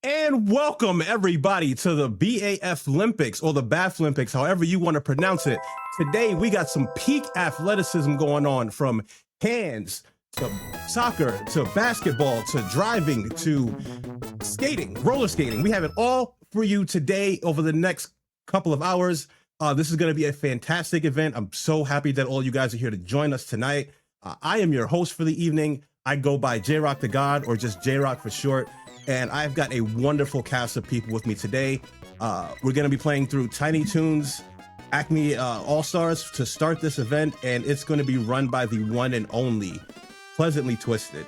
And welcome everybody to the BaFlympics or the BaFlympics, however you want to pronounce it. Today we got some peak athleticism going on, from hands to soccer to basketball to driving to skating, roller skating. We have it all for you today over the next couple of hours. This is going to be a fantastic event. I'm so happy that all you guys are here to join us tonight. I am your host for the evening. I go by J-Rock the God, or just J-Rock for short. And I've got a wonderful cast of people with me today. We're going to be playing through Tiny Toons ACME All-Stars to start this event, and it's going to be run by the one and only Pleasantly Twisted.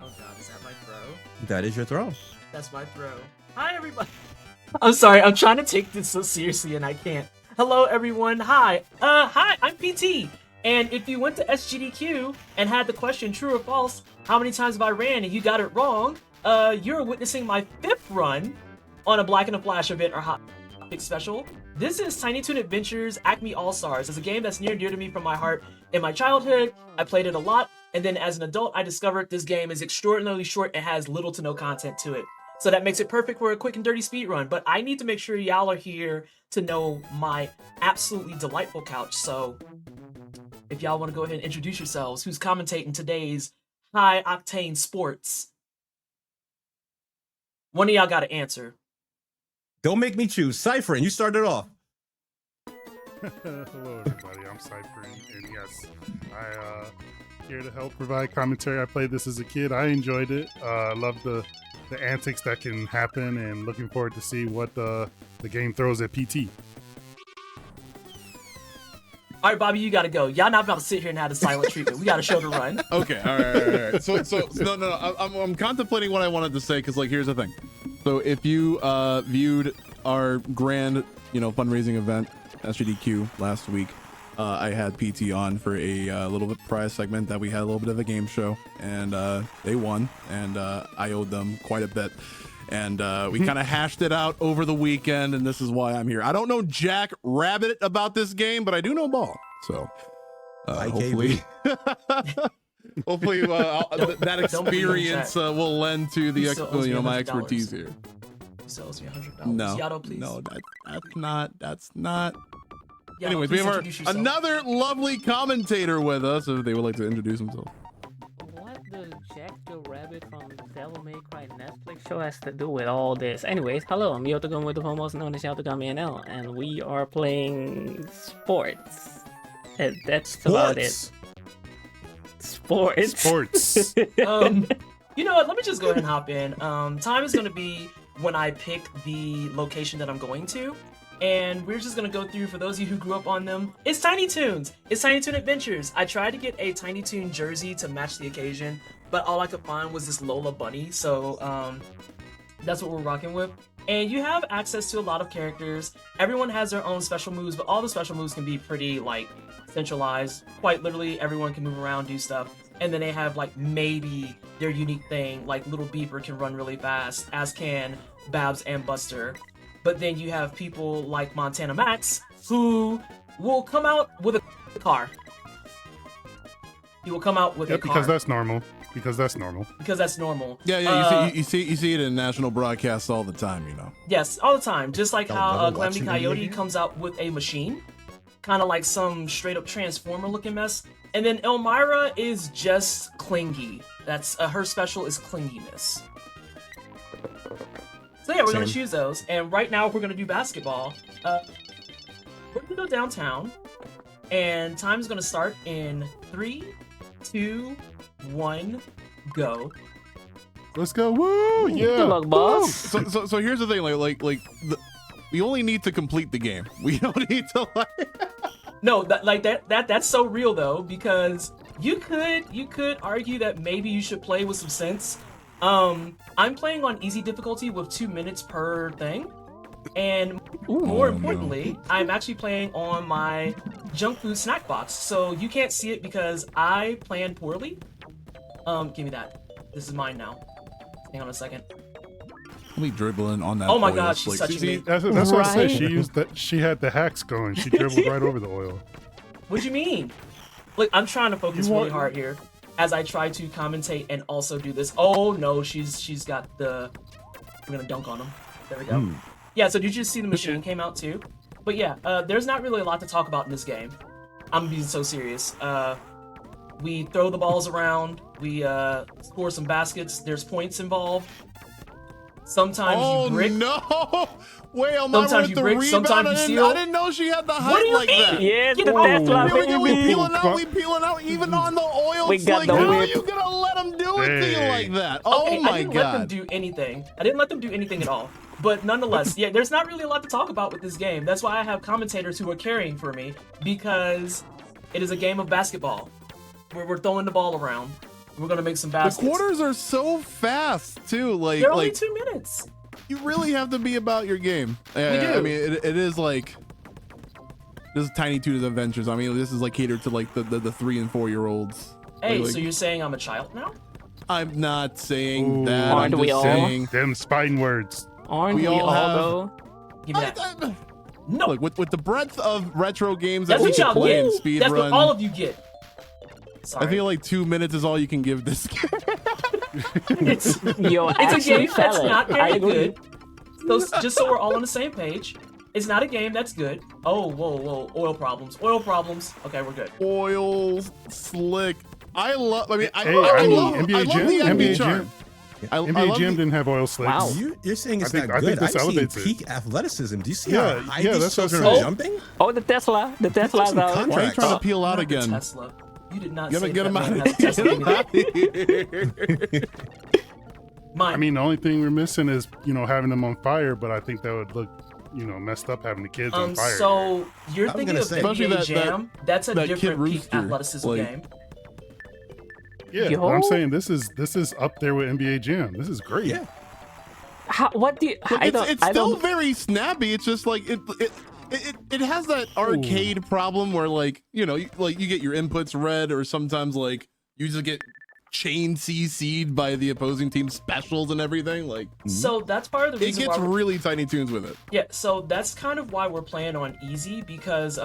Oh god, is that my throw? That is your throw. That's my throw. Hi everybody. I'm sorry, I'm trying to take this so seriously and I can't. Hello everyone, hi. Hi, I'm PT. And if you went to SGDQ and had the question true or false, how many times have I ran and you got it wrong, you're witnessing my 5th run on a Black and a Flash event or Hotfix special. This is Tiny Toon Adventures ACME All-Stars. It's a game that's near and dear to me from my heart. In my childhood, I played it a lot, and then as an adult, I discovered this game is extraordinarily short and has little to no content to it. So that makes it perfect for a quick and dirty speed run, but I need to make sure y'all are here to know my absolutely delightful couch. So if y'all want to go ahead and introduce yourselves, who's commentating today's high octane sports? One of y'all got to answer. Don't make me choose. Cypher, and you started off. Hello everybody, I'm Cypher, and yes, I here to help provide commentary. I played this as a kid. I enjoyed it. I love the antics that can happen, and looking forward to see what the game throws at PT. All right, Bobby, you gotta go. Y'all not about to sit here and have the silent treatment. We got a show to run. Okay, all right. So no. I'm contemplating what I wanted to say, because here's the thing. So if you viewed our grand, fundraising event, SGDQ, last week, I had PT on for a little bit prize segment that we had a little bit of a game show, and they won, and I owed them quite a bit. And we kind of hashed it out over the weekend, and this is why I'm here. I don't know jack rabbit about this game, but I do know ball. So hopefully, hopefully that experience will lend to the my expertise here. He sells me $100. No, Yato, please. no, that's not. Yato, Anyways, we have yourself. another lovely commentator with us, if they would like to introduce himself. What does Jack the Rabbit from Devil May Cry Netflix show has to do with all this? Anyways, hello, I'm Yotogun with the foremost known as Yotogami NL, and we are playing sports. And that's about it. Sports. You know what? Let me just go ahead and hop in. Time is going to be when I pick the location that I'm going to. And we're just going to go through, for those of you who grew up on them, it's Tiny Toons. It's Tiny Toon Adventures. I tried to get a Tiny Toon jersey to match the occasion, but all I could find was this Lola bunny. So that's what we're rocking with. And you have access to a lot of characters. Everyone has their own special moves, but all the special moves can be pretty, centralized. Quite literally, everyone can move around, do stuff. And then they have, maybe their unique thing, like Little Beeper can run really fast, as can Babs and Buster. But then you have people like Montana Max, who will come out with a car. He will come out with a car. Because that's normal. Because that's normal. Yeah. You see it in national broadcasts all the time, Yes, all the time. Just like how double Calamity watching Coyote comes out with a machine, kind of like some straight up Transformer-looking mess. And then Elmira is just clingy. That's her special is clinginess. So yeah, we're going to choose those, and right now we're going to do basketball. We're going to go downtown, and time's going to start in 3, 2, 1, go. Let's go! Woo! Yeah! Good luck, boss. So here's the thing, we only need to complete the game. We don't need to No, that's so real though, because you could argue that maybe you should play with some sense. I'm playing on easy difficulty with 2 minutes per thing, and more importantly, I'm actually playing on my junk food snack box, so you can't see it because I planned poorly. Give me that. This is mine now. Hang on a second. Me dribbling on that. Oh my oil god, she's slick. touching me. That's what I said. She had the hacks going. She dribbled right over the oil. What do you mean? Look, I'm trying to focus really hard here. as I try to commentate and also do this. Oh no, she's got the. We're gonna dunk on him. There we go. Yeah. So did you see the machine came out too? But yeah, there's not really a lot to talk about in this game. I'm being so serious. We throw the balls around. We score some baskets. There's points involved. Sometimes you brick. No! Wait, Elmira Sometimes with you the brick, rebound. sometimes you steal. I didn't know she had the height What do you like mean? that. Yes, Get the out. Tesla, We baby. peeling out even on the oil We got slick. the How are whip. you gonna let them do it to you Hey. like that? Okay, Oh my I didn't let them god. do anything. I didn't let them do anything at all. But nonetheless, yeah, there's not really a lot to talk about with this game. That's why I have commentators who are carrying for me, because it is a game of basketball where we're throwing the ball around. We're gonna make some The baskets. quarters are so fast too. Like, They're only like 2 minutes. you really have to be about your game. We I do. mean, it is like this is Tiny Toons Adventures. I mean, this is like catered to like the 3 and 4 year olds. Hey, Like, so you're saying I'm a child now? I'm not saying Ooh. that. I'm Aren't we just all? saying. Them spine words. Aren't We we all all have- though? Give me that. No, Look, with the breadth of retro games that's that we what can y'all play in get. speed That's what run, all of you get. Sorry. I feel like 2 minutes is all you can give this game. it's Yo, it's a actually, game that's fella, not I very agree. good. So, just so we're all on the same page, it's not a game that's good. Oh, whoa, oil problems. Okay, we're good. Oil slick. I love. I mean, I Hey, love NBA I love Jam? the NBA NBA Jam? charm. I NBA love Jam the- didn't have oil slicks. Wow. You're saying it's I think- not I think good. this I've seen elevates it. peak athleticism. Do you see Yeah, how high yeah, these that's what I was folks gonna are say. jumping? Oh, the Tesla's some out. Why are you contracts. trying to peel out Not the again? Tesla. You did not Get say him that out man of has a Tesla. here. Mine. I mean, the only thing we're missing is, having them on fire, but I think that would look, messed up having the kids on fire. so you're I was thinking gonna of say- Especially NBA that- Jam. That's a that Kid different peak Rooster, athleticism like- game. Yeah, Yo. but I'm saying this is up there with NBA Jam. This is great. Yeah. What do you? I don't. It's I still don't. very snappy. It's just like it has that arcade problem where like you get your inputs read, or sometimes like you just get chain CC'd by the opposing team's specials and everything. Like So that's part of the it reason gets why we're- really Tiny Toons with it. Yeah, so that's kind of why we're playing on easy, because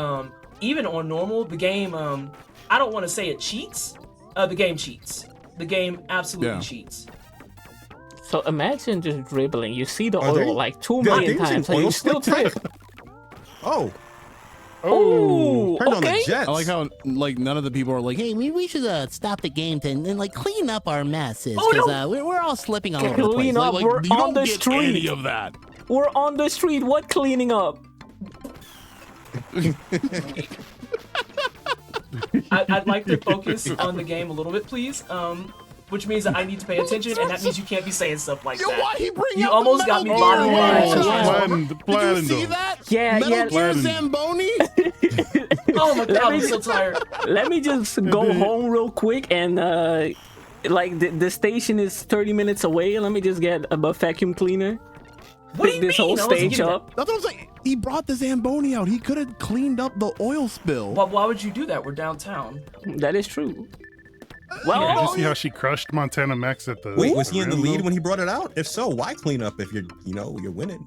even on normal, the game I don't want to say it cheats. The game cheats. The game absolutely Yeah. cheats. So imagine just dribbling. You see the Are they- oil like 2 They- million they using times, and oil you still slick? trip. Oh, Oh, turn on the okay. jets. I like how like none of the people are like, hey, Hey, maybe we should stop the game and like clean up our messes Oh, because no. we're all slipping all over the place. Clean up. like We're you on don't the get street. any of that. We're on the street. What cleaning up? I'd like to focus on the game a little bit, please. Which means that I need to pay attention, and that means you can't be saying stuff like Yo, that. why he bring You out almost the got me Metal body Gear? wide. Yeah. Platinum, Did you see that? Yeah, Metal yeah. Gear Platinum. Zamboni? Oh my god, I'm me- so tired. Let me just go home real quick and like the station is 30 minutes away. Let me just get a vacuum cleaner. What do Pick you this mean? whole I wasn't stage getting that. up. That's what I'm saying. He brought the Zamboni out. He could have cleaned up the oil spill. Why would you do that? We're downtown. That is true. Did Well, you see how she crushed Montana Max at the? wait, was he in the rim, lead though? when he brought it out? If so, why clean up if you're winning?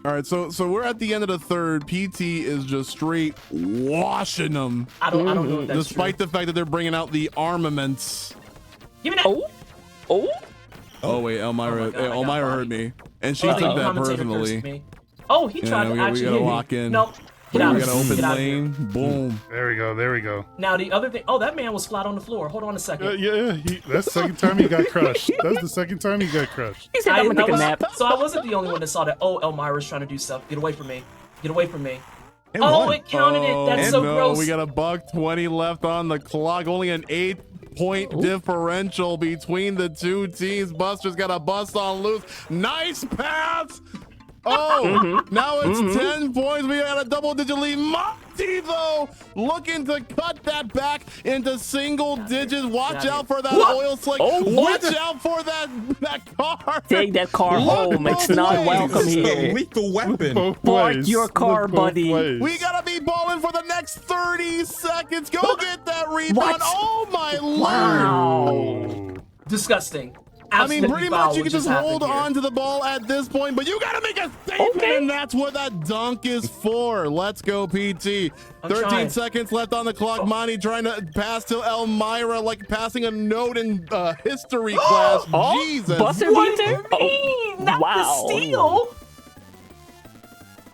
All right, so we're at the end of the third. PT is just straight washing them, I don't know if that's despite true. the fact that they're bringing out the armaments. Give me that. oh, Oh wait, Elmira, Oh my God, I got Elmira heard bodied. me, and she Oh, took the that commentator cursed personally. me. Oh, he Yeah, tried to we actually gotta hit me. lock in. Nope. Get out. We got an Get open out of here. lane. Boom. There we go. There we go. Now the other thing. Oh, that man was flat on the floor. Hold on a second. That's the second time he got crushed. That's the second time he got crushed. he said I'm gonna take a nap. So I wasn't the only one that saw that. Oh, Elmira's trying to do stuff. Get away from me. Get away from me. And Oh, one. it counted it. That's so no, gross. we got a $120 left on the clock. Only an 8-point differential between the two teams. Buster's got a bust on loose. Nice pass. Oh, now it's 10 points. We got a double-digit lead. Monty, though, looking to cut that back into single digits. Watch out for that oil slick. Oh, Watch out for that car. Take that car home. It's not welcome This is a here. lethal weapon. Both Park ways. your car, Look both buddy. ways. We gotta be balling for the next 30 seconds. Go get that rebound. What? Oh my lord. Wow. Oh. Disgusting. I mean, absolutely pretty foul much you what can just happened hold here. on to the ball at this point, but you gotta make a statement, Okay. and that's what that dunk is for. Let's go, PT. I'm 13 trying. seconds left on the clock. Monty trying to pass to Elmira like passing a note in history class. Oh, Jesus. buzzer What do beater? you mean? Not wow. the steal.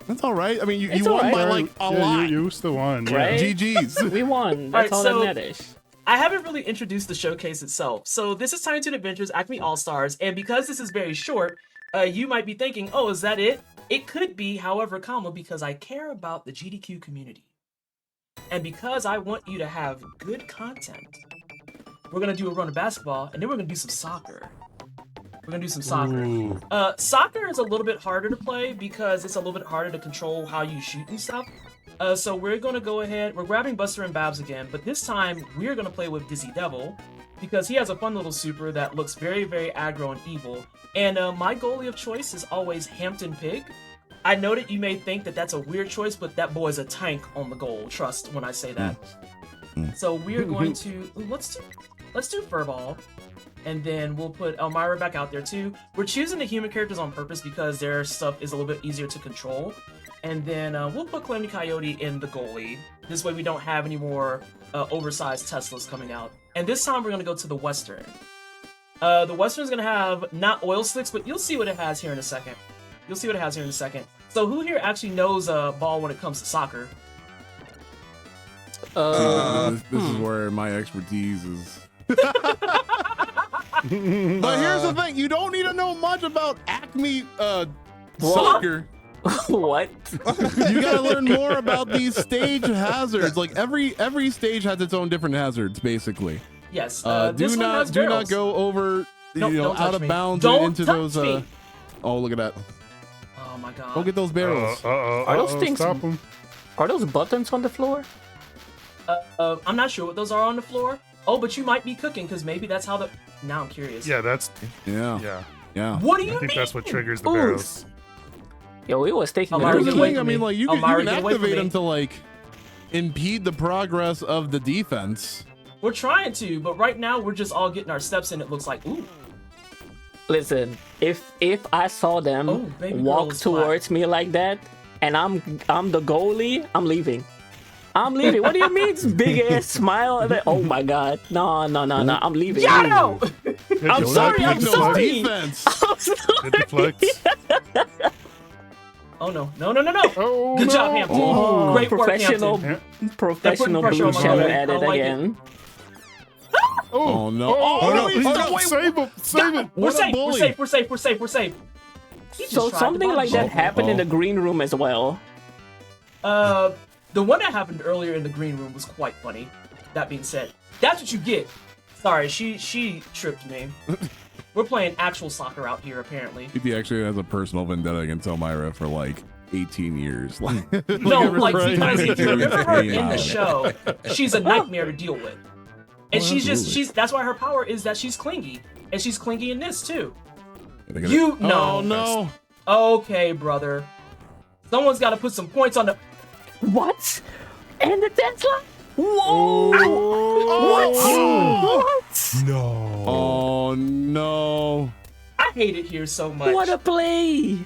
That's all right. I mean, you It's won all by right. like a Yeah, lot. you still won. Yeah. Right? GG's. We won. Alright, That's all so- that matters. I haven't really introduced the showcase itself. So this is Tiny Toon Adventures Acme All-Stars, and because this is very short, you might be thinking, oh, is that it? It could be, however, because I care about the GDQ community. And because I want you to have good content, we're gonna do a run of basketball, and then we're gonna do some soccer. We're gonna do some soccer. Ooh. Soccer is a little bit harder to play because it's a little bit harder to control how you shoot and stuff. So we're gonna go ahead. We're grabbing Buster and Babs again, but this time we're gonna play with Dizzy Devil because he has a fun little super that looks very, very aggro and evil. And my goalie of choice is always Hampton Pig. I know that you may think that that's a weird choice, but that boy is a tank on the goal. Trust when I say that. So we're going to let's do Furball, and then we'll put Elmira back out there too. We're choosing the human characters on purpose because their stuff is a little bit easier to control. And then we'll put Calamity Coyote in the goalie. This way we don't have any more oversized Teslas coming out. And this time we're going to go to the Western. The Western's going to have not oil slicks, but you'll see what it has here in a second. You'll see what it has here in a second. So who here actually knows ball when it comes to soccer? This is where my expertise is. But here's the thing: you don't need to know much about Acme soccer. What? You gotta learn more about these stage hazards. Like every stage has its own different hazards, basically. Yes. Do this one has not barrels. go over Nope, you know don't touch out of me. bounds Don't into touch those. me. Oh, look at that! Oh my god. Go get those barrels. Are those things- Stop them. Are those buttons on the floor? I'm not sure what those are on the floor. Oh, but you might be cooking because maybe that's how the. Now I'm curious. Yeah, that's Yeah, yeah. What do you I think mean? that's what triggers the Ooh. barrels. Yo, we was taking Elmira, Here's get the away thing. I from mean, me. like you Elmira, can get away from activate me. them to like impede the progress of the defense. We're trying to, but right now we're just all getting our steps in. It looks like ooh. Listen, if I saw them Oh, baby girl walk is flat. towards me like that, and I'm the goalie, I'm leaving. I'm leaving. What do you mean? Big ass smile. And then, oh my god. No. I'm leaving. Yato! I'm Don't sorry. have I'm to sorry. Defense. I'm sorry. Hit the flex. Oh no. Oh, Good no. job, Hampton. Oh, Great work, professional, Hampton. professional They're putting blue pressure on my shadow goalie. at I it don't like it. again. Oh no! Oh, no! he's Oh, not- no. wait, Save him! Save him! We're What a safe. bully. We're safe. He just So tried to something body like that shot me. happened in the green room as well. The one that happened earlier in the green room was quite funny. That being said, that's what you get. Sorry, she tripped me. We're playing actual soccer out here, apparently. He actually has a personal vendetta against Elmira for like 18 years. No, ever like since because if you he remember her came in the out. show, she's a nightmare to deal with. And absolutely. she's that's why her power is that she's clingy. And she's clingy in this too. You You Oh no. no! Okay, brother. Someone's gotta put some points on the What? And the Tesla? Whoa! Oh! What? No. Oh no! I hate it here so much. What a play!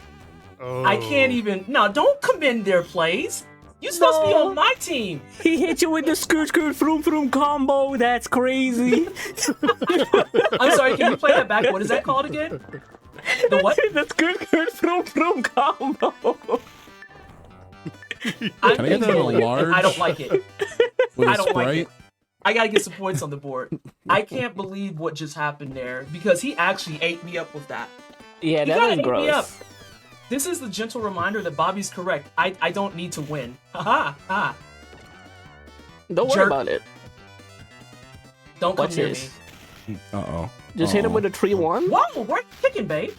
Oh. I can't even don't commend their plays. You're supposed to be No. on my team. He hit you with the skirt vroom combo. That's crazy. I'm sorry, can you play that back? What is that called again? The what? the skirt vroom combo. I'm Can I get that in a bullied, and large? I don't like it. With I a don't like Sprite? it. I gotta get some points on the board. I can't believe what just happened there because he actually ate me up with that. Yeah, You that gotta was ate me up. gross. This is the gentle reminder that Bobby's correct. I don't need to win. Ha ha. Don't worry Jerk. about it. Don't come Watch near this. me. Uh-oh. Just hit him with a 3-1. Whoa, we're kicking, babe.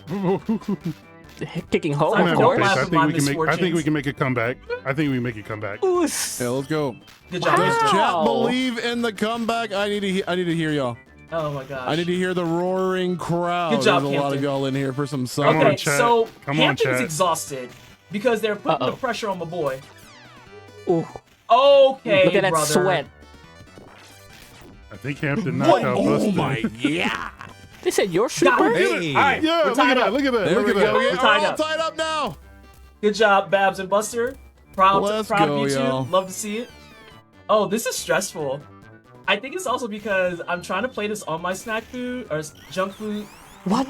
Kicking home, Sorry, of don't course. laugh I at my think we can make. I think misfortunes. we can make a comeback. I think we can make a comeback. Oos. Yeah, let's go. Good job. Does Mr. chat Wow. believe in the comeback? I need to hear y'all. Oh my gosh. I need to hear the roaring crowd. Good job, There's a lot of Hampton. y'all in here for some Come on, Okay, summer. chat. so Come on, Hampton's chat. exhausted because they're putting Uh-oh. the pressure on my boy. Ooh. Okay, Look at that brother. sweat. I think Hampton knocked out Oh Buster. my yeah! They said you're Got super. him. Hey. All right, Yeah, we're look at tied that. up. Look at that. There Look we at go. that. Yeah, We're tied we're all up. tied up now. Good job, Babs and Buster. Proud Let's of go, you two. y'all. Love to see it. Oh, this is stressful. I think it's also because I'm trying to play this on my snack food or junk food. What?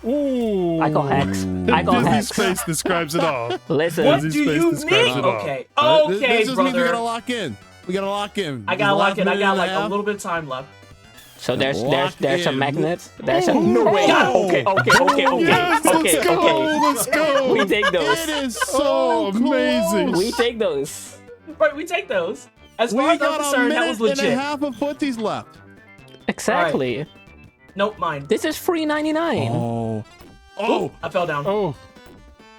Ooh. I call hacks. I call Disney hacks. Space describes it all. Listen. What Disney do Space you describes mean? it all. Okay, This okay, just means we gotta brother. lock in. We gotta lock in. I gotta lock in. I got like a little. little bit of time left. So there's Lock some in. magnets. There's some. No way. Oh. Okay. Yes, Okay. let's go. Let's go. We take It those. is so Oh, amazing. We take those. Right, we take those. As far We as I'm got a concerned, that minute was and a legit. half of footsies left. Exactly. Nope, mine. This is free 99. Oh. Oh, I fell down. Oh,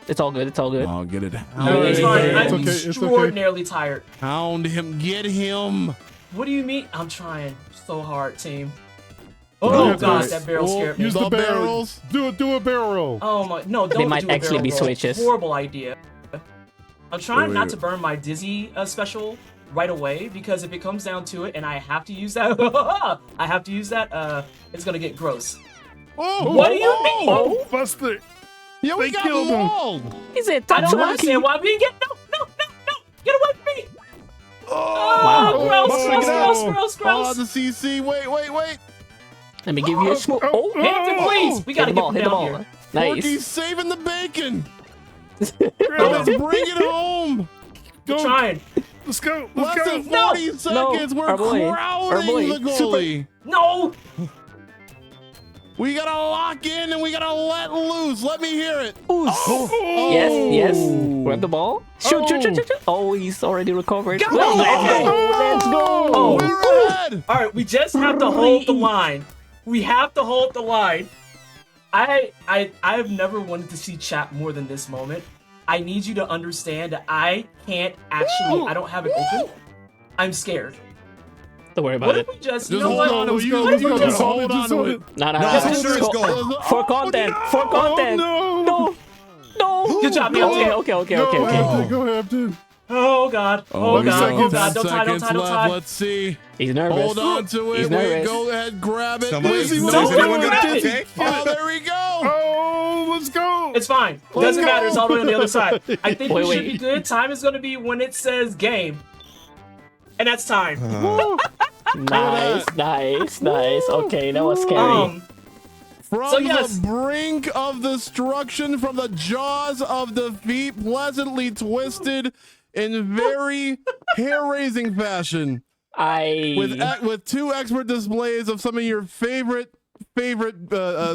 It's all good. It's all good. Oh, get it. No, it's Hey, fine. hey, I'm it's okay, it's okay. extraordinarily tired. Hound him. Get him. What do you mean? I'm trying so hard, team. Oh, Oh that's god, right. that barrel Oh, scared me. use The the barrel. barrels. Do a barrel roll. Oh my, no, don't might do a actually barrel be roll. switches. Horrible idea. I'm trying Wait, not wait. to burn my dizzy special right away because if it comes down to it and I have to use that, I have to use that, it's gonna get gross. Oh, What do you mean? Oh, Buster. Yeah, we They got killed him. mauled. Is it I don't Tatsumaki? understand why we didn't get no, get away from me! Wow. Oh, gross, Buster, gross, get gross, out. gross, Oh, gross. the CC. Wait. Let me give you a smooth. Oh, Hampton, please! We hit gotta the get ball. from Hit the down ball. here. Porky's Nice. saving the bacon. Grab Let's it. bring it home. Go. Trying. Let's go. Less Let's than go. 40 seconds. We're our boy. crowding the goalie. No! We gotta lock in and we gotta let loose. Let me hear it. Yes. Grab the ball. Shoot. Oh, he's already recovered. Go! Let's go. Oh. We're ahead. All right, we just have to hold the line. We have to hold the line. I have never wanted to see chat more than this moment. I need you to understand that I can't actually. I don't have it open. I'm scared. Don't worry What about if it. we just? You Just know hold what? on to it. Let's go, You let's go, just just hold on to it. No. Yes, Let's let's go. go. For content. For content. no. No. Good job, Okay. Hampton. Go, Okay. Hampton. Go, Hampton. Oh god. Oh Let me god. second. Oh god. 10 Don't tie. Don't seconds tie. Don't left. tie. Let's see. He's nervous. Hold on to He's it. Wait, nervous. go ahead, grab it. Somebody, Please, is no, anyone no, gonna no. take? Oh, there we go. Oh, let's go. It's fine. Doesn't matter. It's all the way on the other side. I think we Wait. should be good. Time is going to be when it says game, and that's time. Nice. Okay, that was scary. From So, yes. the brink of destruction, from the jaws of defeat, pleasantly twisted in very hair-raising fashion, with two expert displays of some of your favorite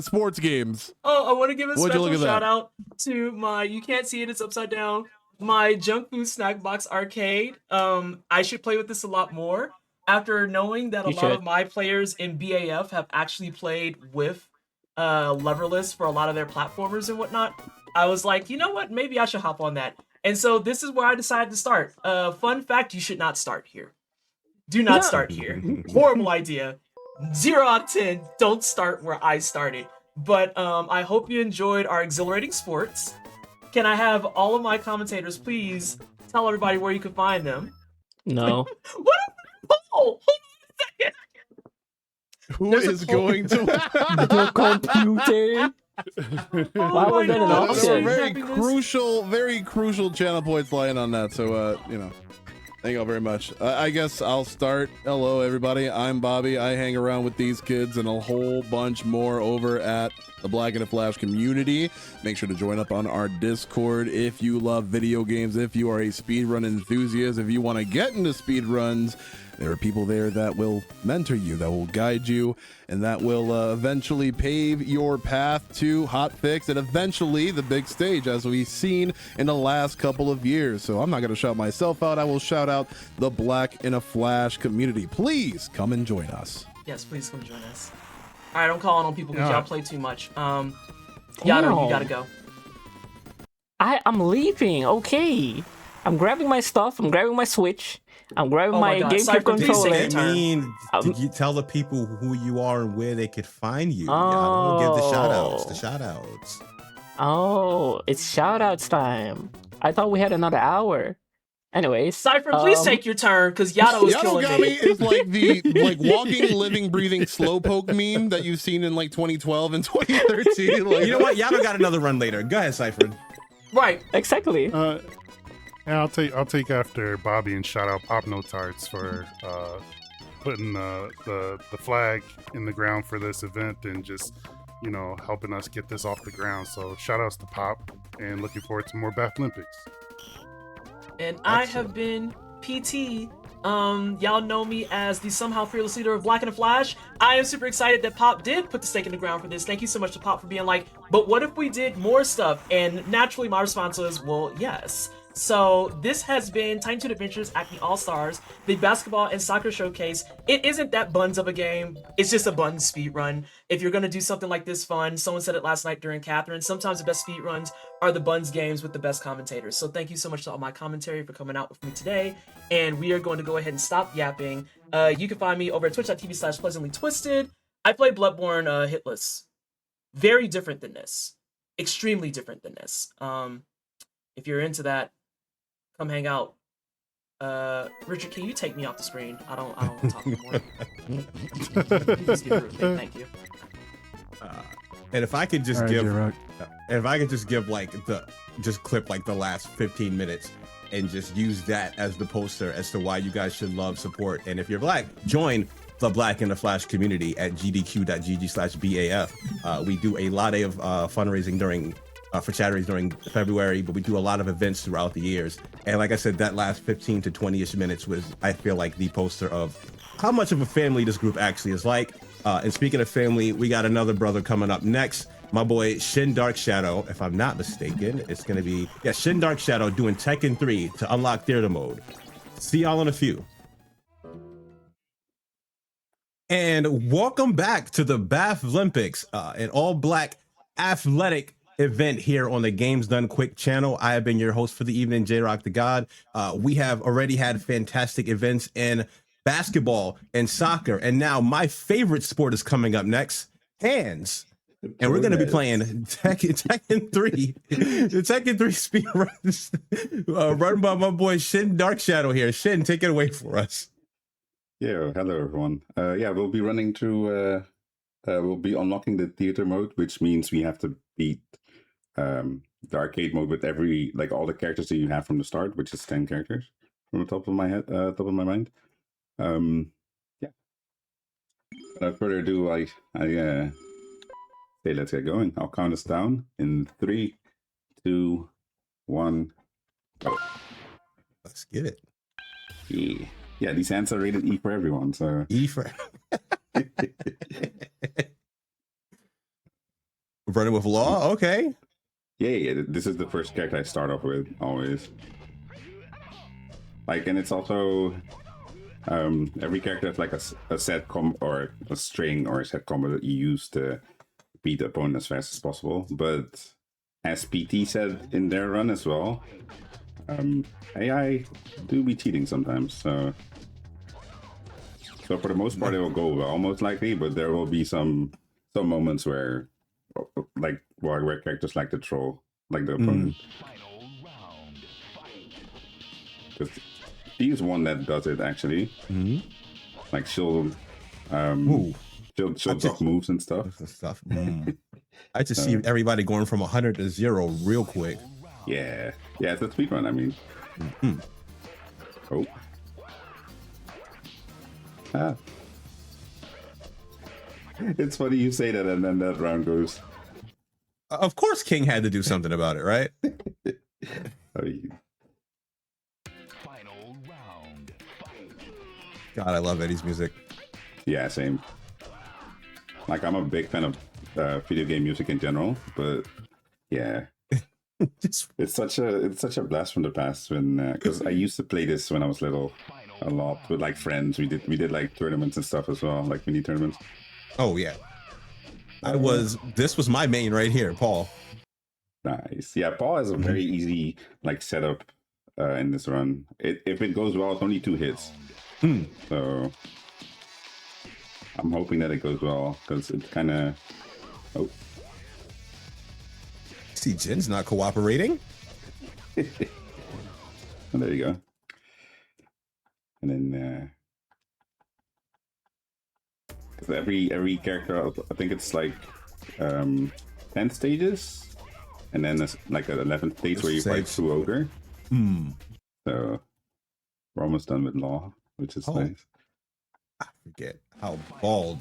sports games. Oh, I want to give a Would you special look at that? shout out to my. You can't see it; it's upside down. My junk food snack box arcade. I should play with this a lot more. After knowing that a You lot should. of my players in BAF have actually played with leverless for a lot of their platformers and whatnot, I was like, you know what? Maybe I should hop on that. And so this is where I decided to start. Fun fact: you should not start here. Do not start here. Horrible idea. 0 out of 10. Don't start where I started. But I hope you enjoyed our exhilarating sports. Can I have all of my commentators please tell everybody where you can find them? No. What? Oh, hold on a second. Who There's a is poll. going to? The computer. Oh Why was my that an God, option? There were I'm very happy this- very crucial channel points lying on that. So, thank you all very much. I guess I'll start. Hello, everybody. I'm Bobby. I hang around with these kids and a whole bunch more over at the Black and the Flash community. Make sure to join up on our Discord if you love video games, if you are a speedrun enthusiast, if you want to get into speedruns. There are people there that will mentor you, that will guide you, and that will eventually pave your path to Hotfix and eventually the big stage, as we've seen in the last couple of years. So I'm not going to shout myself out. I will shout out the Black in a Flash community. Please come and join us. Yes, please come join us. All right, I'm calling on people because Yeah. y'all play too much. Yano, Damn. you gotta go. I'm leaving. Okay. I'm grabbing my stuff. I'm grabbing my Switch. I'm grabbing Oh my my God, GameCube Cypher, please controller. take I mean, Um, did you tell the people who you are and where they could find you? Yeah, don't give the shout outs. The Oh. shout outs. Oh, it's shoutouts time. I thought we had another hour. Anyways, Cypher, please take your turn, because Yato is killing me. Yadogami is like the walking, living, breathing slowpoke meme that you've seen in like 2012 and 2013. Like, You know what? Yato got another run later. Go ahead, Cypher. Right. exactly. Yeah, I'll take after Bobby and shout out Pop No Tarts for putting the flag in the ground for this event and just helping us get this off the ground. So shout outs to Pop and looking forward to more BaFlympics. And I have been PT. Y'all know me as the somehow fearless leader of Black and the Flash. I am super excited that Pop did put the stake in the ground for this. Thank you so much to Pop for being like, but what if we did more stuff? And naturally, my response was, well, yes. So this has been Tiny Toon Adventures Acme All-Stars, the basketball and soccer showcase. It isn't that buns of a game. It's just a buns speed run. If you're going to do something like this fun, someone said it last night during Catherine, sometimes the best speed runs are the buns games with the best commentators. So thank you so much to all my commentary for coming out with me today. And we are going to go ahead and stop yapping. You can find me over at twitch.tv/pleasantlytwisted. I play Bloodborne hitless. Very different than this. Extremely different than this. If you're into that, come hang out. Richard, can you take me off the screen? I don't want to talk anymore. Please get rid of me. Thank you. And if I could just All right, give just clip like the last 15 minutes and just use that as the poster as to why you guys should love, support, and if you're Black, join the Black in the Flash community at gdq.gg/BAF. We do a lot of fundraising for charities during February, but we do a lot of events throughout the years. And like I said, that last 15 to 20-ish minutes was, I feel like, the poster of how much of a family this group actually is like. And speaking of family, we got another brother coming up next. My boy Shin Dark Shadow, if I'm not mistaken, it's going to be, Shin Dark Shadow doing Tekken 3 to unlock theater mode. See y'all in a few. And welcome back to the BaFlympics, an all-Black athletic event here on the Games Done Quick channel. I have been your host for the evening, J-Rock the God. We have already had fantastic events in basketball and soccer, and now my favorite sport is coming up next, hands. And we're going to be playing Tekken 3, the Tekken 3 speedruns, run by my boy Shin Dark Shadow here. Shin, take it away for us. Yeah, hello everyone. We'll be running through, we'll be unlocking the theater mode, which means we have to beat the arcade mode with all the characters that you have from the start, which is 10 characters from the top of my head, top of my mind. Without further ado, I say let's get going. I'll count us down in 3, 2, 1, go. Let's get it. Yeah, these hands are rated E for everyone, so E for running with law. Okay. Yeah. This is the first character I start off with always. And it's also every character has like a set or a string or a set combo that you use to beat the opponent as fast as possible. But as PT said in their run as well, AI do be cheating sometimes. So for the most part, it will go well, most likely. But there will be some moments where characters like to troll, like the opponent. She's one that does it actually. Like she'll drop moves and stuff. I just see everybody going from 100 to 0 real quick. Yeah, it's a speed run. I mean, it's funny you say that, and then that round goes. Of course, King had to do something about it, right? God, I love Eddie's music. Yeah, same. I'm a big fan of video game music in general, but yeah, it's such a blast from the past when because I used to play this when I was little a lot with friends. We did tournaments and stuff as well, like mini tournaments. Oh yeah, this was my main right here, Paul. Nice. Yeah, Paul has a very easy setup in this run. If it goes well, it's only 2 hits. So I'm hoping that it goes well because it's kind of. Oh, see, Jin's not cooperating. there you go. And then 'cause every character, I think it's like 10 stages, and then there's like an 11th stage where you fight through Ogre. So we're almost done with Law, which is nice. I forget how bald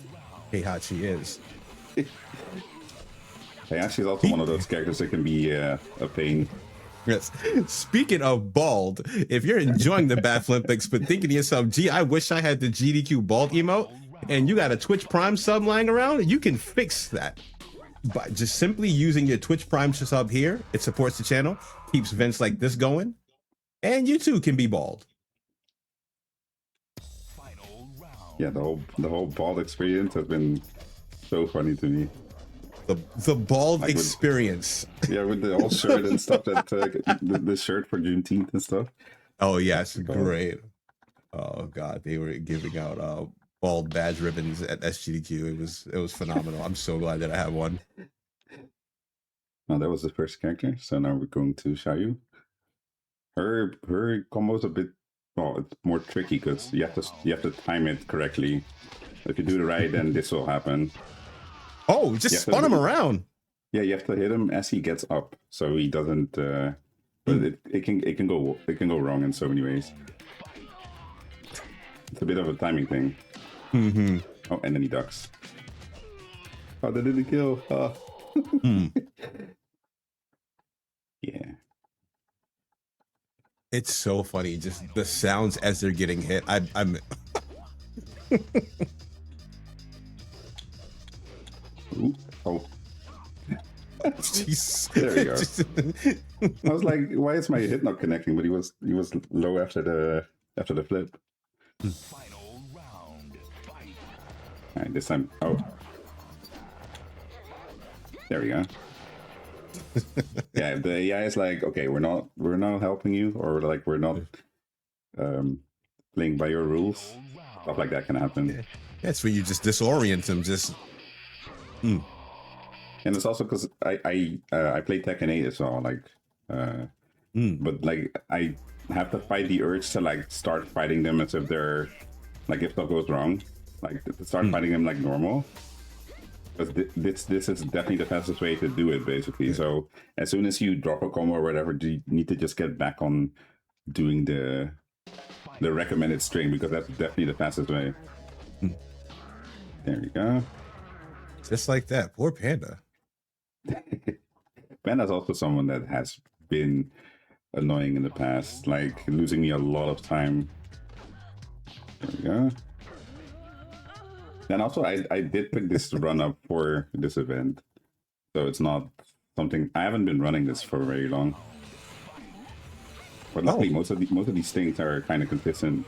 Heihachi is. Heihachi is also one of those characters that can be a pain. Yes. Speaking of bald, if you're enjoying the BaFlympics but thinking to yourself, gee, I wish I had the GDQ bald emote, and you got a Twitch Prime sub lying around, you can fix that by just simply using your Twitch Prime sub here. It supports the channel, keeps events like this going, and you too can be bald. Yeah, the whole bald experience has been so funny to me. The bald like experience. With the old shirt and stuff, that the shirt for Juneteenth and stuff. Oh yes, great. Oh god, they were giving out bald badge ribbons at SGDQ. It was phenomenal. I'm so glad that I have one. Now that was the first character, so now we're going to Xiaoyu. Her combo's a bit, well, it's more tricky because you have to time it correctly. If you do it right, then this will happen. Oh, just spun him around. Yeah, you have to hit him as he gets up, so he doesn't. But it can go wrong in so many ways. It's a bit of a timing thing. Mm-hmm. Oh, and then he ducks. Oh, they didn't kill. Oh. Yeah. It's so funny, just the sounds as they're getting hit. I'm. Ooh, oh. Jeez. There we go. I was like, why is my hit not connecting? But he was low after the flip. Final round. Fight. All right, this time. Oh, there we go. Yeah, the AI is like, okay, we're not helping you, or like we're not playing by your rules. Stuff like that can happen. Yeah. That's where you just disorient them. Just. And it's also because I play Tekken 8 as well, like, but like I have to fight the urge to like start fighting them as if they're like, if stuff goes wrong, like to start fighting them like normal. Because this is definitely the fastest way to do it, basically. So as soon as you drop a combo or whatever, you need to just get back on doing the recommended string, because that's definitely the fastest way. There you go. Just like that. Poor Panda. Panda's also someone that has been annoying in the past, like losing me a lot of time. There we go. And also, I did pick this run up for this event, so it's not something I haven't been running this for very long. But luckily, most of these things are kind of consistent.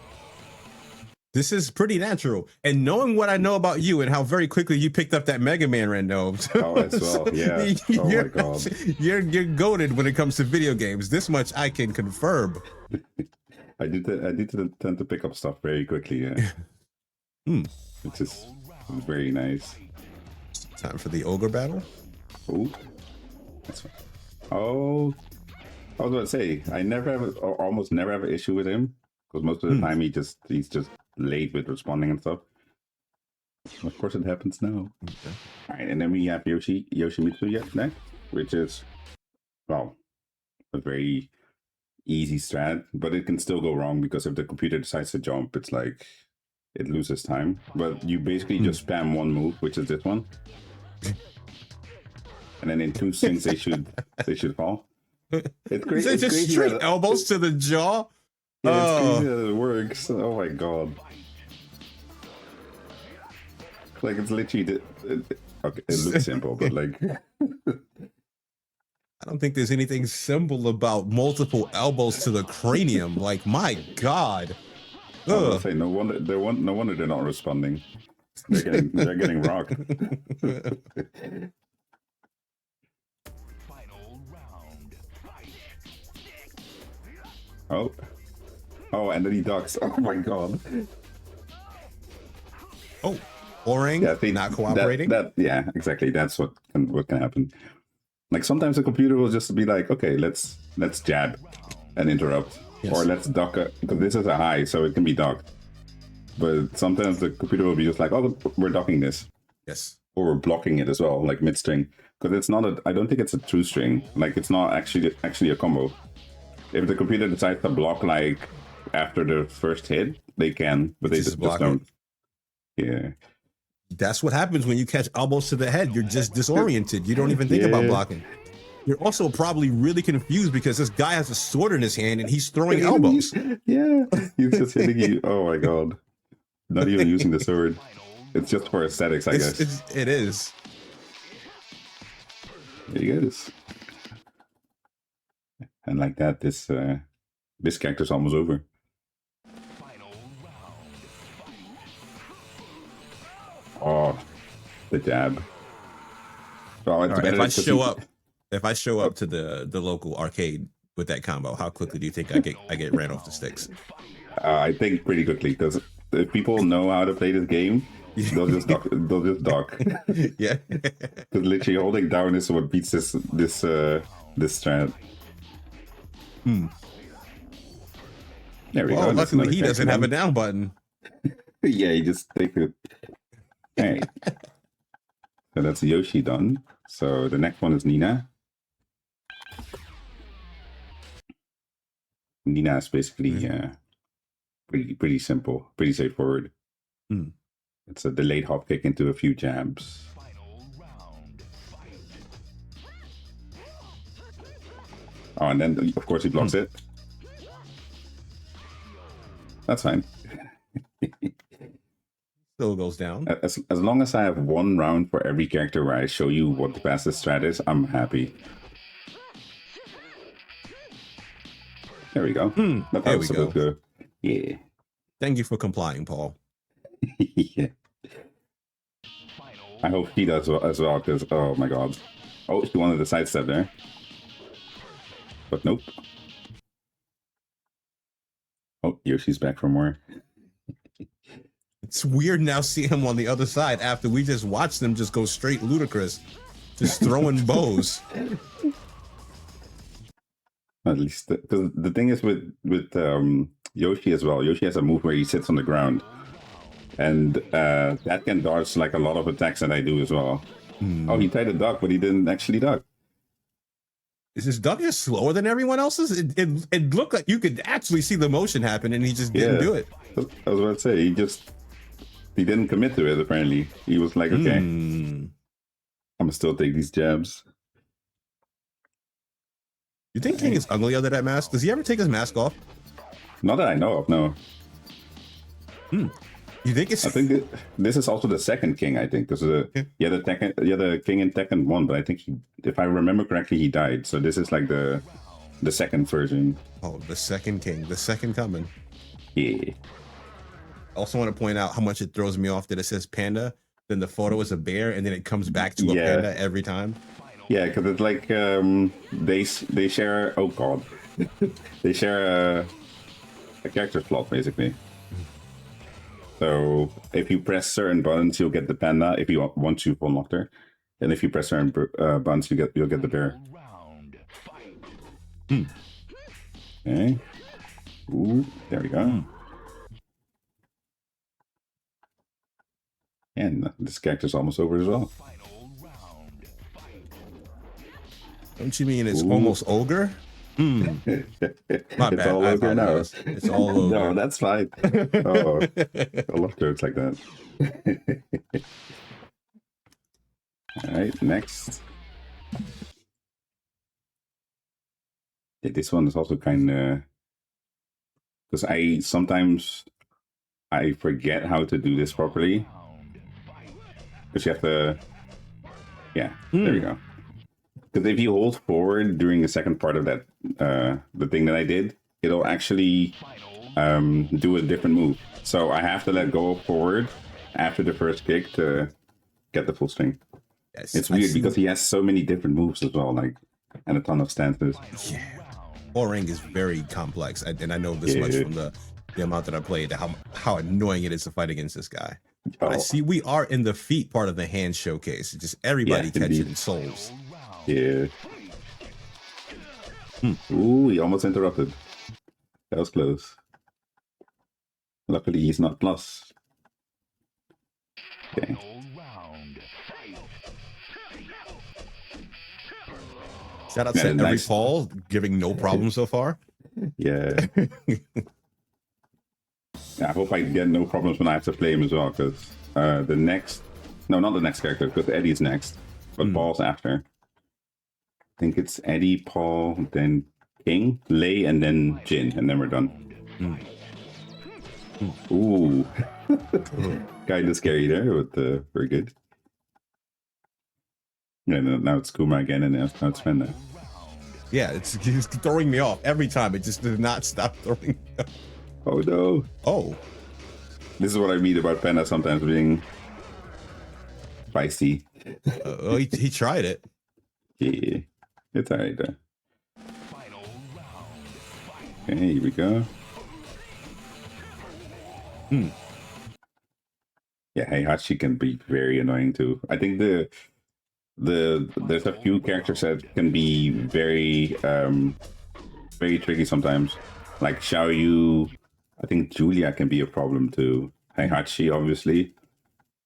This is pretty natural, and knowing what I know about you and how very quickly you picked up that Mega Man random. Oh, as well, yeah. Oh my god, you're goated when it comes to video games. This much I can confirm. I did tend to pick up stuff very quickly. Yeah. Which is very nice. Time for the ogre battle. Oh, that's fine. Oh, I was about to say, I never have, or almost never have an issue with him, because most of the time he's just late with responding and stuff. Of course, it happens now. Okay. All right, and then we have Yoshimitsu next, which is, well, a very easy strat, but it can still go wrong because if the computer decides to jump, it's like it loses time. But you basically just spam one move, which is this one, and then in 2 swings they should fall. It's crazy. It's just straight elbows to the jaw. Yeah, it's crazy that it works. Oh my god! Like it's literally okay. It looks simple, but like I don't think there's anything simple about multiple elbows to the cranium. Like my god. I was gonna say, no wonder they're not responding. They're getting rocked. Final round. Fight. Oh, and then he ducks. Oh my god. Oh, boring. Yeah, not cooperating. Yeah, exactly. That's what can happen. Like sometimes the computer will just be like, okay, let's jab and interrupt. Yes. or let's dock because this is a high, so it can be docked. But sometimes the computer will be just like, oh, we're docking this, Yes. or we're blocking it as well, like mid string, because it's not a. I don't think it's a true string. Like it's not actually a combo. If the computer decides to block like after the first hit, they can, but they just don't. Yeah. That's what happens when you catch elbows to the head. You're just disoriented. You don't even think about blocking. You're also probably really confused because this guy has a sword in his hand and he's throwing elbows. Yeah, he's just hitting you. Oh my god. Not even using the sword. It's just for aesthetics, I guess. It is. There he goes. And like that, this character's almost over. Oh, the jab. Oh, it's Right, better if I show up to the local arcade with that combo, how quickly do you think I get ran off the sticks? I think pretty quickly, because if people know how to play this game, they'll just dock. They'll just dock. Yeah. Because literally holding down is what beats this strat. There we go. Luckily he doesn't have a down button. Yeah, he just takes it. Alright. So that's Yoshi done. So the next one is Nina. Nina is basically pretty simple, pretty straightforward. It's a delayed hop kick into a few jabs. Oh, and then of course he blocks it. That's fine. Still goes down. As long as I have one round for every character where I show you what the fastest strat is, I'm happy. There we go. There we go. Yeah. Thank you for complying, Paul. Yeah. I hope he does as well, because oh my god. Oh, she wanted the sidestep there. But nope. Oh, Yoshi's back for more. It's weird now seeing him on the other side after we just watched them just go straight ludicrous, just throwing bows. At least, because the thing is with Yoshi as well. Yoshi has a move where he sits on the ground, and that can dodge like a lot of attacks that I do as well. Oh, he tried to duck, but he didn't actually duck. Is his duck just slower than everyone else's? It looked like you could actually see the motion happen, and he just didn't do it. I was about to say he didn't commit to it. Apparently, he was like, okay, I'm gonna still take these jabs. You think King is ugly under that mask? Does he ever take his mask off? Not that I know of, no. You think it's? I think this is also the second King. I think this is the King in Tekken 1, but I think if I remember correctly, he died. So this is like the second version. Oh, the second King, the second coming. Yeah. I also want to point out how much it throws me off that it says panda, then the photo is a bear, and then it comes back to a panda every time. Yeah, because it's like they share. Oh god, they share a character slot basically. So if you press certain buttons, you'll get the panda if you want to full nocter, and if you press certain buttons, you'll get the bear. Okay. Ooh, there we go. And this character's almost over as well. Don't you mean it's almost ogre? My It's bad. all over now. It's all over. No, that's fine. Oh, I love jokes like that. All right, next. Yeah, this one is also kind of because sometimes I forget how to do this properly. Because you have to, there we go. Because if you hold forward during the second part of that, the thing that I did, it'll actually do a different move. So I have to let go forward after the first kick to get the full string. Yes, it's weird because he has so many different moves as well, like, and a ton of stances. Yeah, Orang is very complex, and I know this much from the amount that I played. How annoying it is to fight against this guy. But I see we are in the feet part of the hand showcase. Just everybody catching souls. Yeah. Ooh, he almost interrupted. That was close. Luckily, he's not plus. Okay. Final round. Shout out Yeah, to every nice. Paul, giving no problem so far. Yeah. I hope I get no problems when I have to play him as well, because the next... No, not the next character, because Eddie's next, but Paul's after. I think it's Eddie, Paul, then King, Lei, and then Jin, and then we're done. Ooh. Kind of scary there, but very good. Yeah, now it's Kuma again, and now it's Fender. Yeah, it's throwing me off every time. It just did not stop throwing me off. Oh no. Oh. This is what I mean about Panda sometimes being feisty. Oh, he tried it. Yeah, it's alright though. Final round. Okay, here we go. Yeah, Heihachi can be very annoying too. I think there's a few characters that can be very very tricky sometimes. Like Xiaoyu, I think Julia can be a problem too. Heihachi, obviously.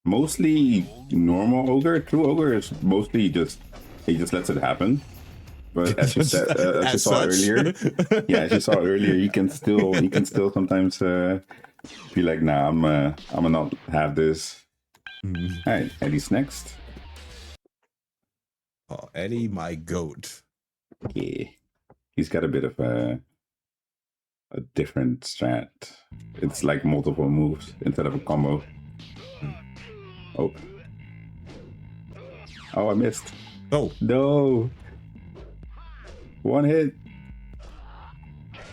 Mostly normal ogre. True ogre is mostly just he just lets it happen. But as you said, as you saw earlier, as you saw earlier, you can still sometimes be like, nah, I'm gonna not have this. All right, Eddie's next. Oh, Eddie, my goat. Yeah, he's got a bit of a different strat. It's like multiple moves instead of a combo. Oh, I missed. Oh, No. One hit.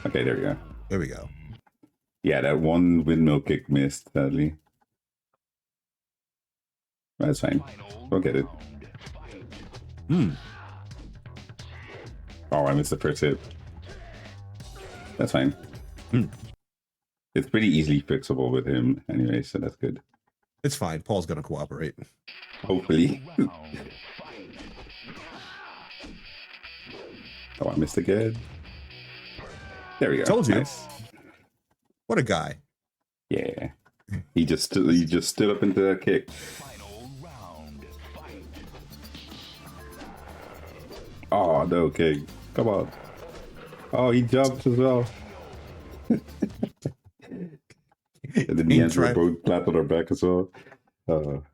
Okay, there we go. there we go. Yeah, that one windmill kick missed, sadly. That's fine. We'll get it. Oh, I missed the first hit. That's fine. It's pretty easily fixable with him anyway, so that's good. It's fine. Paul's gonna cooperate. Hopefully. Oh, I missed again. There we go. Told you. Nice. What a guy. Yeah. He just stood up into that kick. Final round. Fight. Oh, no, okay. Come on. Oh, he jumped as well. And then the ends were both flat on our back as well. Final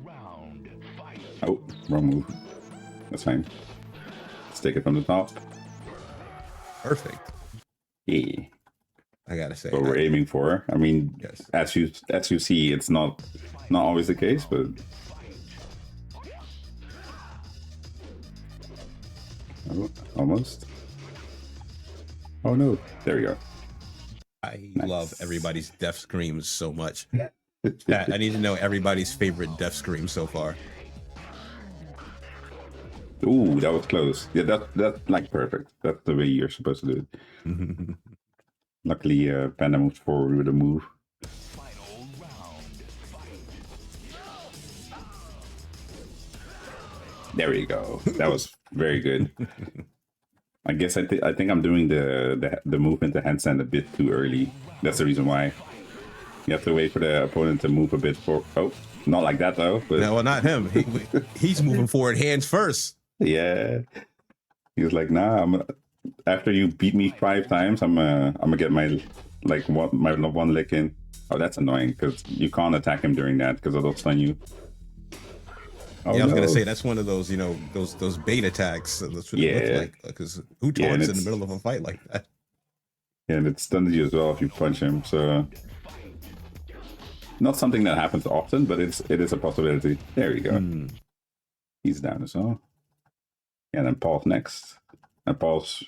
round. Fight. Oh, wrong move. That's fine. Let's take it from the top. Perfect. Yeah. I gotta say. What we're aiming for. I mean, Yes. as you see, it's not always the case, but oh, almost. Oh no! There we go. I Nice. love everybody's death screams so much. I need to know everybody's favorite death scream so far. Ooh, that was close. Yeah, that's like perfect. That's the way you're supposed to do it. Luckily, Panda moves forward with a move. Final round. There we go. That was very good. I guess I think I'm doing the movement to handstand a bit too early. That's the reason why. You have to wait for the opponent to move a bit for. Oh, not like that though. But No, well, not him. He's moving forward hands first. yeah, he was like, "Nah, after you beat me 5 times, I'm gonna get my one lick in." Oh, that's annoying because you can't attack him during that because it'll stun you. Oh, Yeah, I was gonna no. say that's one of those, those bait attacks. That's what it Yeah. looks like. Because who Yeah, and taunts in the it's- middle of a fight like that? Yeah, and it stuns you as well if you punch him. So, not something that happens often, but it is a possibility. There you go. He's down as well. And then Paul's next. And Paul's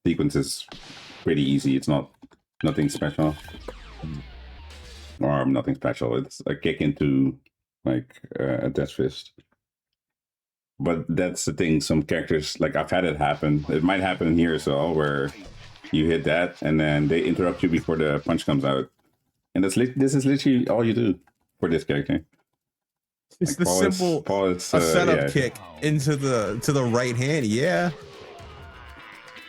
sequence is pretty easy. It's nothing special. Or nothing special. It's a kick into like a death fist. But that's the thing. Some characters, like I've had it happen. It might happen here as well, where you hit that and then they interrupt you before the punch comes out. And this is literally all you do for this character. It's Like, the Paul simple Paul is, a setup yeah. kick into the right hand. Yeah.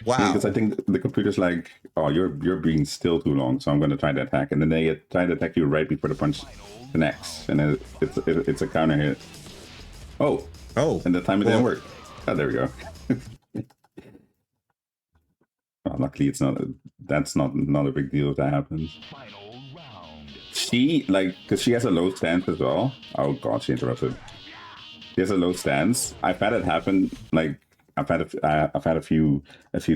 Wow. Because I think the computer's like, oh, you're being still too long, so I'm going to try to attack, and then they try to attack you right before the punch connects, and then it's a counter hit. Oh, and the time it didn't work. Oh, there we go. Oh, luckily, it's not. That's not a big deal if that happens. She because she has a low stance as well. Oh god, she interrupted. She has a low stance. I've had it happen. Like I've had a few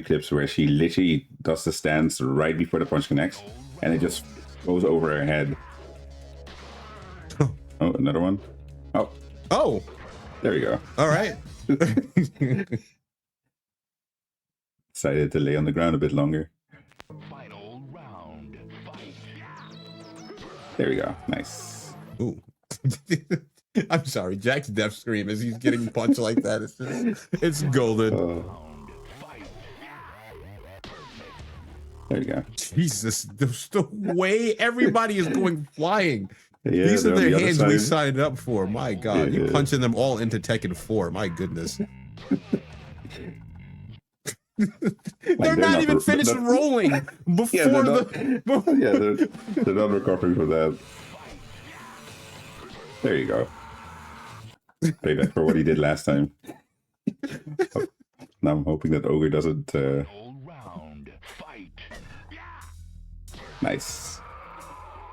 clips where she literally does the stance right before the punch connects, and it just goes over her head. Oh, another one. Oh, there we go. All right. Decided to lay on the ground a bit longer. Final round. Fight. There we go. Nice. Ooh. I'm sorry. Jack's death scream as he's getting punched like that. It's golden. There you go. Jesus, the way everybody is going flying. Yeah, these are the other hands we side. signed up for. My God, you're punching them all into Tekken 4. My goodness. They're not even finished rolling before they're not recovering from that. There you go. Payback for what he did last time. Now I'm hoping that Ogre doesn't. Nice.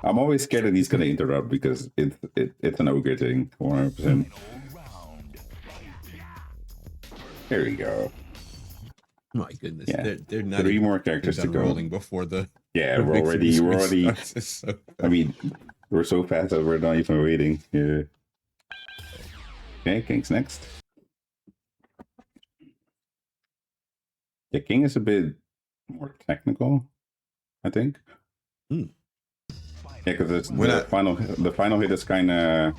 I'm always scared that he's gonna interrupt because it's an Ogre thing. 100%. There we go. My goodness, Yeah. they're not 3 more characters to go. rolling before the We're already. I mean, we're so fast that we're not even waiting. Yeah. Okay, King's next. Yeah, King is a bit more technical, I think. Yeah, because the final hit is kind of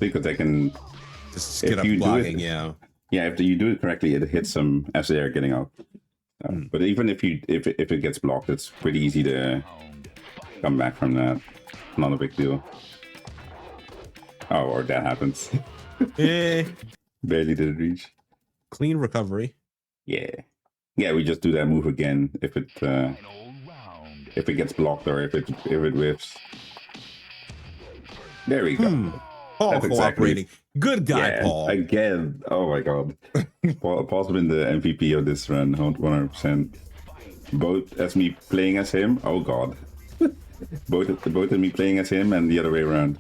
because they can just skid up blocking. Yeah, if you do it correctly, it hits them as they are getting out. But even if it gets blocked, it's pretty easy to come back from that. Not a big deal. Oh, or that happens. Barely did it reach. Clean recovery. Yeah, we just do that move again if it gets blocked or if it whiffs. There we go. Paul That's cooperating. Good guy, yeah, Paul. Again. Oh my god. Paul's been the MVP of this run, 100%. Both as me playing as him. Oh god. both of me playing as him and the other way around.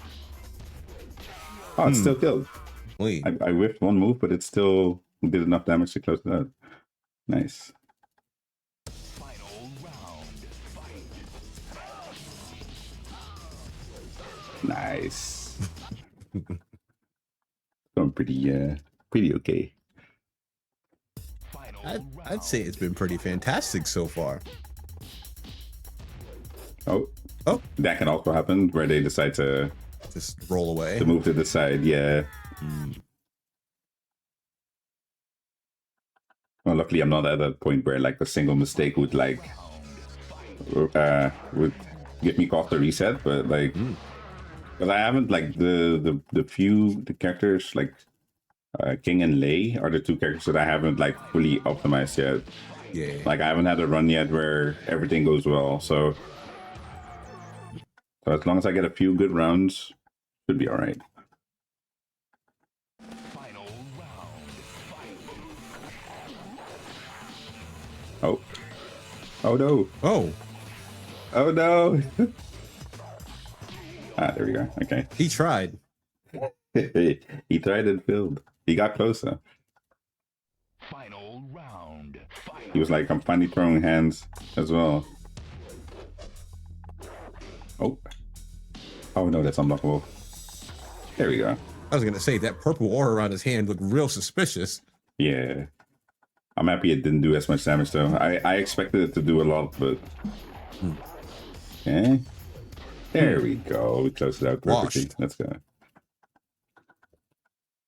Oh, it's still killed. I whiffed one move, but it still did enough damage to close it out. Nice. Nice. Going pretty okay. I'd say it's been pretty fantastic so far. Oh, that can also happen where they decide to just roll away, to move to the side. Yeah. Well, luckily I'm not at that point where like a single mistake would would give me cost a reset, but like because I haven't like the characters like King and Lei are the 2 characters that I haven't like fully optimized yet. Yeah. Like I haven't had a run yet where everything goes well, so as long as I get a few good rounds, should be all right. Oh no! Oh no! There we go. Okay. He tried. He tried and failed. He got closer. Final round. Fight. He was like, I'm finally throwing hands as well. Oh no, that's unblockable. There we go. I was gonna say that purple aura around his hand looked real suspicious. Yeah. I'm happy it didn't do as much damage though. I expected it to do a lot, but okay. There we go. We closed it out perfectly. Washed. Let's go.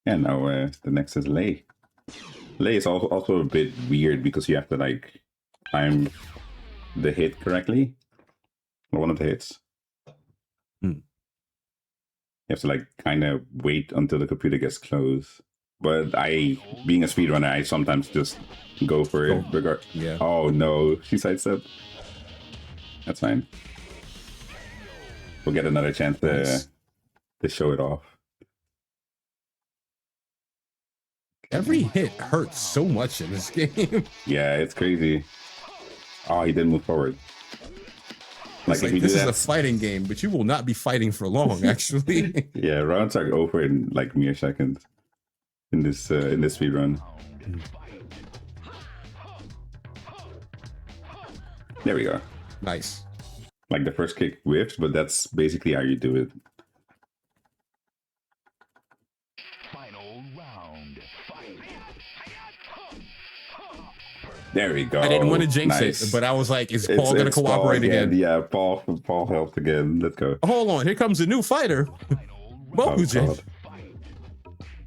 And now the next is Lei. Lei is also a bit weird because you have to like time the hit correctly. Or one of the hits. You have to like kind of wait until the computer gets close But being a speedrunner, I sometimes just go for it. Yeah. Oh no, she sidestepped. That's fine. We'll get another chance to show it off. Every hit hurts so much in this game. Yeah, it's crazy. Oh, he didn't move forward. Like if you this do is that, a fighting game, but you will not be fighting for long, actually. yeah, rounds are over in like mere seconds in this speed run. There we go. Nice. Like the first kick whiffs, but that's basically how you do it. Final round. Fight. There we go. I didn't want to jinx Nice. it, but I was like, is Paul going to cooperate again? Yeah, Paul helped again. Let's go. Hold on, here comes a new fighter. Bokujen. God.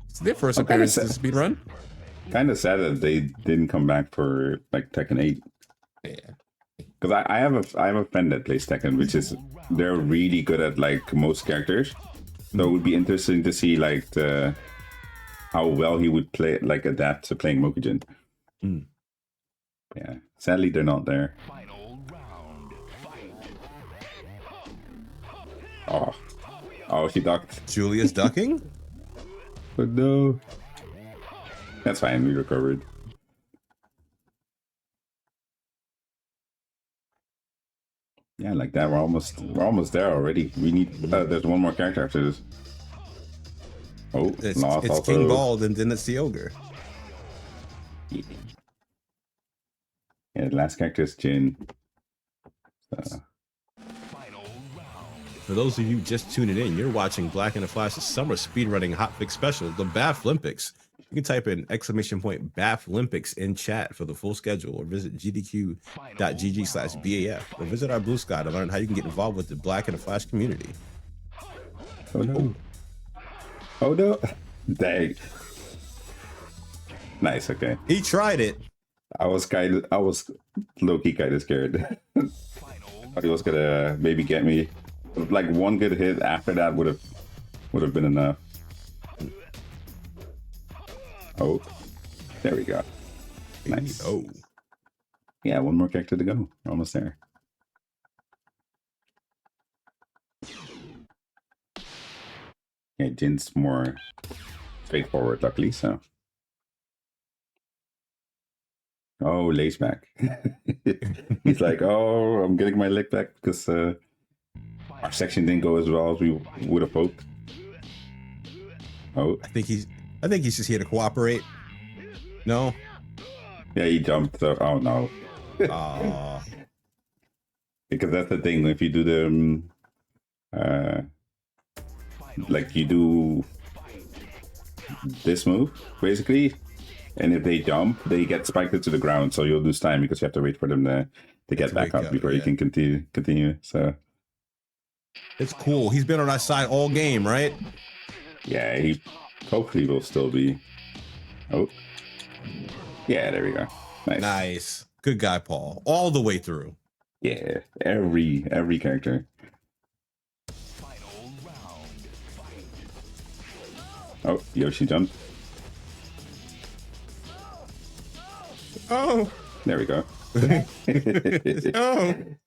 It's their first appearance in the speed run. Kind of sad that they didn't come back for like Tekken 8. Yeah. Because I have a friend that plays Tekken, which is they're really good at like most characters. So it would be interesting to see like how well he would play, like adapt to playing Mokujin. Mm. Yeah, sadly they're not there. Final round. Fight. Oh, she ducked. Julia's ducking? But no, that's fine. We recovered. Yeah, like that. We're almost there already. We need. There's one more character after this. Oh, It's lost also. King Bald, and then it's the ogre. Yeah, the last character is Jin. For those of you just tuning in, you're watching Black and the Flash's summer speedrunning hotfix special, the BaFlympics. You can type in !BaFlympics in chat for the full schedule, or visit gdq.gg/BAF, or visit our Blue Sky to learn how you can get involved with the Black and the Flash community. Oh no. Oh no. Dang. Nice, okay. He tried it. I was low-key kind of scared. Thought he was gonna maybe get me. Like one good hit after that would have been enough. Oh, there we go. Nice. Oh. Yeah, one more character to go. We're almost there. Yeah, Jin's more straightforward, luckily, so. Oh, lays back. He's like, oh, I'm getting my leg back because our section didn't go as well as we would have hoped. Oh, I think he's just here to cooperate. No? yeah, he jumped. So, oh no. Aw. Because that's the thing. If you do the like you do this move basically, and if they jump, they get spiked into the ground. So you'll lose time because you have to wait for them to get back up before you can continue. So It's cool. He's been on our side all game, right? yeah, he hopefully will still be. Oh, yeah, there we go. Nice. Nice. Good guy, Paul. All the way through. Yeah, every character. Oh, Yoshi jumped. Oh. There we go.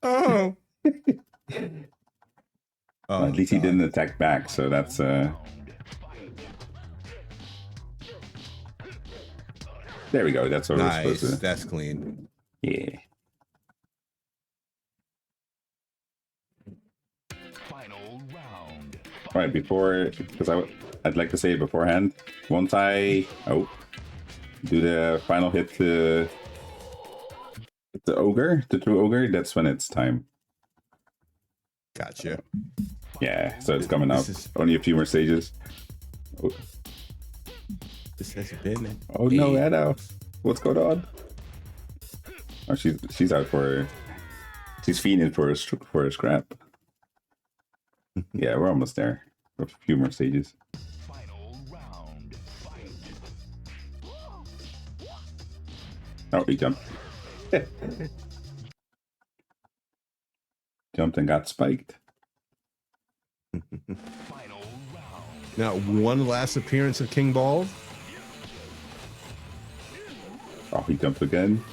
Oh. At least he didn't attack back, so that's there we go. That's what we're Nice. supposed to. That's clean. Yeah. Final round. All right, because I'd like to say it beforehand. Once I do the final hit to the ogre, the true ogre, that's when it's time. Gotcha. Yeah, so it's coming up. This is- Only a few more stages. Oh, This has been. oh no, Anna, what's going on? Oh, she's out she's fiending for a scrap. Yeah, we're almost there. A few more stages. Final round. Fight. Oh, he jumped. Jumped and got spiked. Final round. Now, one last appearance of King Ball. Oh, he jumped again.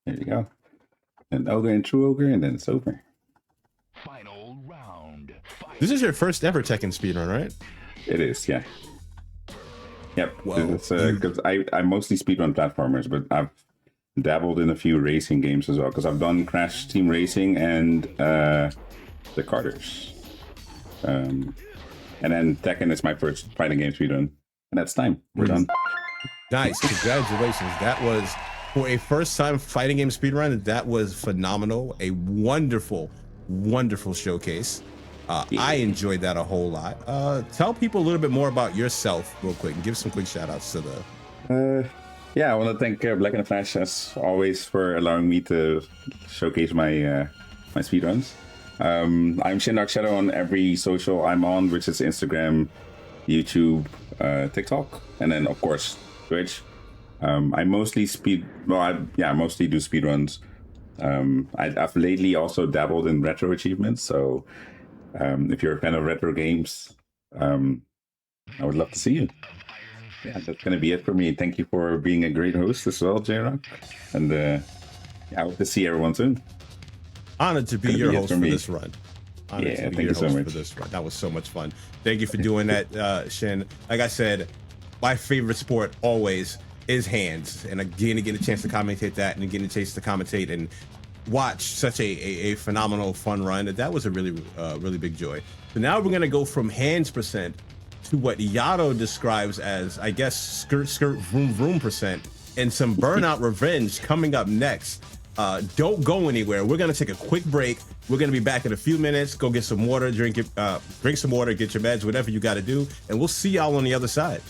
There you go. An ogre and true ogre, and then it's over. Final round. Fight. This is your first ever Tekken speedrun, right? It is, yeah. Yep. Whoa. Because I mostly speedrun platformers, but I've dabbled in a few racing games as well. Because I've done Crash Team Racing and the Carters. And then Tekken is my first fighting game speedrun. And that's time. We're done. Nice. Congratulations. That was, for a first time fighting game speedrun, that was phenomenal. A wonderful, wonderful showcase. I enjoyed that a whole lot. Tell people a little bit more about yourself real quick and give some quick shout outs to the... Yeah, I want to thank Black and the Flash as always for allowing me to showcase my my speedruns. I'm Shin Dark Shadow on every social I'm on, which is Instagram, YouTube, TikTok, and then of course Twitch. I mostly mostly do speedruns. I've lately also dabbled in retro achievements, so if you're a fan of retro games, I would love to see you. Yeah, that's gonna be it for me. Thank you for being a great host as well, J-Rock, and I hope to see everyone soon. Honored to be your host for this run. Yeah, thank you so much. For this run. That was so much fun. Thank you for doing that, Shin. Like I said, my favorite sport always is hands, and again, getting a chance to commentate that, and getting a chance to commentate and watch such a phenomenal fun run. That was a really really big joy. So now we're gonna go from hands percent to what Yato describes as, I guess, skirt vroom vroom percent, and some Burnout Revenge coming up next. Don't go anywhere. We're gonna take a quick break. We're gonna be back in a few minutes. Go get some water, drink some water, get your meds, whatever you got to do, and we'll see y'all on the other side.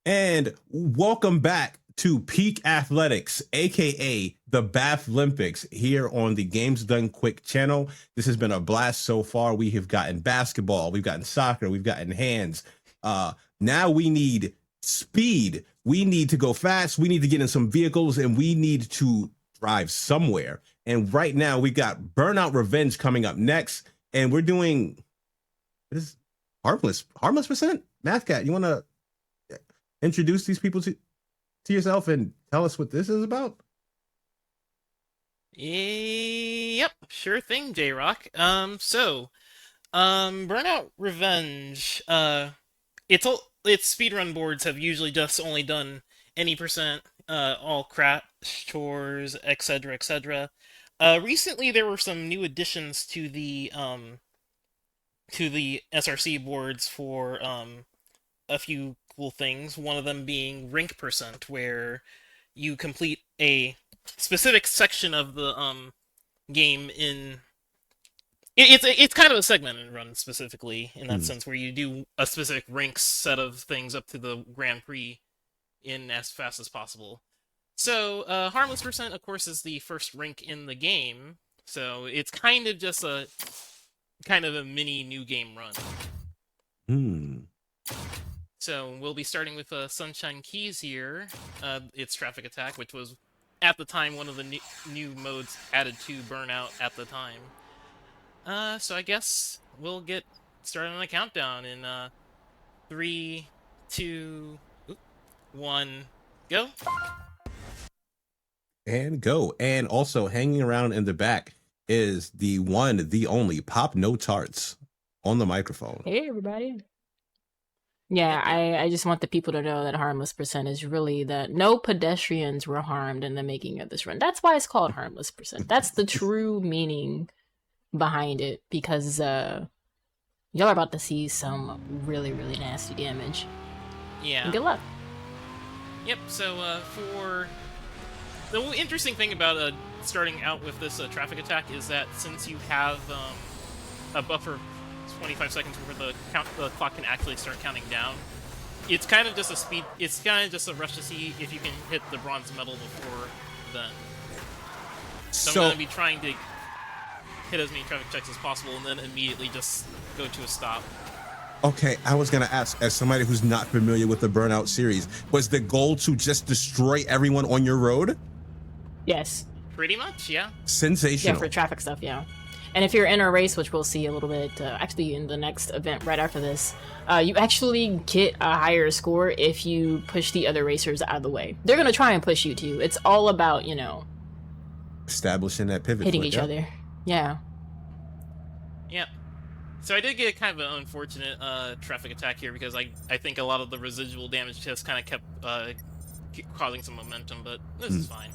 And welcome back to Peak Athletics, aka the BaFlympics, here on the Games Done Quick channel. This has been a blast so far. We have gotten basketball, we've gotten soccer, we've gotten hands. Now we need speed. We need to go fast. We need to get in some vehicles, and we need to drive somewhere. And right now we got Burnout Revenge coming up next, and we're doing this harmless percent. Mathcat, you want to introduce these people to yourself and tell us what this is about? Yep, sure thing, J-Rock. Burnout Revenge, its speedrun boards have usually just only done any percent, all crash chores, etc., etc. Recently there were some new additions to the SRC boards for a few cool things. One of them being rink percent, where you complete a specific section of the game in. It's kind of a segmented run specifically in that sense, where you do a specific rinks set of things up to the Grand Prix in as fast as possible. So harmless percent, of course, is the first rink in the game, so it's kind of just a mini new game run. So we'll be starting with Sunshine Keys here. It's Traffic Attack, which was at the time one of the new modes added to Burnout at the time. So I guess we'll get started on the countdown in 3, 2, 1, go. And go. And also hanging around in the back is the one, the only Pop No Tarts on the microphone. Hey, everybody. Yeah, I just want the people to know that harmless percent is really that no pedestrians were harmed in the making of this run. That's why it's called harmless percent. That's the true meaning behind it, because y'all are about to see some really, really nasty damage. Yeah. And good luck. Yep, so for... The interesting thing about starting out with this Traffic Attack is that since you have a buffer 25 seconds before the clock can actually start counting down, it's kind of just a rush to see if you can hit the bronze medal before then. So I'm going to be trying to hit as many traffic checks as possible and then immediately just go to a stop. Okay, I was going to ask, as somebody who's not familiar with the Burnout series, was the goal to just destroy everyone on your road? Yes. Pretty much, yeah. Sensational. Yeah, for traffic stuff, yeah. And if you're in a race, which we'll see a little bit, actually in the next event right after this, you actually get a higher score if you push the other racers out of the way. They're gonna try and push you too. It's all about, you know, establishing that pivot, hitting foot, each yeah. other. Yeah. Yep. So I did get kind of an unfortunate traffic attack here because I think a lot of the residual damage just kind of kept causing some momentum, but this is fine.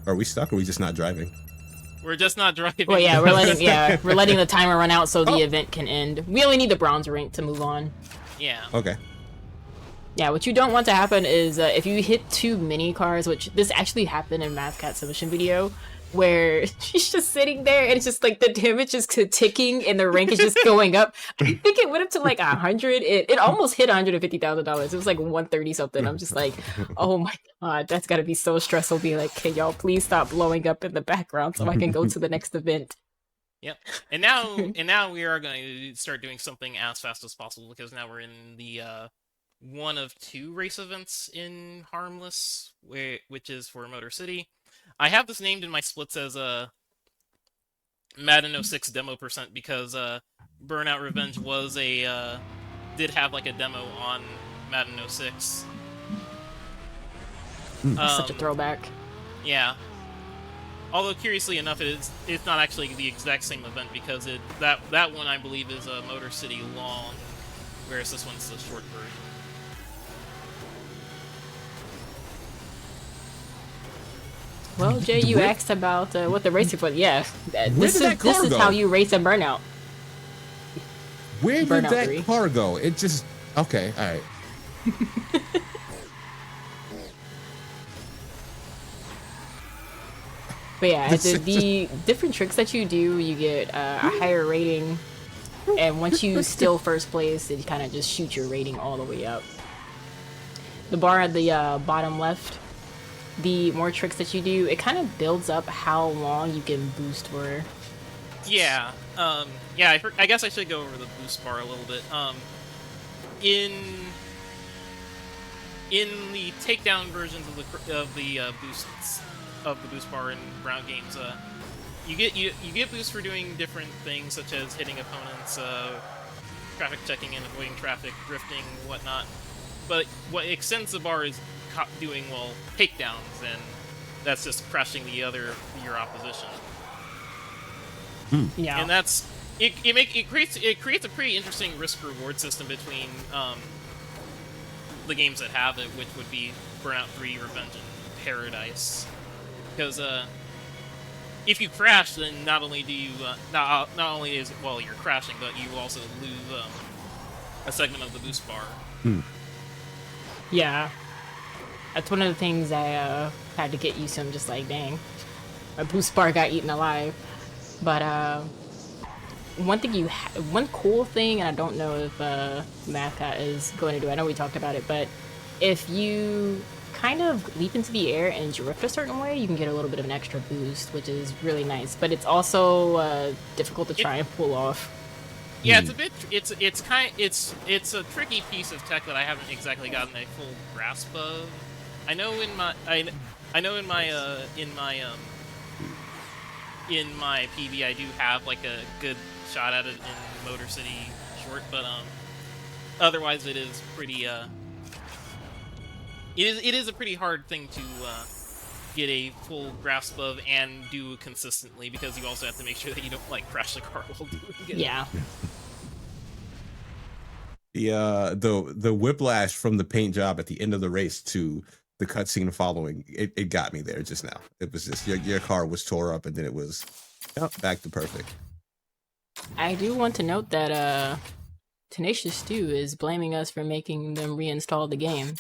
Are we stuck, or are we just not driving? We're just not driving. Well, yeah, we're letting the timer run out so the event can end. We only need the bronze rank to move on. Yeah. Okay. Yeah, what you don't want to happen is if you hit too many cars, which this actually happened in MathCat's submission video, where she's just sitting there and it's just like the damage is ticking and the rank is just going up. I think it went up to like 100. It almost hit $150,000. It was like 130 something. I'm just like, oh my god, that's gotta be so stressful. Be like, can y'all please stop blowing up in the background so I can go to the next event. Yep. And now we are going to start doing something as fast as possible because now we're in the one of 2 race events in Harmless, which is for Motor City. I have this named in my splits as a Madden 06 demo % because Burnout Revenge did have like a demo on Madden 06. Such a throwback. Yeah. Although curiously enough, it's not actually the exact same event because that one I believe is a Motor City long, whereas this one's the short version. Well, Jay, you asked about what the racing for. Yeah, this is how you race a Burnout. Where did Burnout that 3. car go? It just okay. All right. But yeah, the different tricks that you do, you get a higher rating, and once you steal first place, it kind of just shoots your rating all the way up. The bar at the bottom left, the more tricks that you do, it kind of builds up how long you can boost for. Yeah, yeah. I guess I should go over the boost bar a little bit. In the takedown versions of the boost bar in Brown games, you get boosts for doing different things such as hitting opponents, traffic checking and avoiding traffic, drifting, whatnot. But what extends the bar is doing takedowns, and that's just crashing your opposition. Yeah, and that's it creates a pretty interesting risk reward system between the games that have it, which would be Burnout 3, Revenge, and Paradise. Because if you crash, then not only do you not only is you're crashing, but you also lose a segment of the boost bar. Yeah, that's one of the things I had to get used to. I'm just like, dang, my boost bar got eaten alive. But one cool thing, and I don't know if MathCat is going to do. I know we talked about it, but if you kind of leap into the air and drift a certain way, you can get a little bit of an extra boost, which is really nice. But it's also difficult to try and pull off. Yeah, it's a bit. It's a tricky piece of tech that I haven't exactly gotten a full grasp of. I know in my PB I do have like a good shot at it in Motor City Short, but otherwise it is pretty it is a pretty hard thing to get a full grasp of and do consistently, because you also have to make sure that you don't crash the car while doing it. Yeah. The whiplash from the paint job at the end of the race to the cutscene following, it got me there just now. It was just your car was tore up and then it was back to perfect. I do want to note that Tenacious Stew is blaming us for making them reinstall the game.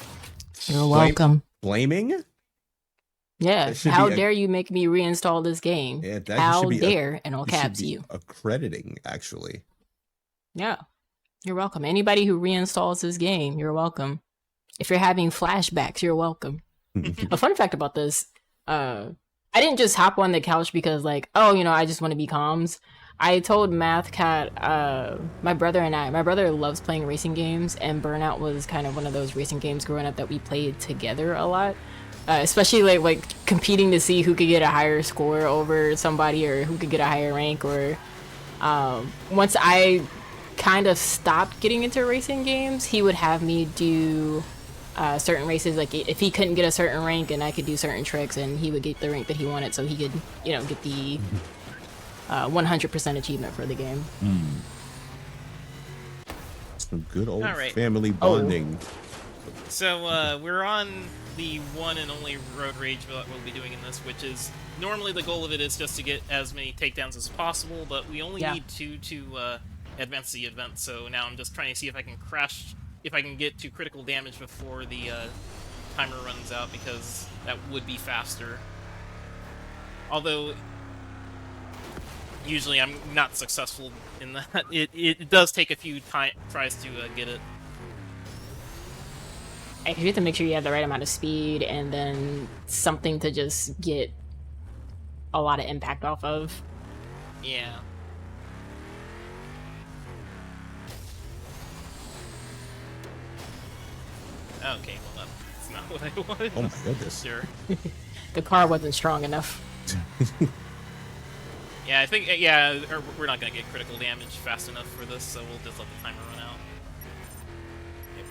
You're welcome. Blaming? Yeah. How dare you make me reinstall this game? Yeah, how dare, in all caps, you. Accrediting, actually. Yeah. You're welcome. Anybody who reinstalls this game, you're welcome. If you're having flashbacks, you're welcome. A fun fact about this, I didn't just hop on the couch because I just want to be comms. I told MathCat, my brother loves playing racing games, and Burnout was kind of one of those racing games growing up that we played together a lot. especially like competing to see who could get a higher score over somebody or who could get a higher rank. Or once I kind of stopped getting into racing games, he would have me do certain races. Like if he couldn't get a certain rank, and I could do certain tricks, and he would get the rank that he wanted, so he could, you know, get the 100% achievement for the game. Some good old All right. family bonding. So we're on the one and only road rage that we'll be doing in this, which is normally the goal of it is just to get as many takedowns as possible, but we only need 2 to advance the event. So now I'm just trying to see if I can get to critical damage before the timer runs out, because that would be faster. Although usually I'm not successful in that. It does take a few tries to get it. You have to make sure you have the right amount of speed and then something to just get a lot of impact off of. Yeah. Okay, well that's not what I wanted. Oh my goodness. Sure. The car wasn't strong enough. Yeah, I think, we're not going to get critical damage fast enough for this, so we'll just let the timer run out.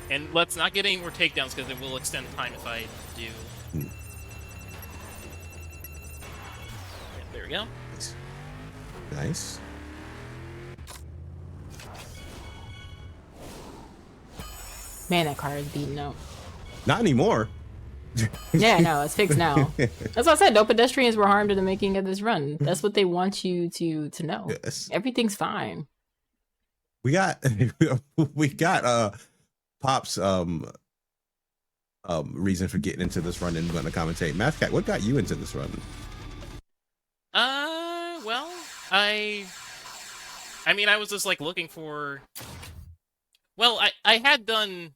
And let's not get any more takedowns, because it will extend time if I do. Yeah, there we go. Nice. Man, that car is beaten up. Not anymore. Yeah, no, it's fixed now. That's what I said. No pedestrians were harmed in the making of this run. That's what they want you to know. Yes. Everything's fine. We got Pop's reason for getting into this run and going to commentate. Mathcat, what got you into this run? Well, I mean, I was just like looking for. Well, I had done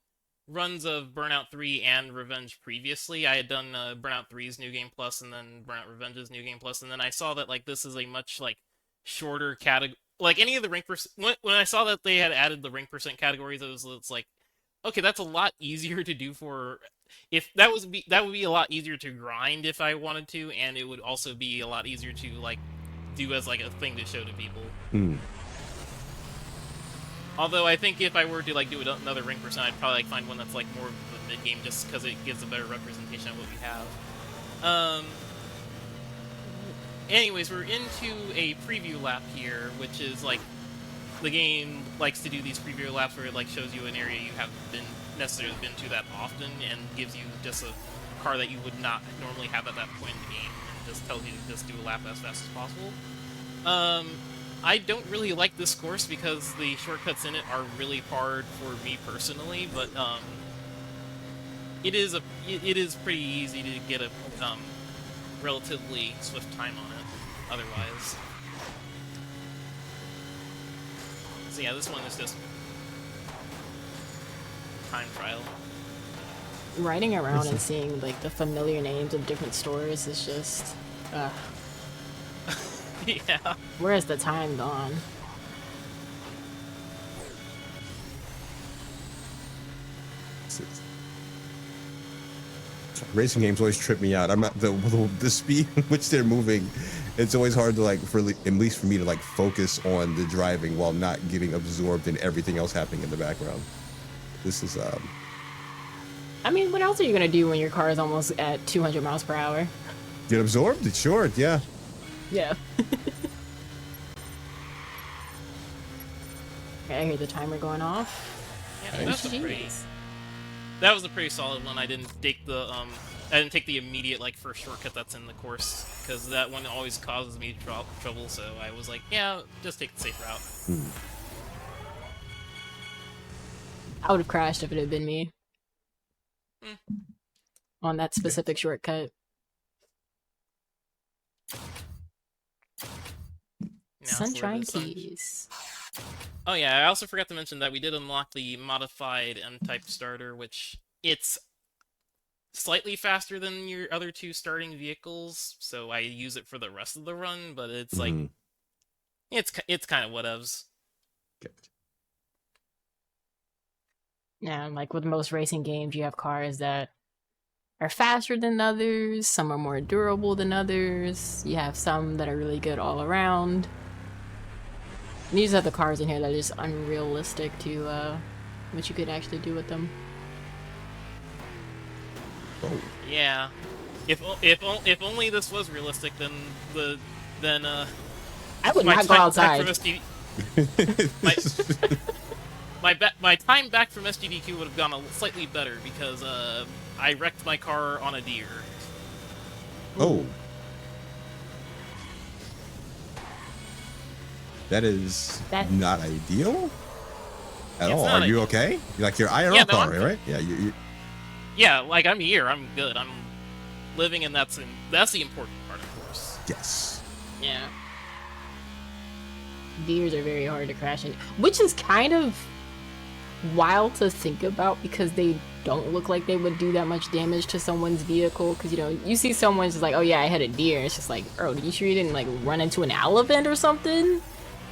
runs of Burnout 3 and Revenge previously. I had done Burnout 3's New Game Plus and then Burnout Revenge's New Game Plus, and then I saw that like this is a much like shorter category. Like any of the rank when I saw that they had added the rank percent categories, it's like, okay, that's a lot easier to do for. If that would be a lot easier to grind if I wanted to, and it would also be a lot easier to like do as like a thing to show to people. Although I think if I were to like do another rank percent, I'd probably like find one that's like more of the mid game, just because it gives a better representation of what we have. Anyways, we're into a preview lap here, which is like the game likes to do these preview laps where it like shows you an area you haven't necessarily been to that often, and gives you just a car that you would not normally have at that point in the game, and just tells you to just do a lap as fast as possible. I don't really like this course because the shortcuts in it are really hard for me personally, but it is pretty easy to get a relatively swift time on it otherwise. So yeah, this one is just time trial. Riding around and seeing like the familiar names of different stores is just Yeah. Where has the time gone? Racing games always trip me out. I'm not the speed in which they're moving. It's always hard to like, at least for me to like focus on the driving while not getting absorbed in everything else happening in the background. This is I mean, what else are you gonna do when your car is almost at 200 miles per hour? Get absorbed? It's short, yeah. Yeah. Okay, I hear the timer going off. Yeah, that was a pretty solid one. I didn't take the immediate like first shortcut that's in the course, because that one always causes me trouble. So I was like, yeah, just take the safe route. I would have crashed if it had been me on that specific shortcut. Sunshine keys. Oh yeah, I also forgot to mention that we did unlock the modified M-type starter, which it's slightly faster than your other two starting vehicles, so I use it for the rest of the run, but it's like it's kind of whatevs. Yeah, like with most racing games, you have cars that are faster than others, some are more durable than others. You have some that are really good all around. And you just have the cars in here that are just unrealistic to what you could actually do with them. Oh. Yeah. If only this was realistic, then I would not go outside. My time back from SGDQ would have gone slightly better because I wrecked my car on a deer. Oh. That is not ideal at all. Are you okay? Like your IRL car, right? Yeah, you. Yeah, like I'm here. I'm good. I'm living, and that's the important part, of course. Yes. Yeah. Deers are very hard to crash in, which is kind of wild to think about because they don't look like they would do that much damage to someone's vehicle. Because, you know, you see someone's just like, oh yeah, I had a deer. It's just like, bro, did you sure you didn't like run into an elephant or something?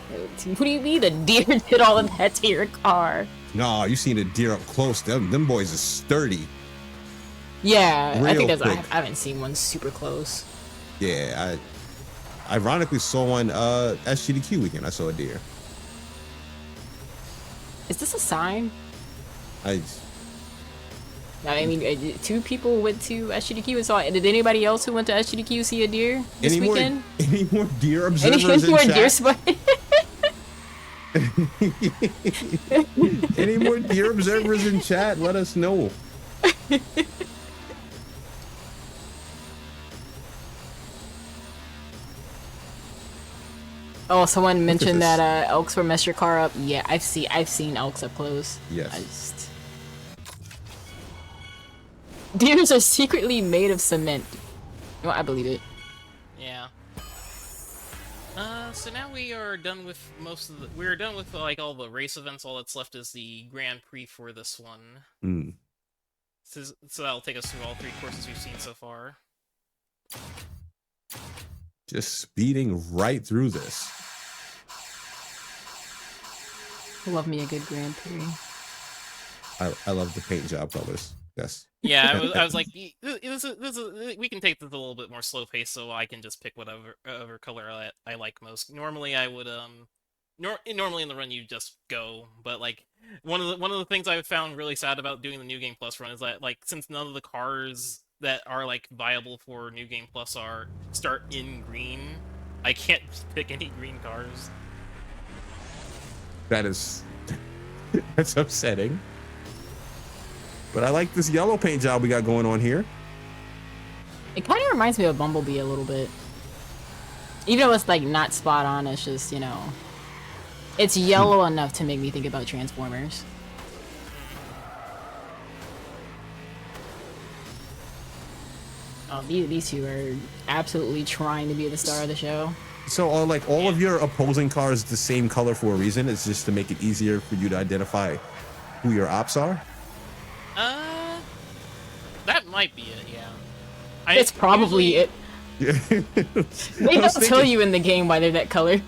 What do you mean the deer did all of that to your car? No, you seen a deer up close. Them boys are sturdy. Yeah, I think Real that's. I haven't seen one super close. Yeah, I ironically saw one SGDQ weekend. I saw a deer. Is this a sign? I mean, 2 people went to SGDQ and saw it. Did anybody else who went to SGDQ see a deer this weekend? Any more deer observers in more chat? deer spotting? Any more deer observers in chat? Let us know. Oh, someone mentioned that elks will mess your car up. Yeah, I've seen elks up close. Yes. Deers are secretly made of cement. Well, I believe it. Yeah. So now we are done with we're done with like all the race events. All that's left is the Grand Prix for this one. So that'll take us through all 3 courses we've seen so far. Just speeding right through this. Love me a good Grand Prix. I love the paint job colors. Yes. Yeah, I was like, this is, we can take this a little bit more slow pace, so I can just pick whatever color I like most. Normally, I would normally in the run you just go, but like one of the things I've found really sad about doing the New Game Plus run is that like since none of the cars that are like viable for New Game Plus start in green, I can't pick any green cars. That is that's upsetting. But I like this yellow paint job we got going on here. It kind of reminds me of Bumblebee a little bit. Even though it's like not spot on, it's just, you know, it's yellow enough to make me think about Transformers. Oh, these 2 are absolutely trying to be the star of the show. So are like all of your opposing cars the same color for a reason? It's just to make it easier for you to identify who your ops are? That might be it, yeah. It's probably it. They don't tell you in the game why they're that color.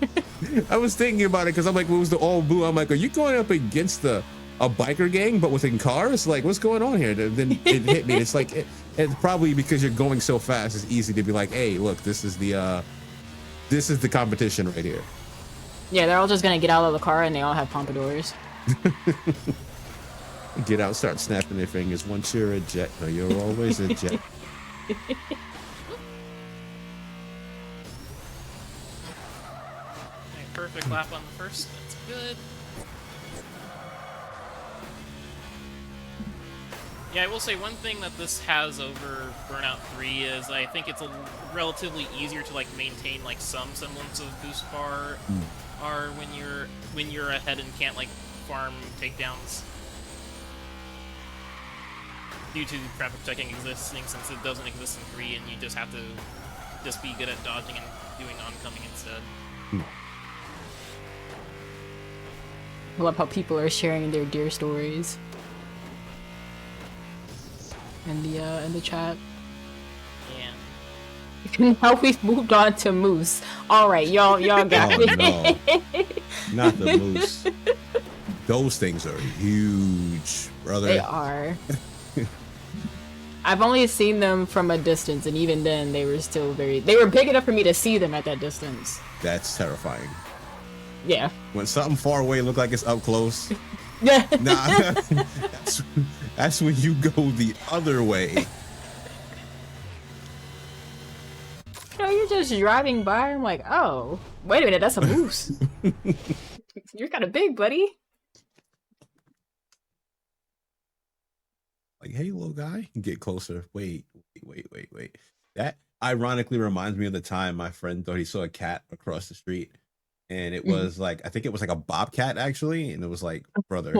I was thinking about it because I'm like, what was the all blue? I'm like, are you going up against a biker gang but within cars? Like, what's going on here? Then it hit me. It's like it's probably because you're going so fast. It's easy to be like, hey, look, this is the competition right here. Yeah, they're all just gonna get out of the car and they all have pompadours. Get out, start snapping their fingers. Once you're a jet, no, you're always a jet. Perfect lap on the first. That's good. Yeah, I will say one thing that this has over Burnout 3 is I think it's relatively easier to like maintain like some semblance of boost bar when you're ahead and can't like farm takedowns due to traffic checking existing, since it doesn't exist in 3 and you just have to just be good at dodging and doing oncoming instead. I love how people are sharing their deer stories in the chat. Yeah. Now we've moved on to moose. All right, y'all got it. No. Not the moose. Those things are huge, brother. They are. I've only seen them from a distance, and even then, they were still they were big enough for me to see them at that distance. That's terrifying. Yeah. When something far away look like it's up close. Yeah. Nah, that's when you go the other way. No, you're just driving by. I'm like, oh, wait a minute, that's a moose. You're kind of big, buddy. Like, hey, little guy, get closer. Wait. That ironically reminds me of the time my friend thought he saw a cat across the street. And it was like, I think it was like a bobcat actually. And it was like, brother,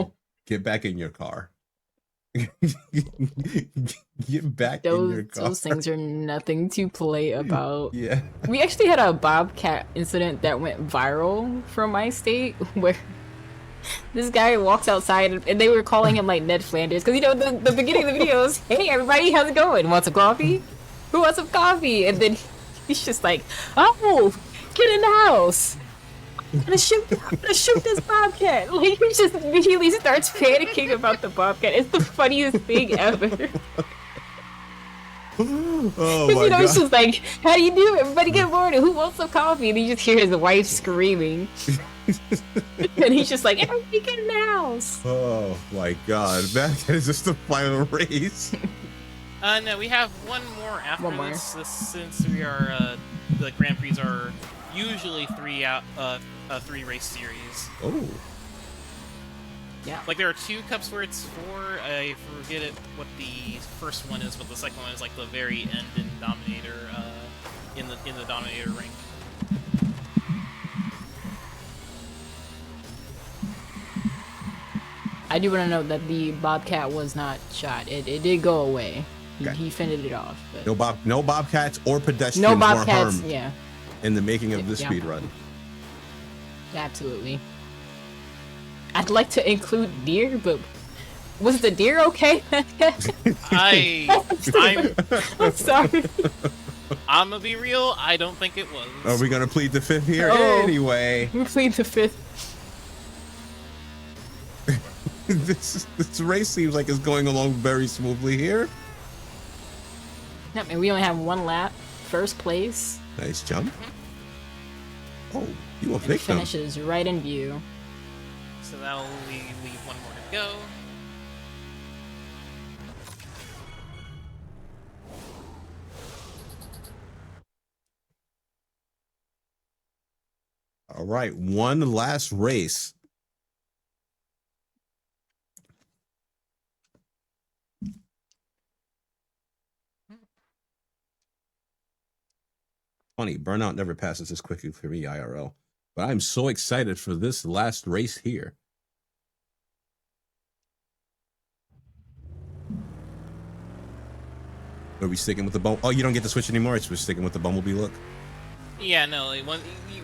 get back in your car. Get back in your car. Those things are nothing to play about. Yeah. We actually had a bobcat incident that went viral from my state where this guy walks outside and they were calling him like Ned Flanders because, you know, the beginning of the video is, hey, everybody, how's it going? Want some coffee? Who wants some coffee? And then he's just like, oh, get in the house. I'm gonna shoot this bobcat. Like, he just immediately starts panicking about the bobcat. It's the funniest thing ever. Oh You my know, it's God. just like, how do you do? Everybody get morning. Who wants some coffee? And you just hear his wife screaming. And he's just like, everybody get in the house. Oh my God. That is just the final race. No, we have one more after One more. this, since we are, the Grand Prix are usually 3 race series. Oh. Yeah. Like, there are 2 cups where it's 4. I forget what the first one is, but the second one is like the very end in Dominator, in the Dominator ring. I do want to note that the bobcat was not shot. It did go away. He fended it off. But No bobcats or pedestrians no were bobcats. harmed Yeah, in the making of this Yeah. speed run. absolutely. I'd like to include deer, but was the deer okay? I'm sorry. I'm gonna be real, I don't think it was. Are we gonna plead the fifth here? Oh. Anyway. We plead the fifth. This race seems like it's going along very smoothly here. Yeah, man, we only have one lap. First place. Nice jump. Oh, you a And victim. finishes right in view. So that'll leave one more to go. All right, one last race. Funny, Burnout never passes this quickly for me, IRL. But I'm so excited for this last race here. Are we sticking with the bumble? Oh, you don't get to switch anymore. It's just sticking with the bumblebee look. Yeah, no. Like,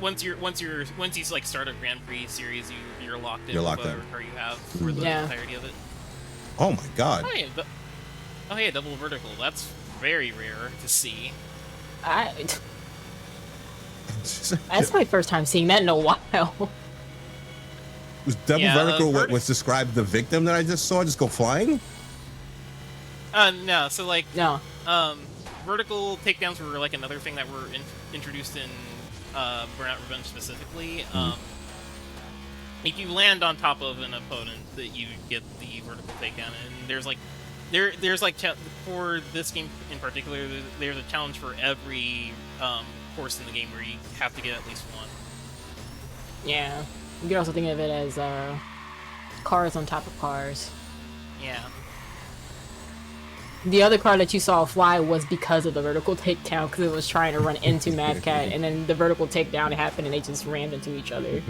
once you like start a Grand Prix series, you're locked in. You're locked with in. whatever car you have for the entirety of it. Oh my God. Oh yeah, double vertical. That's very rare to see. That's my first time seeing that in a while. Was double vertical what was described the victim that I just saw just go flying? No. So like no. Vertical takedowns were like another thing that were introduced in Burnout Revenge specifically. If you land on top of an opponent, that you get the vertical takedown, and there's like for this game in particular, there's a challenge for every course in the game where you have to get at least one. Yeah. You could also think of it as cars on top of cars. Yeah. The other car that you saw fly was because of the vertical takedown, because it was trying to run into Mad Cat, and then the vertical takedown happened and they just rammed into each other.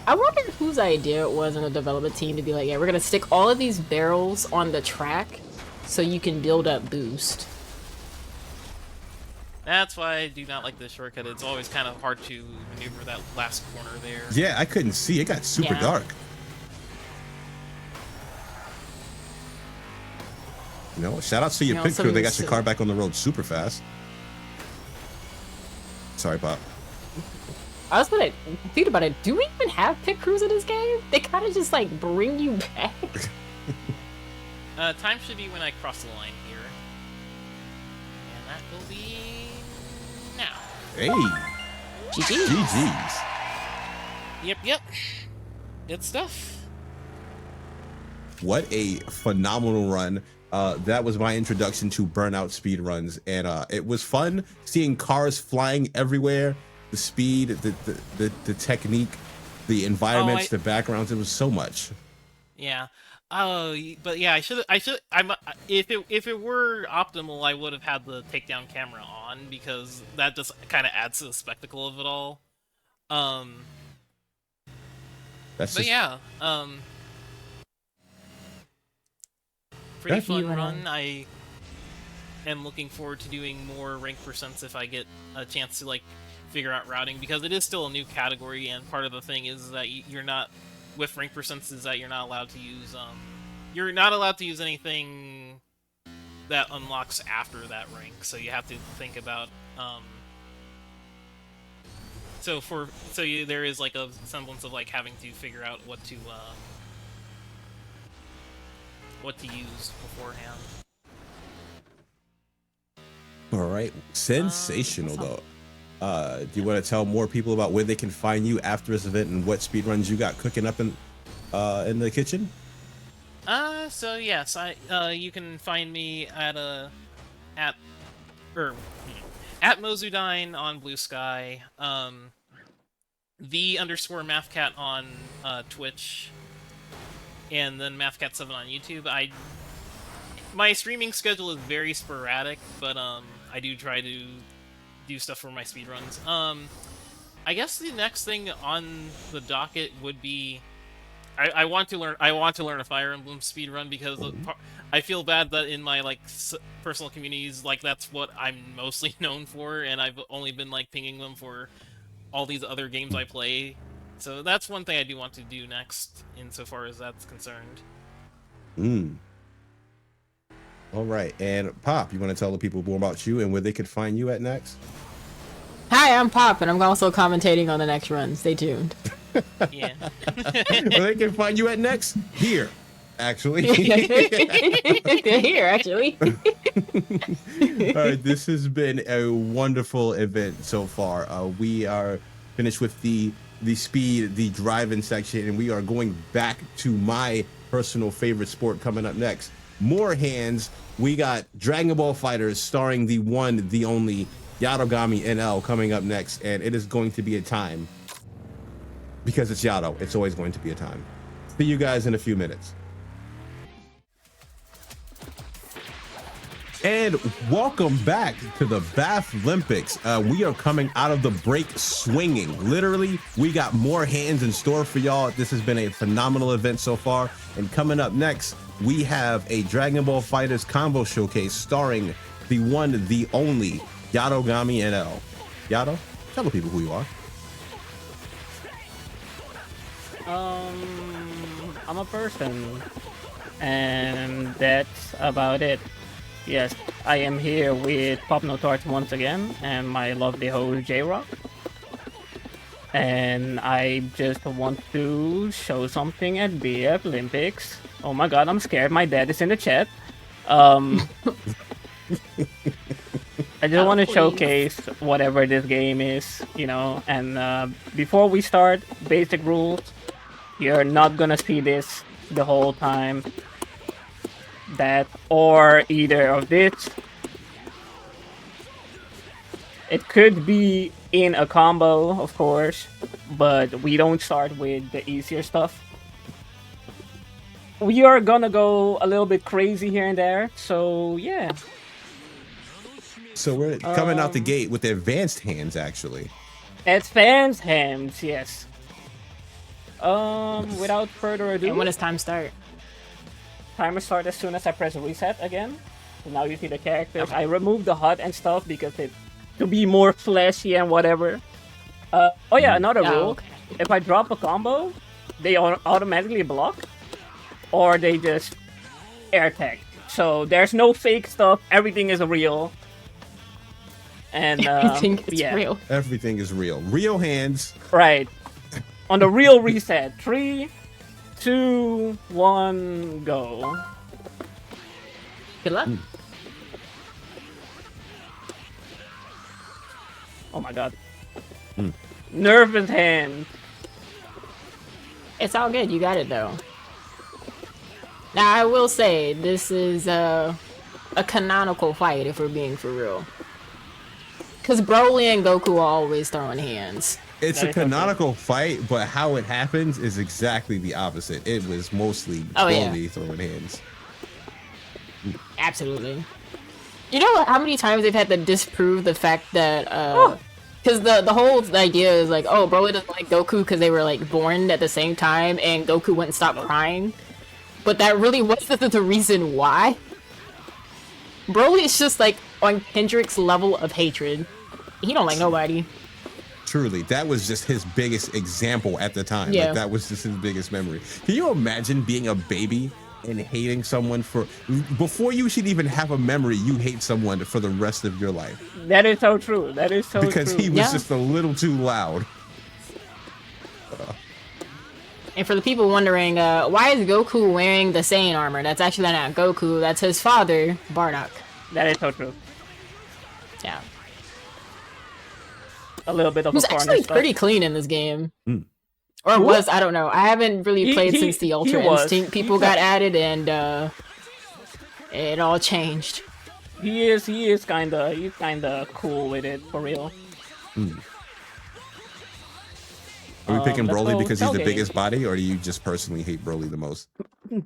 I wonder whose idea it was in the development team to be like, yeah, we're gonna stick all of these barrels on the track so you can build up boost. That's why I do not like this shortcut. It's always kind of hard to maneuver that last corner there. Yeah, I couldn't see. It got super Yeah. dark. You know, shout out to your You know, pit crew. They got some- your car back on the road super fast. Sorry, Pop. I was gonna think about it. Do we even have pit crews in this game? They kind of just like bring you back. Time should be when I cross the line here. And that will be now. Hey, GG. GG's. Yep. Good stuff. What a phenomenal run. That was my introduction to Burnout speedruns, and it was fun seeing cars flying everywhere, the speed, the technique, the environments, the backgrounds. It was so much. Yeah. Oh, but yeah, if it were optimal, I would have had the takedown camera on, because that just kind of adds to the spectacle of it all. Yeah, pretty fun run. I am looking forward to doing more rank percents if I get a chance to like figure out routing, because it is still a new category, and part of the thing is that you're not with rank percents is that you're not allowed to use anything that unlocks after that rank. So you have to think about there is like a semblance of like having to figure out what to use beforehand. All right, sensational though. Do you want to tell more people about where they can find you after this event and what speedruns you got cooking up in the kitchen? So yes, you can find me at Mozudine on Blue Sky, _mathcat on Twitch, and then mathcat7 on YouTube. My streaming schedule is very sporadic, but I do try to do stuff for my speedruns. I guess the next thing on the docket would be I want to learn a Fire Emblem speedrun, because I feel bad that in my like personal communities, like that's what I'm mostly known for, and I've only been like pinging them for all these other games I play. So that's one thing I do want to do next, insofar as that's concerned. All right, and Pop, you want to tell the people more about you and where they could find you at next? Hi, I'm Pop, and I'm also commentating on the next run. Stay tuned. Yeah. Where they can find you at next? Here, actually. Here, actually. All right, this has been a wonderful event so far. We are finished with the driving section, and we are going back to my personal favorite sport coming up next. More hands. We got Dragon Ball FighterZ starring the one, the only Yadogami NL coming up next, and it is going to be a time. Because it's Yado, it's always going to be a time. See you guys in a few minutes. And welcome back to the BaFlympics. We are coming out of the break swinging. Literally, we got more hands in store for y'all. This has been a phenomenal event so far. And coming up next, we have a Dragon Ball FighterZ combo showcase starring the one, the only Yadogami NL. Yado, tell the people who you are. I'm a person, and that's about it. Yes, I am here with Pop No Tarts once again, and my lovely host J-Rock. And I just want to show something at BaFlympics. Oh my god, I'm scared. My dad is in the chat. I just want to showcase whatever this game is, you know. And before we start, basic rules. You're not gonna see this the whole time. That or either of this. It could be in a combo, of course, but we don't start with the easier stuff. We are gonna go a little bit crazy here and there, so yeah. So we're coming out the gate with the advanced hands, actually. Advanced hands, yes. Without further ado. And when does time start? Timer start as soon as I press reset again. So now you see the characters. I removed the HUD and stuff because it to be more flashy and whatever. Oh yeah, another rule. Okay. If I drop a combo, they automatically block, or they just air tag. So there's no fake stuff. Everything is real. And Everything is yeah, real. Everything is real. Real hands. right. On the real reset, 3, 2, 1, go. Good luck. Oh my god. Nervous hand. It's all good. You got it though. Now I will say this is a canonical fight if we're being for real. Cause Broly and Goku are always throwing hands. It's a canonical fight, but how it happens is exactly the opposite. It was mostly Broly throwing hands. Absolutely. You know how many times they've had to disprove the fact that because the whole idea is like, oh, Broly doesn't like Goku because they were like born at the same time and Goku wouldn't stop crying. But that really wasn't the reason why. Broly is just like on Kendrick's level of hatred. He don't like nobody. Truly, that was just his biggest example at the time. Yeah. Like, that was just his biggest memory. Can you imagine being a baby and hating someone for before you should even have a memory? You hate someone for the rest of your life. That is so true. That is so true. Because he was just a little too loud. And for the people wondering, why is Goku wearing the Saiyan armor? That's actually not Goku. That's his father, Bardock. That is so true. Yeah. A little bit of Who's a corner actually stuff. pretty clean in this game. Or was, I don't know. I haven't really played since the Ultra Instinct people got added and it all changed. He's kinda cool with it, for real. Are we picking let's Broly go because he's the tailgate. biggest body, or do you just personally hate Broly the most?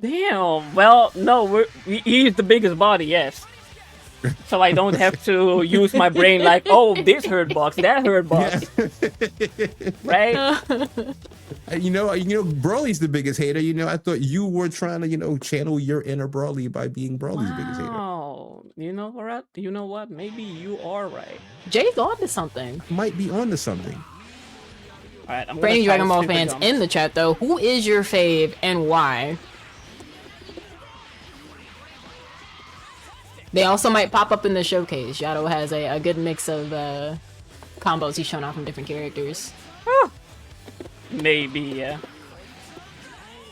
Damn. Well, no, he's the biggest body, yes. So I don't have to use my brain like, oh, this hurt box, that hurt box, right? You know, Broly's the biggest hater. You know, I thought you were trying to, channel your inner Broly by being Broly's biggest hater. Oh, you know what? You know what? Maybe you are right. Jay's on to something. Might be onto something. All right, I'm For any gonna try Dragon Ball Super fans Jump. in the chat, though, who is your fave and why? They also might pop up in the showcase. Yato has a good mix of combos he's shown off from different characters. Maybe, yeah.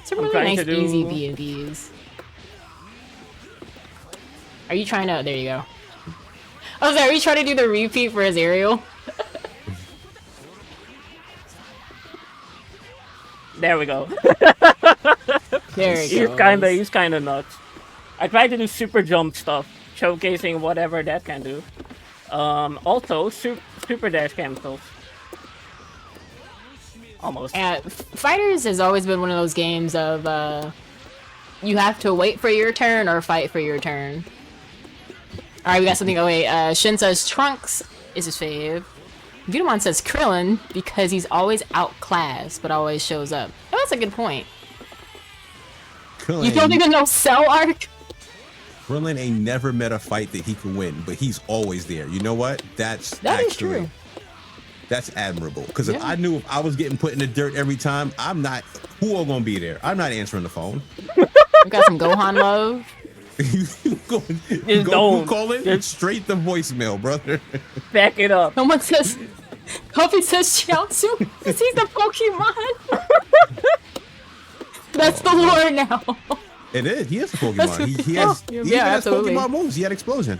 It's a I'm really trying nice, to do- easy B&Bs. Are you trying to... There you go. I was like, are you trying to do the repeat for his aerial? There we go. There he goes. He's kinda nuts. I tried to do super jump stuff, showcasing whatever that can do. Also super dash cancels. Almost. Fighters has always been one of those games of you have to wait for your turn or fight for your turn. Alright, we got something. Oh wait, Shin says Trunks is his fave. Vitamon says Krillin because he's always outclassed but always shows up. Oh, that's a good point. You don't even know Cell Arc? Krillin ain't never met a fight that he could win, but he's always there. You know what? That is true. That's admirable. Because if Yeah. I knew if I was getting put in the dirt every time, who are gonna be there? I'm not answering the phone. We got some Gohan love. Go call it straight the voicemail, brother. Back it up. Someone says, Kofi says Chiaotzu because he's the Pokemon. That's the lore now. It is. He is a Pokemon. He has. He even has absolutely. Pokemon moves. He had explosion.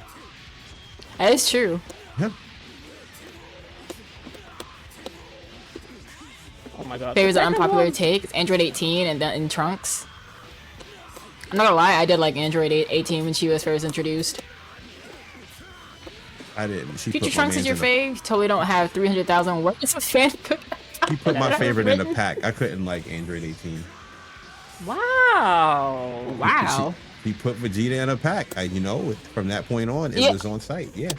That is true. Yeah. Oh my god. Favors an Second unpopular one? take. It's Android 18 and then in Trunks. I'm not gonna lie, I did like Android 18 when she was first introduced. I didn't. She Future put my Trunks is mans your in fave. Totally don't have 300,000 words of fan. He put my favorite in the pack. I couldn't like Android 18. Wow. Wow. He put Vegeta in a pack. From that point on, it Yeah. was on site. Yeah.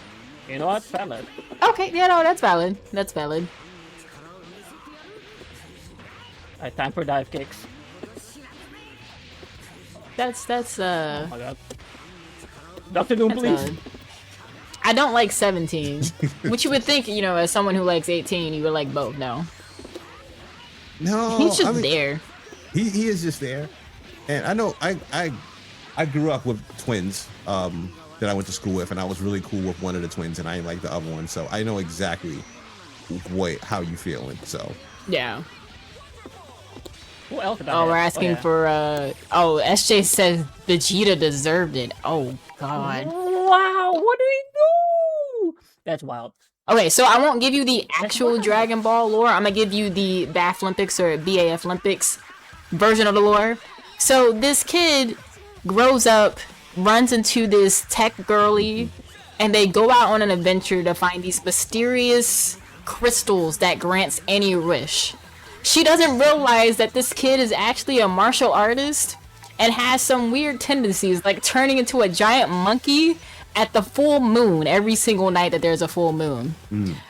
You know what? Valid. Okay, yeah, no, that's valid. That's valid. Alright, time for dive kicks. That's Oh my god. Dr. Doom, that's please. valid. I don't like 17. Which you would think, as someone who likes 18, you would like both. No. No, He's just there. He is just there, and I know I grew up with twins, that I went to school with, and I was really cool with one of the twins, and I didn't like the other one. So I know exactly how you feeling. So Yeah. Who else? Oh, we're asking for SJ says Vegeta deserved it. Oh God. Wow, what did he do? That's wild. Okay, so I won't give you the actual Dragon Ball lore. I'm gonna give you the BaFlympics or BaFlympics version of the lore. So this kid grows up, runs into this tech girly, and they go out on an adventure to find these mysterious crystals that grants any wish. She doesn't realize that this kid is actually a martial artist and has some weird tendencies, like turning into a giant monkey at the full moon every single night that there's a full moon.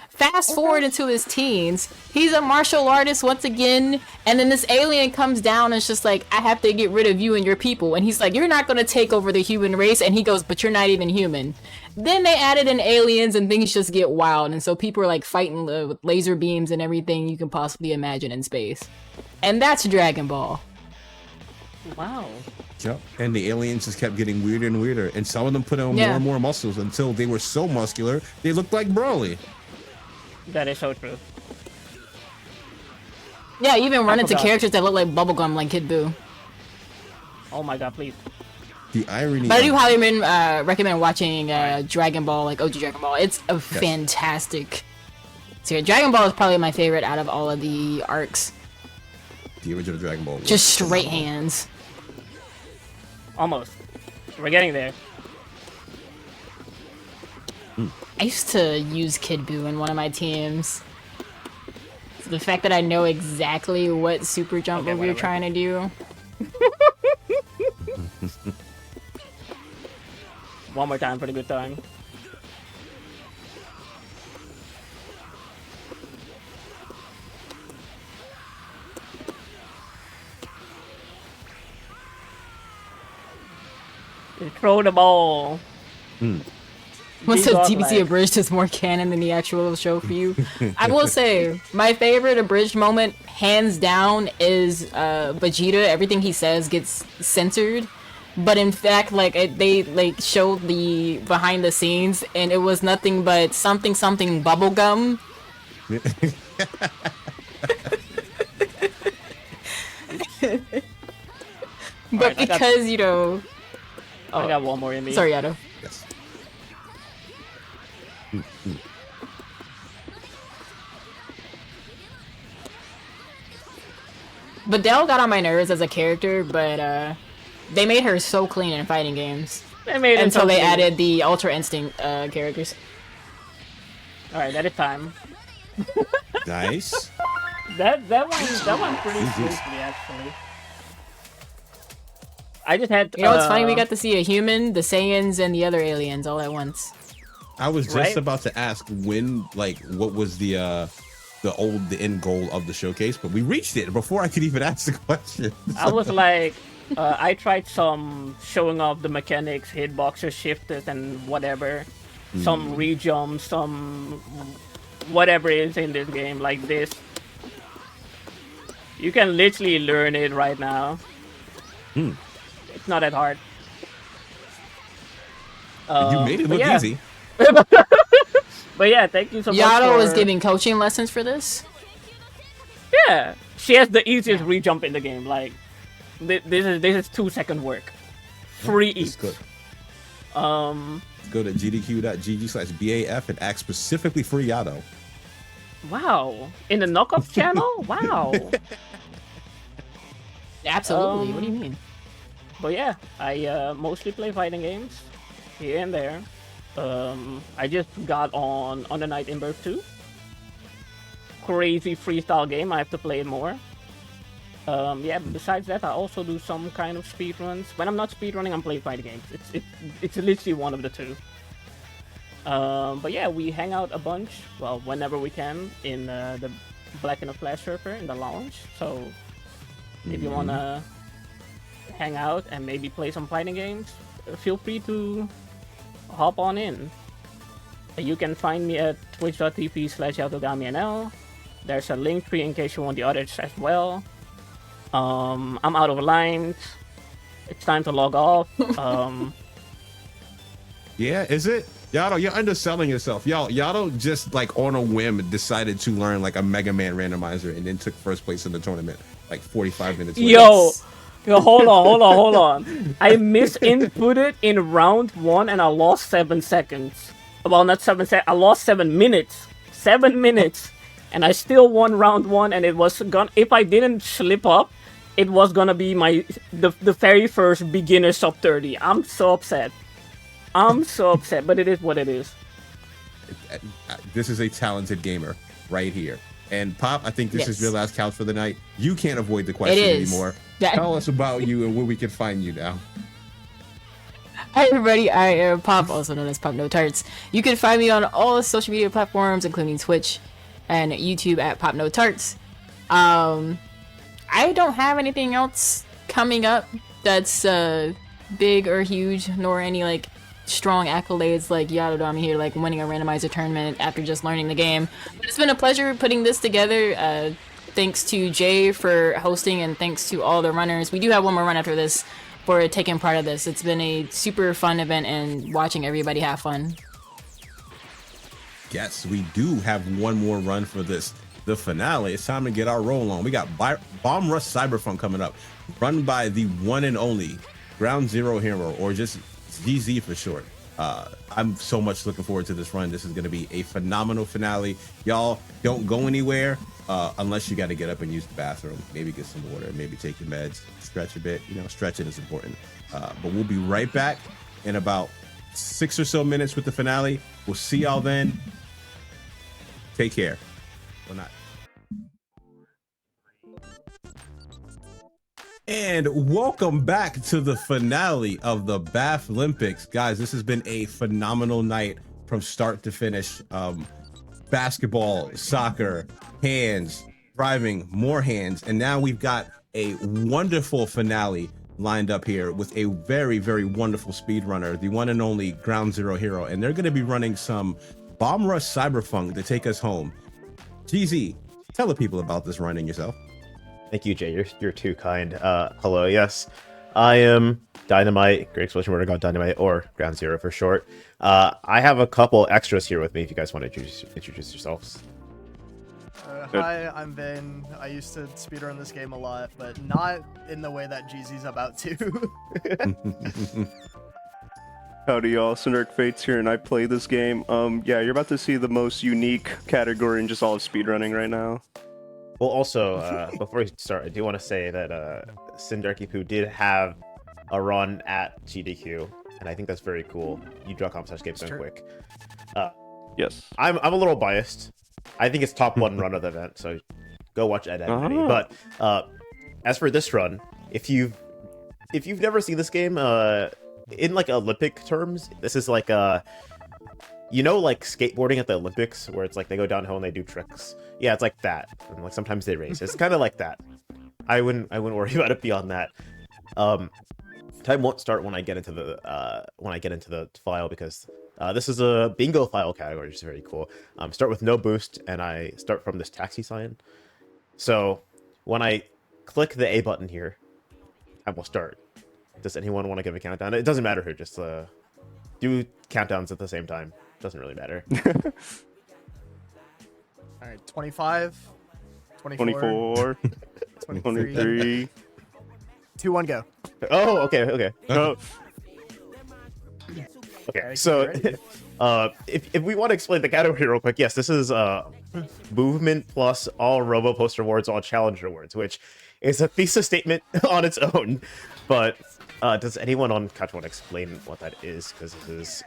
Fast forward into his teens, he's a martial artist once again, and then this alien comes down and it's just like, I have to get rid of you and your people. And he's like, you're not going to take over the human race. And he goes, but you're not even human. Then they added in aliens and things just get wild. And so people are like fighting with laser beams and everything you can possibly imagine in space. And that's Dragon Ball. Wow. Yep. And the aliens just kept getting weirder and weirder, and some of them put on more and more muscles until they were so muscular they looked like Broly. That is so true. Yeah, you even run into characters that look like bubblegum, like Kid Buu. Oh my god, please. The irony. But I do highly recommend watching Dragon Ball, like OG Dragon Ball. It's a fantastic series. Dragon Ball is probably my favorite out of all of the arcs. The original Dragon Ball. Just straight hands. Almost. We're getting there. I used to use Kid Buu in one of my teams. So the fact that I know exactly what super jump move you're trying to do. One more time for the good time. Throw the ball. What's up, DBC Abridged is more canon than the actual show for you. I will say, my favorite abridged moment, hands down, is Vegeta. Everything he says gets censored. But in fact, like, they like showed the behind the scenes, and it was nothing but something bubblegum. But because, you know... Oh, I got one more in me. Sorry, Yado. Yes. But Dell got on my nerves as a character, but they made her so clean in fighting games. They made until so they clean. added the Ultra Instinct characters. Alright, that is time. Nice. That one's pretty smoothly, actually. I just had. You know what's funny? We got to see a human, the Saiyans, and the other aliens all at once. I was just about to ask when, like, what was the end goal of the showcase, but we reached it before I could even ask the question. I was like, I tried some showing off the mechanics, hitboxers, shifters, and whatever. Some rejumps, some whatever is in this game, like this. You can literally learn it right now. It's not that hard. You made it look easy. But yeah, thank you so much. Yado is giving coaching lessons for this? Yeah, she has the easiest rejump in the game. Like, this is 2-second work. Free each. Good. Go to gdq.gg/BAF and ask specifically for Yado. Wow. In the knockoff channel? Wow. Absolutely. What do you mean? But yeah, I mostly play fighting games here and there. I just got on the Night in Birth 2. Crazy freestyle game. I have to play it more. Yeah, besides that, I also do some kind of speedruns. When I'm not speedrunning, I'm playing fighting games. It's literally one of the two. But yeah, we hang out a bunch, well, whenever we can, in the Black in the Flash server in the lounge. So if you wanna hang out and maybe play some fighting games, feel free to hop on in. You can find me at twitch.tv/YaotoGamiNL. There's a link tree in case you want the others as well. I'm out of lines. It's time to log off. Yeah, is it? You're underselling yourself. Y'all don't just like on a whim decided to learn like a Mega Man randomizer and then took first place in the tournament like 45 minutes later. Yo, hold on. I misinputted in round 1 and I lost 7 seconds. Well, not 7 seconds. I lost 7 minutes. 7 minutes. And I still won round 1, and it was gonna. If I didn't slip up, it was gonna be the very first beginner sub 30. I'm so upset. But it is what it is. This is a talented gamer right here. And Pop, I think this is your last couch for the night. You can't avoid the question anymore. Tell us about you and where we can find you now. Hi everybody, I am Pop, also known as Pop No Tarts. You can find me on all the social media platforms, including Twitch and YouTube at Pop No Tarts. I don't have anything else coming up that's big or huge, nor any like strong accolades like Yarodami here, like winning a randomizer tournament after just learning the game. But it's been a pleasure putting this together. Thanks to Jay for hosting, and thanks to all the runners. We do have one more run after this for taking part of this. It's been a super fun event and watching everybody have fun. Yes, we do have one more run for this, the finale. It's time to get our roll on. We got Bomb Rush Cyberfunk coming up, run by the one and only Ground Zero Hero, or just GZ for short. I'm so much looking forward to this run. This is going to be a phenomenal finale. Y'all don't go anywhere unless you got to get up and use the bathroom, maybe get some water, maybe take your meds, stretch a bit. You know, stretching is important. But we'll be right back in about 6 or so minutes with the finale. We'll see y'all then. Take care. Or not. And welcome back to the finale of the BaFlympics. Guys, this has been a phenomenal night from start to finish. Basketball, soccer, hands, driving, more hands. And now we've got a wonderful finale lined up here with a very, very wonderful speedrunner, the one and only Ground Zero Hero. And they're going to be running some Bomb Rush Cyberfunk to take us home. GZ, tell the people about this run and yourself. Thank you, Jay. You're too kind. Hello, yes. I am Dynamite, Great Explosion Word God Dynamite, or Ground Zero for short. I have a couple extras here with me if you guys want to introduce yourselves. Hi, I'm Vin. I used to speedrun this game a lot, but not in the way that GZ's about to. Howdy y'all, Snurk Fates here, and I play this game. Yeah, you're about to see the most unique category in just all of speedrunning right now. Well, also, before we start, I do want to say that Sindarky Poo did have a run at GDQ, and I think that's very cool. YouTube.com/GameStoneQuick. Yes. I'm a little biased. I think it's top 1 run of the event, so go watch Ed Anthony. But as for this run, if you've never seen this game, in like Olympic terms, this is like you know, like skateboarding at the Olympics, where it's like they go downhill and they do tricks. Yeah, it's like that. And like sometimes they race. It's kind of like that. I wouldn't worry about it beyond that. Time won't start when I get into the file, because this is a bingo file category, which is very cool. Start with no boost, and I start from this taxi sign. So when I click the A button here, I will start. Does anyone want to give a countdown? It doesn't matter who, just do countdowns at the same time. Doesn't really matter. All right, 25, 24, 23, 2, 1, go. Oh, okay. Oh. Okay, so if we want to explain the category real quick, yes, this is movement plus all robo poster awards, all challenger awards, which is a thesis statement on its own. But does anyone on Couch want to explain what that is? Because this is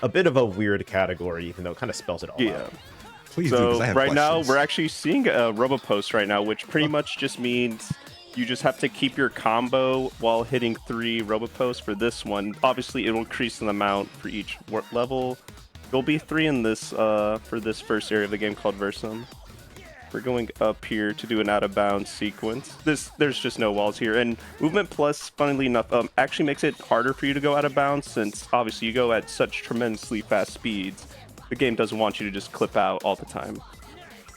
a bit of a weird category, even though it kind of spells it all out. Please so do, I have right questions. now, we're actually seeing a RoboPost right now, which pretty much just means you just have to keep your combo while hitting 3 RoboPosts for this one. Obviously, it will increase in amount for each level. There'll be 3 in this for this first area of the game called Versum. We're going up here to do an out-of-bounds sequence. There's just no walls here, and movement plus, funnily enough, actually makes it harder for you to go out of bounds, since obviously you go at such tremendously fast speeds. The game doesn't want you to just clip out all the time.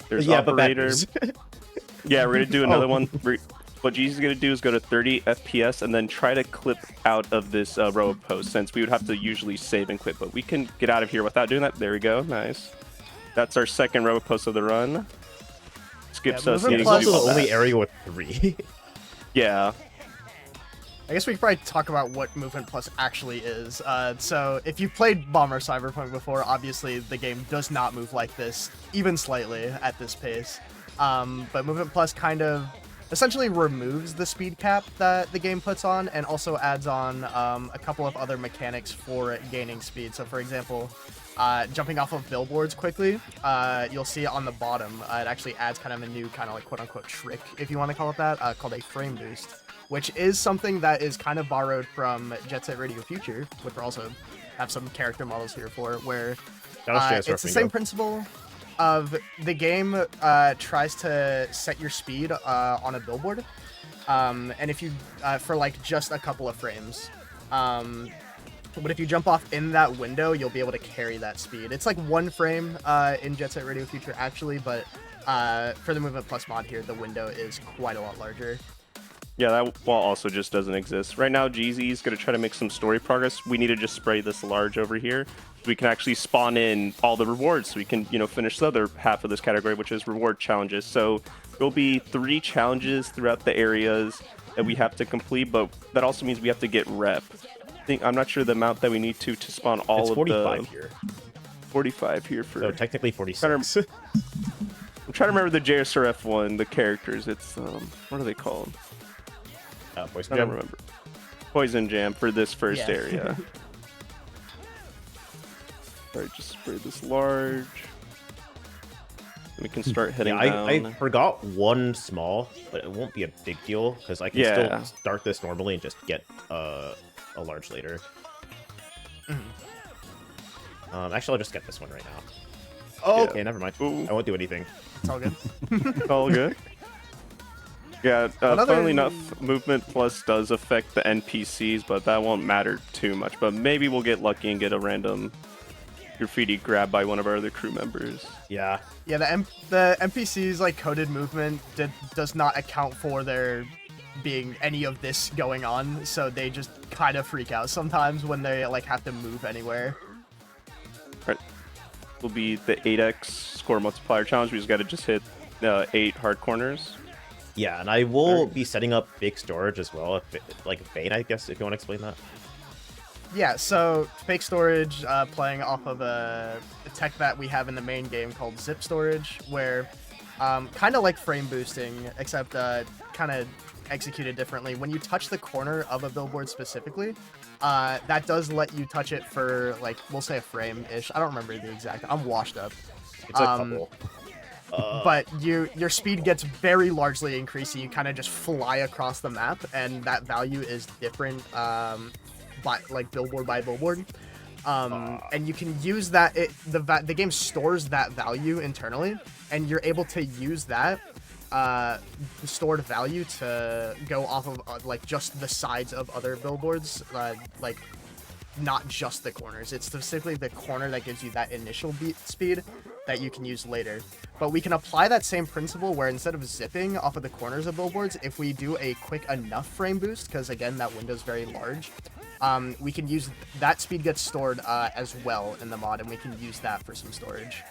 There's operator. Yeah, we're gonna do another one. what G's gonna do is go to 30 FPS and then try to clip out of this row of posts, since we would have to usually save and quit, but we can get out of here without doing that. There we go, nice. That's our second row of posts of the run. Skips us needing It's to do also all the only that. area with 3. Yeah. I guess we could probably talk about what Movement Plus actually is. So if you've played Bomber Cyberpunk before, obviously the game does not move like this, even slightly, at this pace. But Movement Plus kind of essentially removes the speed cap that the game puts on, and also adds on a couple of other mechanics for gaining speed. So for example, jumping off of billboards quickly, you'll see on the bottom, it actually adds kind of a new kind of like quote-unquote trick, if you want to call it that, called a frame boost, which is something that is kind of borrowed from Jet Set Radio Future, which we also have some character models here for, where it's the same principle of the game tries to set your speed on a billboard, and if you for like just a couple of frames, but if you jump off in that window, you'll be able to carry that speed. It's like 1 frame in Jet Set Radio Future actually, but for the Movement Plus mod here, the window is quite a lot larger. Yeah, that wall also just doesn't exist. Right now, GZ is going to try to make some story progress. We need to just spray this large over here. We can actually spawn in all the rewards, so we can, finish the other half of this category, which is reward challenges. So there'll be 3 challenges throughout the areas that we have to complete, but that also means we have to get rep. I'm not sure the amount that we need to spawn all It's of 45 the... here. 45 here for... So technically 46. I'm trying to remember the JSRF one, the characters. It's, what are they called? Poison I Jam. don't remember. Poison Jam for this first area. Alright, just spray this large. We can start heading down. I forgot 1 small, but it won't be a big deal because I can still start this normally and just get a large later. Actually, I'll just get this one right now. Oh, okay, never mind. I won't do anything. It's all good. It's all good. Yeah, funnily enough, Movement Plus does affect the NPCs, but that won't matter too much. But maybe we'll get lucky and get a random graffiti grabbed by one of our other crew members. Yeah. Yeah, the NPCs like coded movement does not account for there being any of this going on, so they just kind of freak out sometimes when they like have to move anywhere. Alright, will be the 8x score multiplier challenge. We just got to just hit 8 hard corners. Yeah, and I will be setting up big storage as well, like Vayne, I guess, if you want to explain that. Yeah, so fake storage, playing off of a tech that we have in the main game called zip storage, where kind of like frame boosting, except kind of executed differently. When you touch the corner of a billboard specifically, that does let you touch it for, like, we'll say a frame-ish. I don't remember the exact. I'm washed up. It's a couple. But your speed gets very largely increased, so you kind of just fly across the map, and that value is different, like billboard by billboard. And you can use that. The game stores that value internally, and you're able to use that stored value to go off of like just the sides of other billboards, like not just the corners. It's specifically the corner that gives you that initial speed that you can use later. But we can apply that same principle where instead of zipping off of the corners of billboards, if we do a quick enough frame boost, because again that window is very large, we can use that speed gets stored as well in the mod, and we can use that for some storage.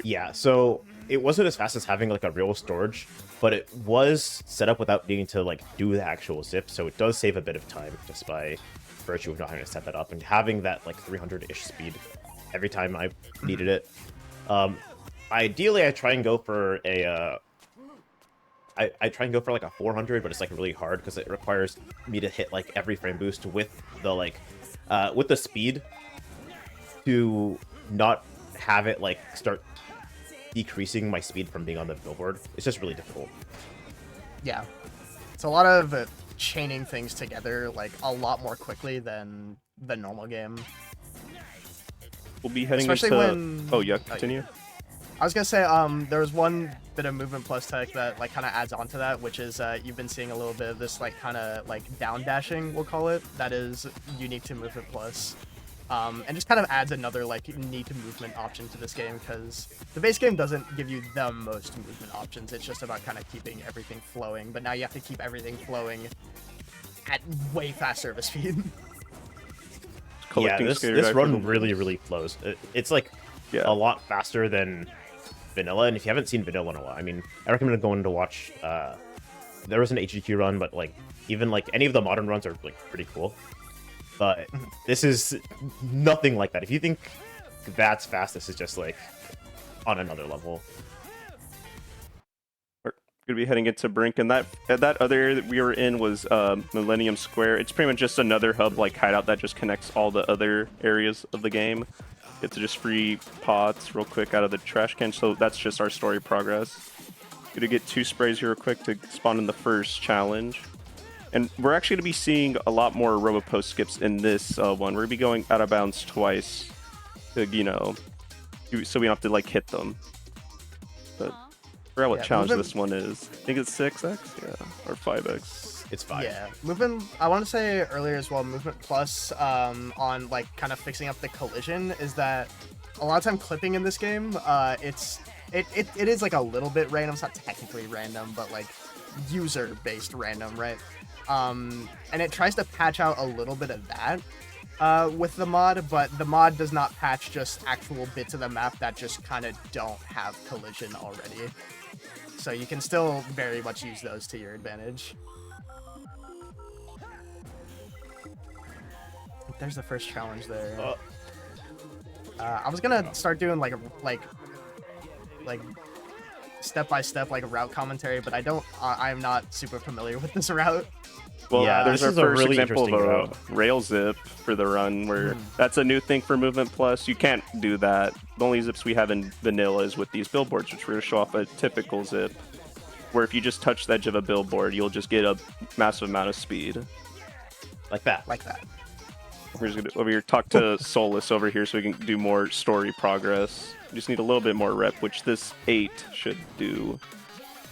Yeah, so it wasn't as fast as having like a real storage, but it was set up without needing to like do the actual zip, so it does save a bit of time just by virtue of not having to set that up and having that like 300-ish speed every time I needed it. Ideally, I try and go for a I try and go for like a 400, but it's like really hard because it requires me to hit like every frame boost with the like with the speed to not have it like start decreasing my speed from being on the billboard. It's just really difficult. Yeah, it's a lot of chaining things together like a lot more quickly than the normal game. We'll be heading Especially into... when... Oh, yeah, continue. I was gonna say, there was one bit of Movement Plus tech that like kind of adds on to that, which is you've been seeing a little bit of this like kind of like down dashing, we'll call it, that is unique to Movement Plus. And just kind of adds another like neat movement option to this game, because the base game doesn't give you the most movement options. It's just about kind of keeping everything flowing, but now you have to keep everything flowing at way faster of a speed. Yeah, this run really flows. It's like a lot faster than vanilla, and if you haven't seen vanilla in a while, I mean, I recommend going to watch. There was an HGQ run, but like even like any of the modern runs are like pretty cool. But this is nothing like that. If you think that's fast, this is just like on another level. We're gonna be heading into Brink, and that other area that we were in was Millennium Square. It's pretty much just another hub like hideout that just connects all the other areas of the game. Get to just free pots real quick out of the trash can. So that's just our story progress. Gonna get 2 sprays here real quick to spawn in the first challenge. And we're actually going to be seeing a lot more RoboPost skips in this one. We're going to be going out of bounds twice, to, you know, so we don't have to, like, hit them. But I forgot what challenge this one is. I think it's 6x? Yeah, or 5x. It's 5. Yeah, movement, I want to say earlier as well, Movement Plus on, like, kind of fixing up the collision is that a lot of time clipping in this game, it is, like, a little bit random. It's not technically random, but, like, user-based random, right? And it tries to patch out a little bit of that with the mod, but the mod does not patch just actual bits of the map that just kind of don't have collision already. So you can still very much use those to your advantage. There's the first challenge there. I was gonna start doing like step-by-step like route commentary, but I'm not super familiar with this route. Well, yeah, there's our first example of a rail zip for the run, where that's a new thing for Movement Plus. You can't do that. The only zips we have in vanilla is with these billboards, which we're going to show off a typical zip, where if you just touch the edge of a billboard, you'll just get a massive amount of speed. Like that. Like that. We're just going to over here talk to Solus over here so we can do more story progress. We just need a little bit more rep, which this 8 should do.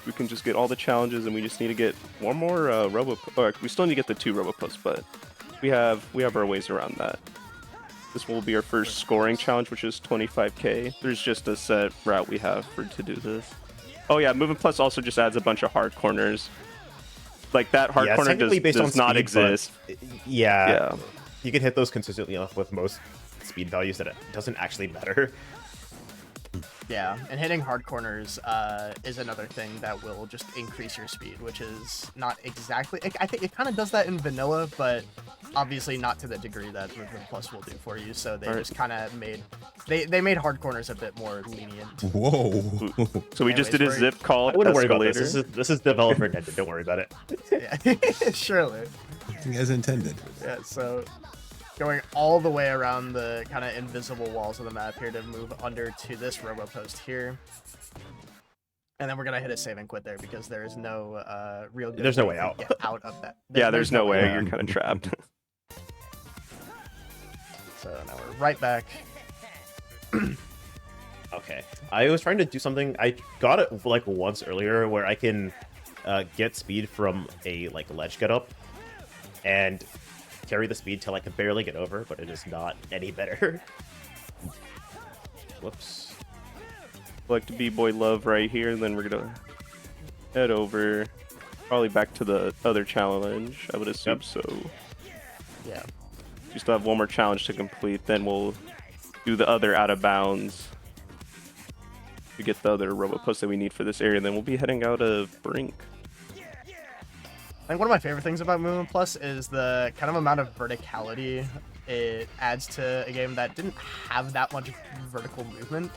We can just get all the challenges, and we just need to get one more we still need to get the 2 RoboPosts, but we have our ways around that. This will be our first scoring challenge, which is 25k. There's just a set route we have to do this. Oh yeah, Movement Plus also just adds a bunch of hard corners. Like that hard corner does not exist. Yeah, you can hit those consistently enough with most speed values that it doesn't actually matter. Yeah, and hitting hard corners is another thing that will just increase your speed, which is not exactly... I think it kind of does that in vanilla, but obviously not to the degree that Movement Plus will do for you, so they just kind of made... They made hard corners a bit more lenient. Whoa. So we just did a zip called I wouldn't worry about Escalator. this is developer intended, don't worry about it. Yeah, surely. As intended. Yeah, so... going all the way around the kind of invisible walls of the map here to move under to this RoboPost here. And then we're going to hit a save and quit there because there is no real good There's no way out. Get out of that. Yeah, there's no way. You're kind of trapped. So now we're right back. Okay. I was trying to do something. I got it like once earlier where I can get speed from a like ledge get up and carry the speed till I can barely get over, but it is not any better. Whoops. Like to B-Boy Love right here, and then we're gonna head over, probably back to the other challenge, I would assume. So yeah, we still have one more challenge to complete, then we'll do the other out of bounds to get the other RoboPost that we need for this area, then we'll be heading out of Brink. I think one of my favorite things about Movement Plus is the kind of amount of verticality it adds to a game that didn't have that much vertical movement.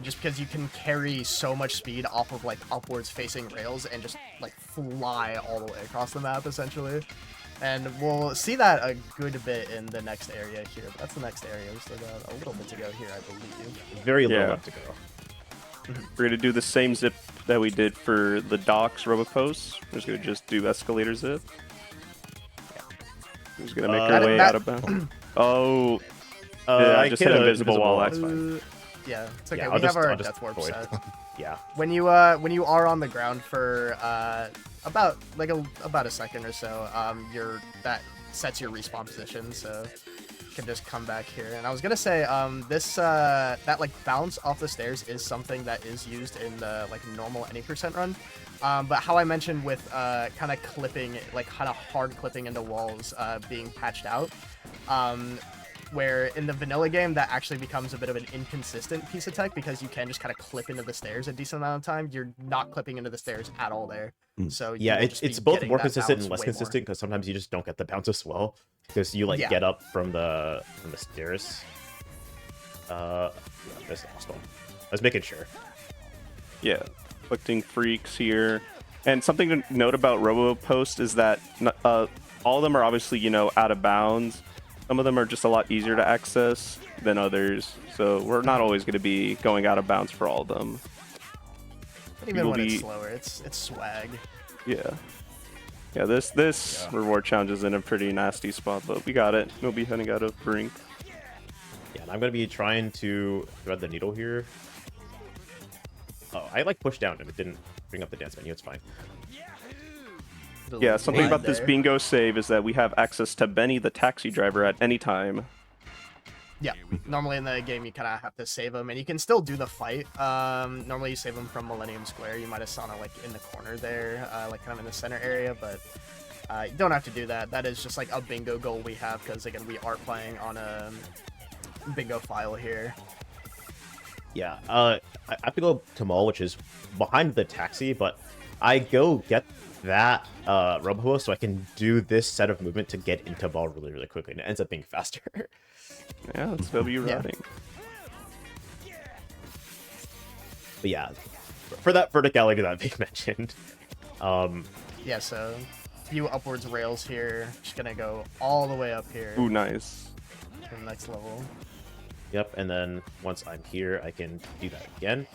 Just because you can carry so much speed off of like upwards facing rails and just like fly all the way across the map essentially. And we'll see that a good bit in the next area here. But that's the next area. We still got a little bit to go here, I believe. Very little left to go. We're going to do the same zip that we did for the docks RoboPosts. We're just going to just do escalator zip. Yeah. We're just going to make our way out of bounds. Oh. Yeah, I just hit an invisible wall. That's fine. Yeah, it's okay. We have our death warp set. Yeah. When you are on the ground for about a second or so, that sets your respawn position. So can just come back here. And I was gonna say, this that like bounce off the stairs is something that is used in the like normal any percent run. But how I mentioned with kind of clipping, like kind of hard clipping into walls being patched out, where in the vanilla game that actually becomes a bit of an inconsistent piece of tech because you can just kind of clip into the stairs a decent amount of time. You're not clipping into the stairs at all there. So yeah, it's both more consistent and less consistent because sometimes you just don't get the bounce as well because you like get up from the stairs. Yeah, that's awesome. I was making sure. Yeah, collecting freaks here. And something to note about RoboPost is that all of them are obviously, you know, out of bounds. Some of them are just a lot easier to access than others. So we're not always going to be going out of bounds for all of them. But even when it's slower, it's swag. Yeah. Yeah, this reward challenge is in a pretty nasty spot, but we got it. We'll be heading out of Brink. Yeah, and I'm going to be trying to thread the needle here. Oh, I like pushed down and it didn't bring up the dance menu. It's fine. Yeah, something about this bingo save is that we have access to Benny the taxi driver at any time. Yeah, normally in the game you kind of have to save him, and you can still do the fight. Normally you save him from Millennium Square. You might have saw it like in the corner there, like kind of in the center area, but you don't have to do that. That is just like a bingo goal we have because again we are playing on a bingo file here. Yeah, I have to go to Mall, which is behind the taxi, but I go get that Robo so I can do this set of movement to get into Ball really, really quickly, and it ends up being faster. Yeah, it's W routing. But yeah, for that verticality that Vic mentioned. Yeah, so a few upwards rails here. Just gonna go all the way up here. Ooh, nice. To the next level. Yep, and then once I'm here, I can do that again.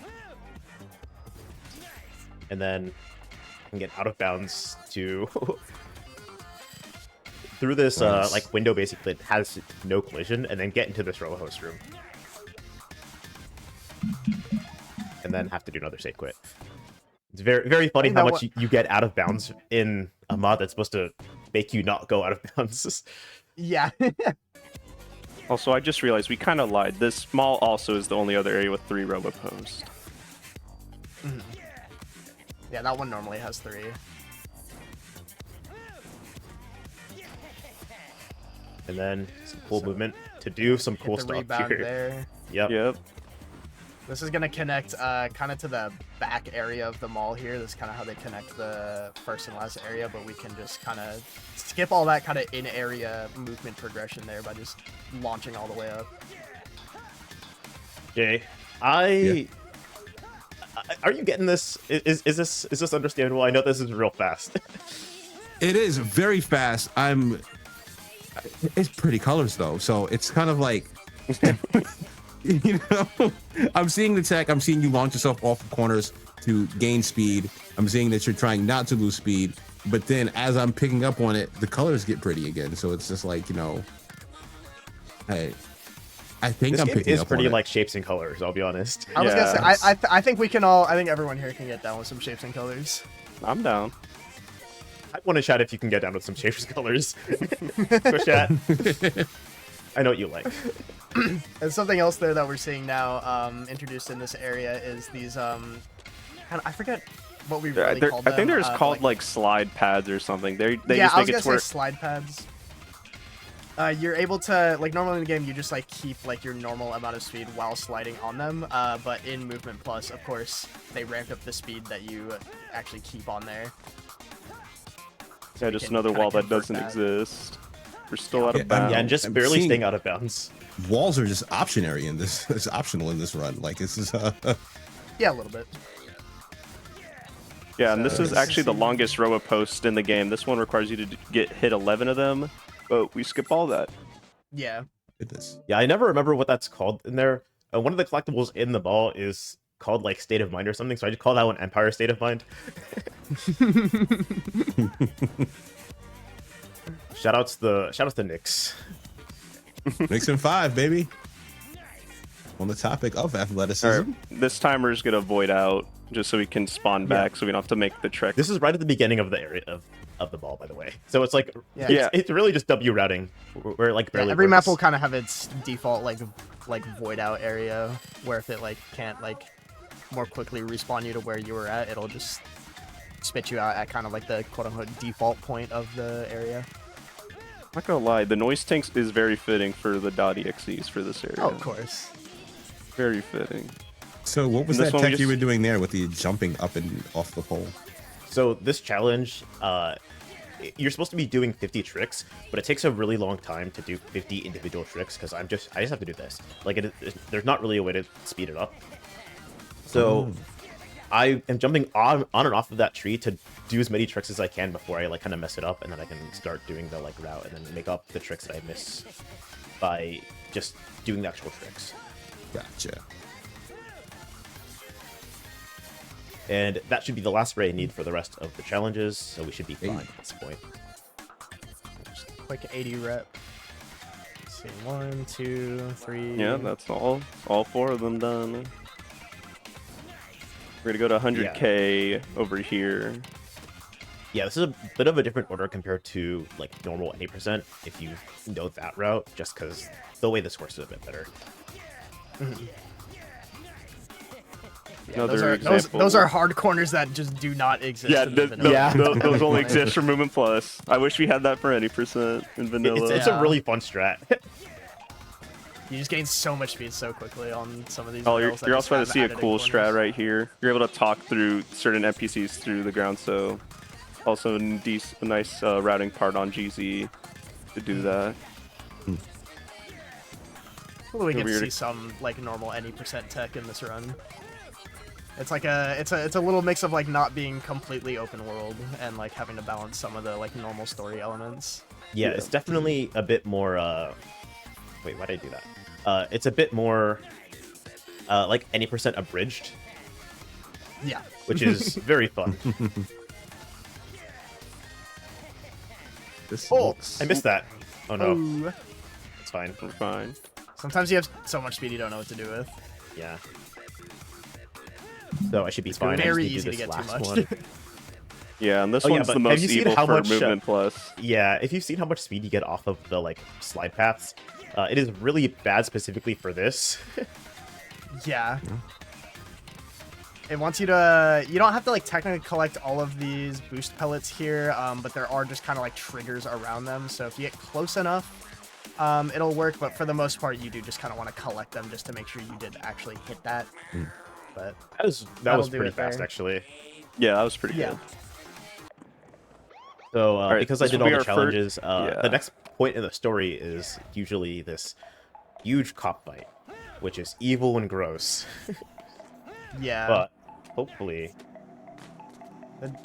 And then I can get out of bounds to through this like window basically that has no collision, and then get into this roller host room. And then have to do another safe quit. It's very, very funny how much you get out of bounds in a mod that's supposed to make you not go out of bounds. Yeah. Also, I just realized we kind of lied. This mall also is the only other area with 3 RoboPost. Yeah, that one normally has 3. And then some cool movement to do some cool stuff here. There. Yep. This is gonna connect kind of to the back area of the mall here. This is kind of how they connect the first and last area, but we can just kind of skip all that kind of in-area movement progression there by just launching all the way up. Jay, are you getting this? Is this understandable? I know this is real fast. It is very fast. It's pretty colors though, so it's kind of like you know, I'm seeing the tech. I'm seeing you launch yourself off of corners to gain speed. I'm seeing that you're trying not to lose speed, but then as I'm picking up on it, the colors get pretty again. So it's just like, you know, I think I'm picking up on it. It's pretty like shapes and colors. I'll be honest. I was gonna say, I think we can all. I think everyone here can get down with some shapes and colors. I'm down. I want to chat if you can get down with some shapes and colors. Go chat. I know what you like. And something else there that we're seeing now introduced in this area is these I forget what we really called them. I think they're just called like slide pads or something. They yeah, just I make was it gonna where say slide pads. You're able to, like, normally in the game you just like keep like your normal amount of speed while sliding on them, but in Movement Plus, of course, they ramped up the speed that you actually keep on there. So yeah, just another wall that doesn't exist. We're still out of bounds. Yeah, and just barely staying out of bounds. Walls are just optionary in this. It's optional in this run. Like this is. Yeah, a little bit. Yeah, and this is actually the longest RoboPost in the game. This one requires you to hit 11 of them, but we skip all that. Yeah. Yeah, I never remember what that's called in there. One of the collectibles in the ball is called like State of Mind or something, so I just call that one Empire State of Mind. Shoutouts to Knicks. Knicks in 5, baby. On the topic of athleticism. This timer is gonna void out just so we can spawn back, so we don't have to make the trek. This is right at the beginning of the area of of the ball, by the way. So it's like, Yeah. it's really just W routing, where it like barely every works. map will kind of have its default like void out area where if it like can't like more quickly respawn you to where you were at, it'll just spit you out at kind of like the quote-unquote default point of the area. I'm not gonna lie, the noise tanks is very fitting for the .exes for this area. Oh, of course. Very fitting. So what was And this that one we tech you just- were doing there with the jumping up and off the pole? So this challenge, you're supposed to be doing 50 tricks, but it takes a really long time to do 50 individual tricks because I just have to do this. Like, there's not really a way to speed it up. So I am jumping on and off of that tree to do as many tricks as I can before I like kind of mess it up, and then I can start doing the like route and then make up the tricks that I miss by just doing the actual tricks. Gotcha. And that should be the last ray I need for the rest of the challenges, so we should be fine at this point. Just quick 80 rep. Let's see, 1, 2, 3. Yeah, that's all 4 of them done. We're gonna go to 100k over here. Yeah, this is a bit of a different order compared to like normal 80% if you know that route, just because the way this works is a bit better. Yeah, those are hard corners that just do not exist. Yeah, in the vanilla those only exist for Movement Plus. I wish we had that for any percent in vanilla. It's a really fun strat. You just gain so much speed so quickly on some of these. Oh, you're rails that also just about have to see a added cool corners. strat right here. You're able to talk through certain NPCs through the ground, so also a nice routing part on GZ to do that. Hopefully we get to Weird. see some like normal any percent tech in this run. It's like it's a little mix of like not being completely open world and like having to balance some of the like normal story elements. Yeah, it's definitely a bit more. Wait, why did I do that? It's a bit more like any percent abridged. Yeah, which is very fun. This I missed that. Oh no, Ooh. it's fine. We're fine. Sometimes you have so much speed you don't know what to do with. Yeah. So I should be fine. Very I just easy need to do get this too last much. one. Yeah, and this Oh, yeah, one's but the have most you seen evil how for much, Movement Plus. Yeah, if you've seen how much speed you get off of the like slide paths, it is really bad specifically for this. Yeah. It wants you to. You don't have to like technically collect all of these boost pellets here, but there are just kind of like triggers around them. So if you get close enough, it'll work. But for the most part, you do just kind of want to collect them just to make sure you did actually hit that. But that was that'll do pretty it fast there. actually. Yeah, that was pretty Yeah. good. So Alright, because I this did will all be the our challenges, yeah. the next point in the story is usually this huge cop fight, which is evil and gross. Yeah. But hopefully, The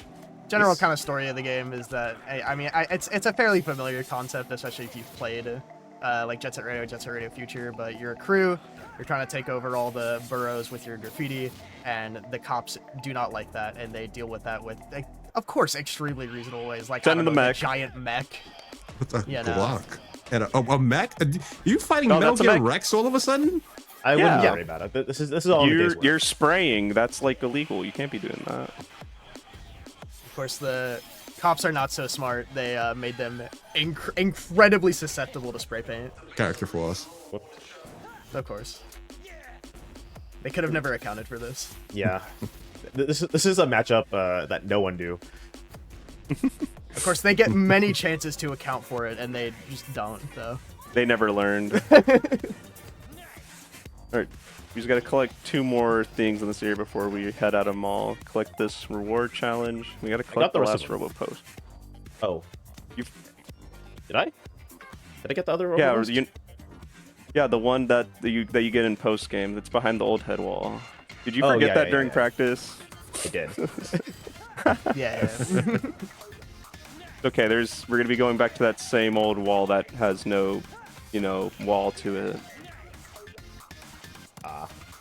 general kind of story of the game is that I mean it's a fairly familiar concept, especially if you've played like Jet Set Radio Future. But you're a crew, you're trying to take over all the boroughs with your graffiti, and the cops do not like that, and they deal with that with, like, of course, extremely reasonable ways, like Send in the mech. giant mech. With a You know. Glock. And a mech? You fighting No, Metal that's a Gear mech. Rex all of a sudden? I wouldn't Yeah. worry about it. This is all in the day's work. You're spraying. That's like illegal. You can't be doing that. Of course, the cops are not so smart. They made them incredibly susceptible to spray paint. Character flaws. Of course. They could have never accounted for this. Yeah, this is a matchup that no one knew. Of course, they get many chances to account for it, and they just don't, though. They never learned. Alright, we just gotta collect 2 more things in this area before we head out of mall. Collect this reward challenge. We gotta collect the the rest last of robo post. Oh, You've... did I? Did I get the other? Yeah, overload? yeah, the one that you get in post game. That's behind the old head wall. Did you Oh, forget yeah, that yeah, during yeah. practice? I did. Yeah. Okay, we're gonna be going back to that same old wall that has no, wall to it.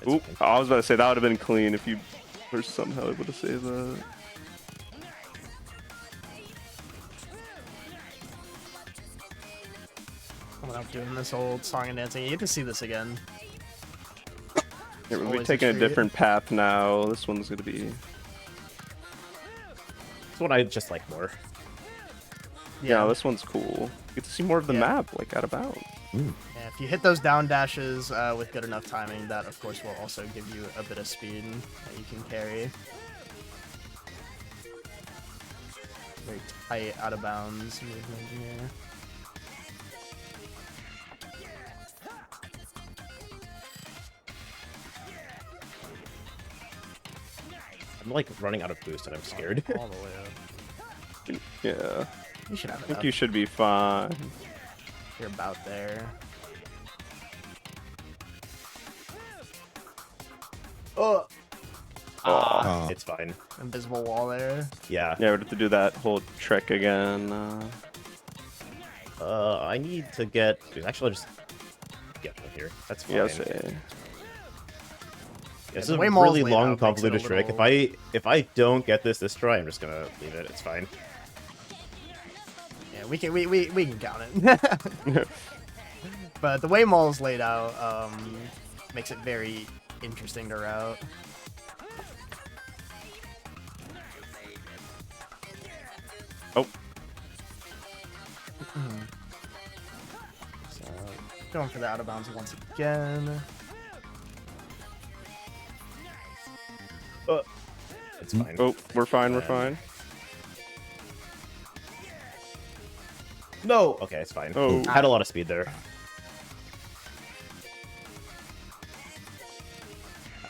Oop, I was about to say that would have been clean if you were somehow able to save that. Coming up doing this old song and dancing. You get to see this again. Yeah, we'll be always a taking a treat. different path now. This one's gonna be. This one I just like more. Yeah, this one's cool. You get to see more of the map, like out of bounds. Yeah, if you hit those down dashes with good enough timing, that of course will also give you a bit of speed that you can carry. Very tight, out of bounds movement here. I'm like running out of boost and I'm scared. All the way up. Yeah. You should have I think enough. you should be fine. You're about there. Oh. It's fine. Invisible wall there. Yeah. Yeah, we'd have to do that whole trick again. I need to get. Actually, I'll just get from here. That's fine. Yeah, say. This is a really long, convoluted trick. If I don't get this try, I'm just gonna leave it. It's fine. Yeah, we can count it. But the way Maul's laid out makes it very interesting to route. Oh. So, going for the out of bounds once again. It's fine. Oh, we're fine. We're fine. No. Okay, it's fine. Oh. I had a lot of speed there.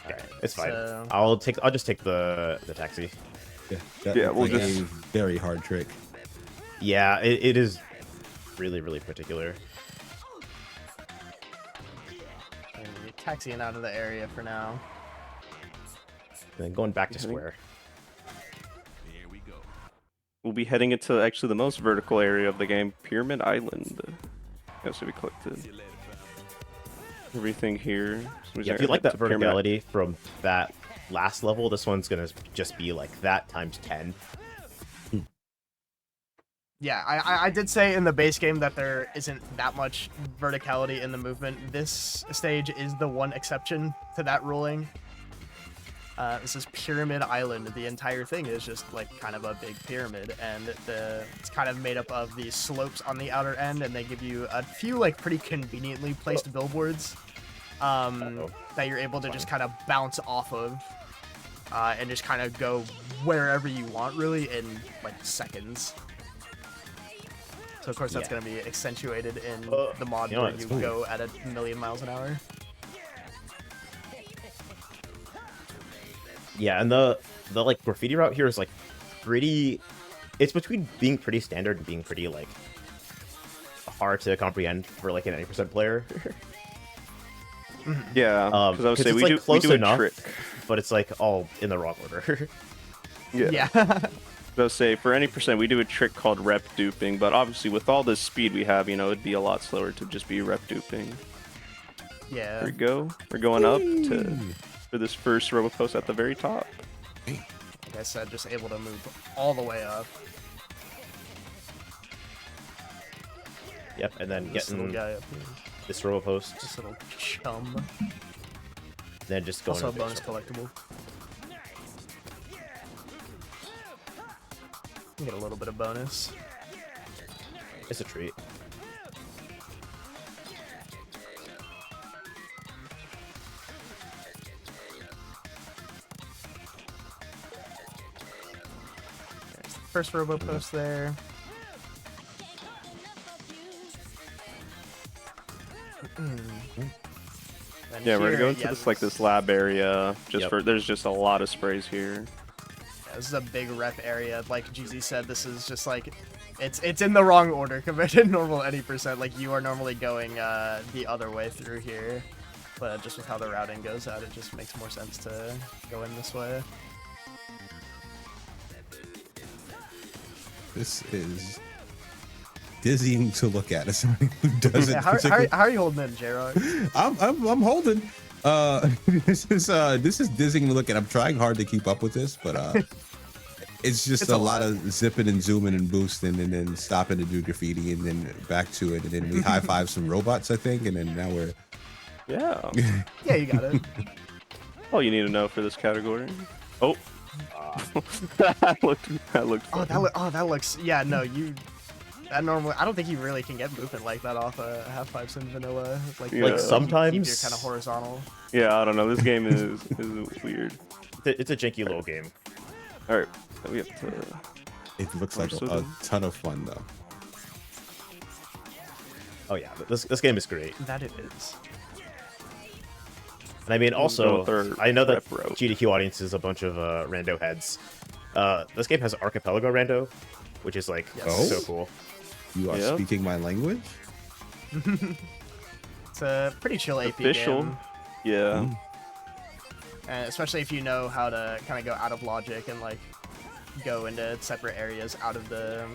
Okay, it's fine. So- I'll just take the taxi. Yeah, we'll like just- a very hard trick. Yeah, it is really, really particular. And you're taxiing out of the area for now. And then going back to square. We'll be heading into actually the most vertical area of the game, Pyramid Island. Yes, we collected everything here. So Yeah, if you like that verticality from that last level, this one's gonna just be like that times 10. Yeah, I did say in the base game that there isn't that much verticality in the movement. This stage is the one exception to that ruling. This is Pyramid Island. The entire thing is just like kind of a big pyramid, and it's kind of made up of these slopes on the outer end, and they give you a few like pretty conveniently placed billboards that you're able to just kind of bounce off of and just kind of go wherever you want, really, in like seconds. So of course that's going to be accentuated in the mod where you go at 1,000,000 miles an hour. Yeah, and the like graffiti route here is like pretty. It's between being pretty standard and being pretty like hard to comprehend for like an 80% player. Yeah, because I would say it's we like do close enough, a trick. but it's like all in the wrong order. Yeah. So say for any percent, we do a trick called rep duping, but obviously with all this speed we have, you know, it'd be a lot slower to just be rep duping. Yeah. There we go. We're going up for this first robo post at the very top. Like I said, just able to move all the way up. Yep, and then This getting little guy up here. this robo post, This little chum. then just going. Also a to the bonus base. collectible. You get a little bit of bonus. It's a treat. There's the first robo post there. And Yeah, we're here, gonna go into yeah, this like this lab area. Just for there's just a lot of sprays here. Yeah, this is a big rep area. Like GZ said, this is just like it's in the wrong order compared to normal 80%. Like you are normally going the other way through here, but just with how the routing goes out, it just makes more sense to go in this way. This is dizzying to look at. As somebody who doesn't. Yeah, how are you holding in, J-Rock? I'm holding. This is dizzying to look at. I'm trying hard to keep up with this, but it's just It's a a lot lot. of zipping and zooming and boosting, and then stopping to do graffiti, and then back to it, and then we high five some robots, I think, and then now we're. Yeah. Yeah, you got it. All you need to know for this category. Oh. that looked Oh, fun. that looks. Yeah, no, you. That normally, I don't think you really can get movement like that off half pipes in vanilla. Like, Like sometimes keep your kind of horizontal. Yeah, I don't know. This game is weird. It's a janky little game. All right, we have to. It looks like a ton of fun though. Oh yeah, this game is great. That it is. And I mean, also, I know that row. GDQ audience is a bunch of rando heads. This game has archipelago rando, which is like so cool. You are speaking my language. It's a pretty chill AP Official. game. Yeah. And especially if you know how to kind of go out of logic and like go into separate areas out of the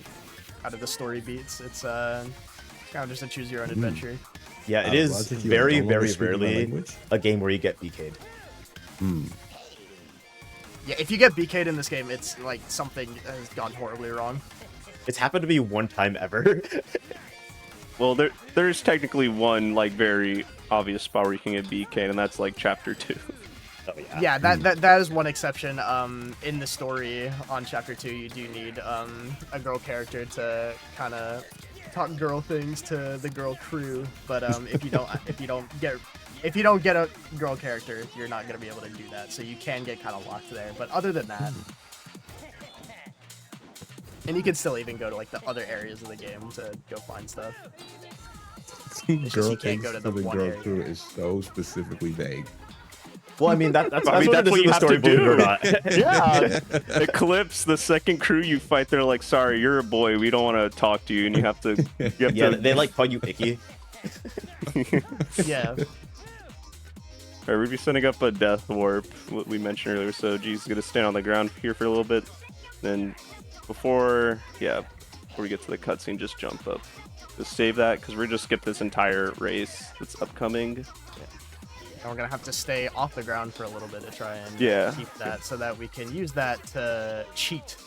story beats. It's kind of just a choose your own adventure. Yeah, it is very, very rarely a game where you get BK'd. Yeah, if you get BK'd in this game, it's like something has gone horribly wrong. It's happened to me one time ever. Well, there's technically one like very obvious spot where you can get BK'd, and that's like chapter 2. Oh, yeah. Yeah, that is one exception. In the story on chapter 2, you do need a girl character to kind of talk girl things to the girl crew. But if you don't get a girl character, you're not gonna be able to do that. So you can get kind of locked there. But other than that, and you can still even go to like the other areas of the game to go find stuff. Girl you can't go to the one girl area. crew is so specifically vague. Well, I mean, that's I mean, that's what you have to do. Yeah. Eclipse, the second crew you fight, they're like, sorry, you're a boy. We don't want to talk to you, and you have to. Yeah, they like call you icky. Yeah. Alright, we'll be setting up a death warp, what we mentioned earlier. So G's gonna stand on the ground here for a little bit. Then before we get to the cutscene, just jump up. Just save that, because we're gonna just skip this entire race that's upcoming. And we're gonna have to stay off the ground for a little bit to try and keep that, so that we can use that to cheat.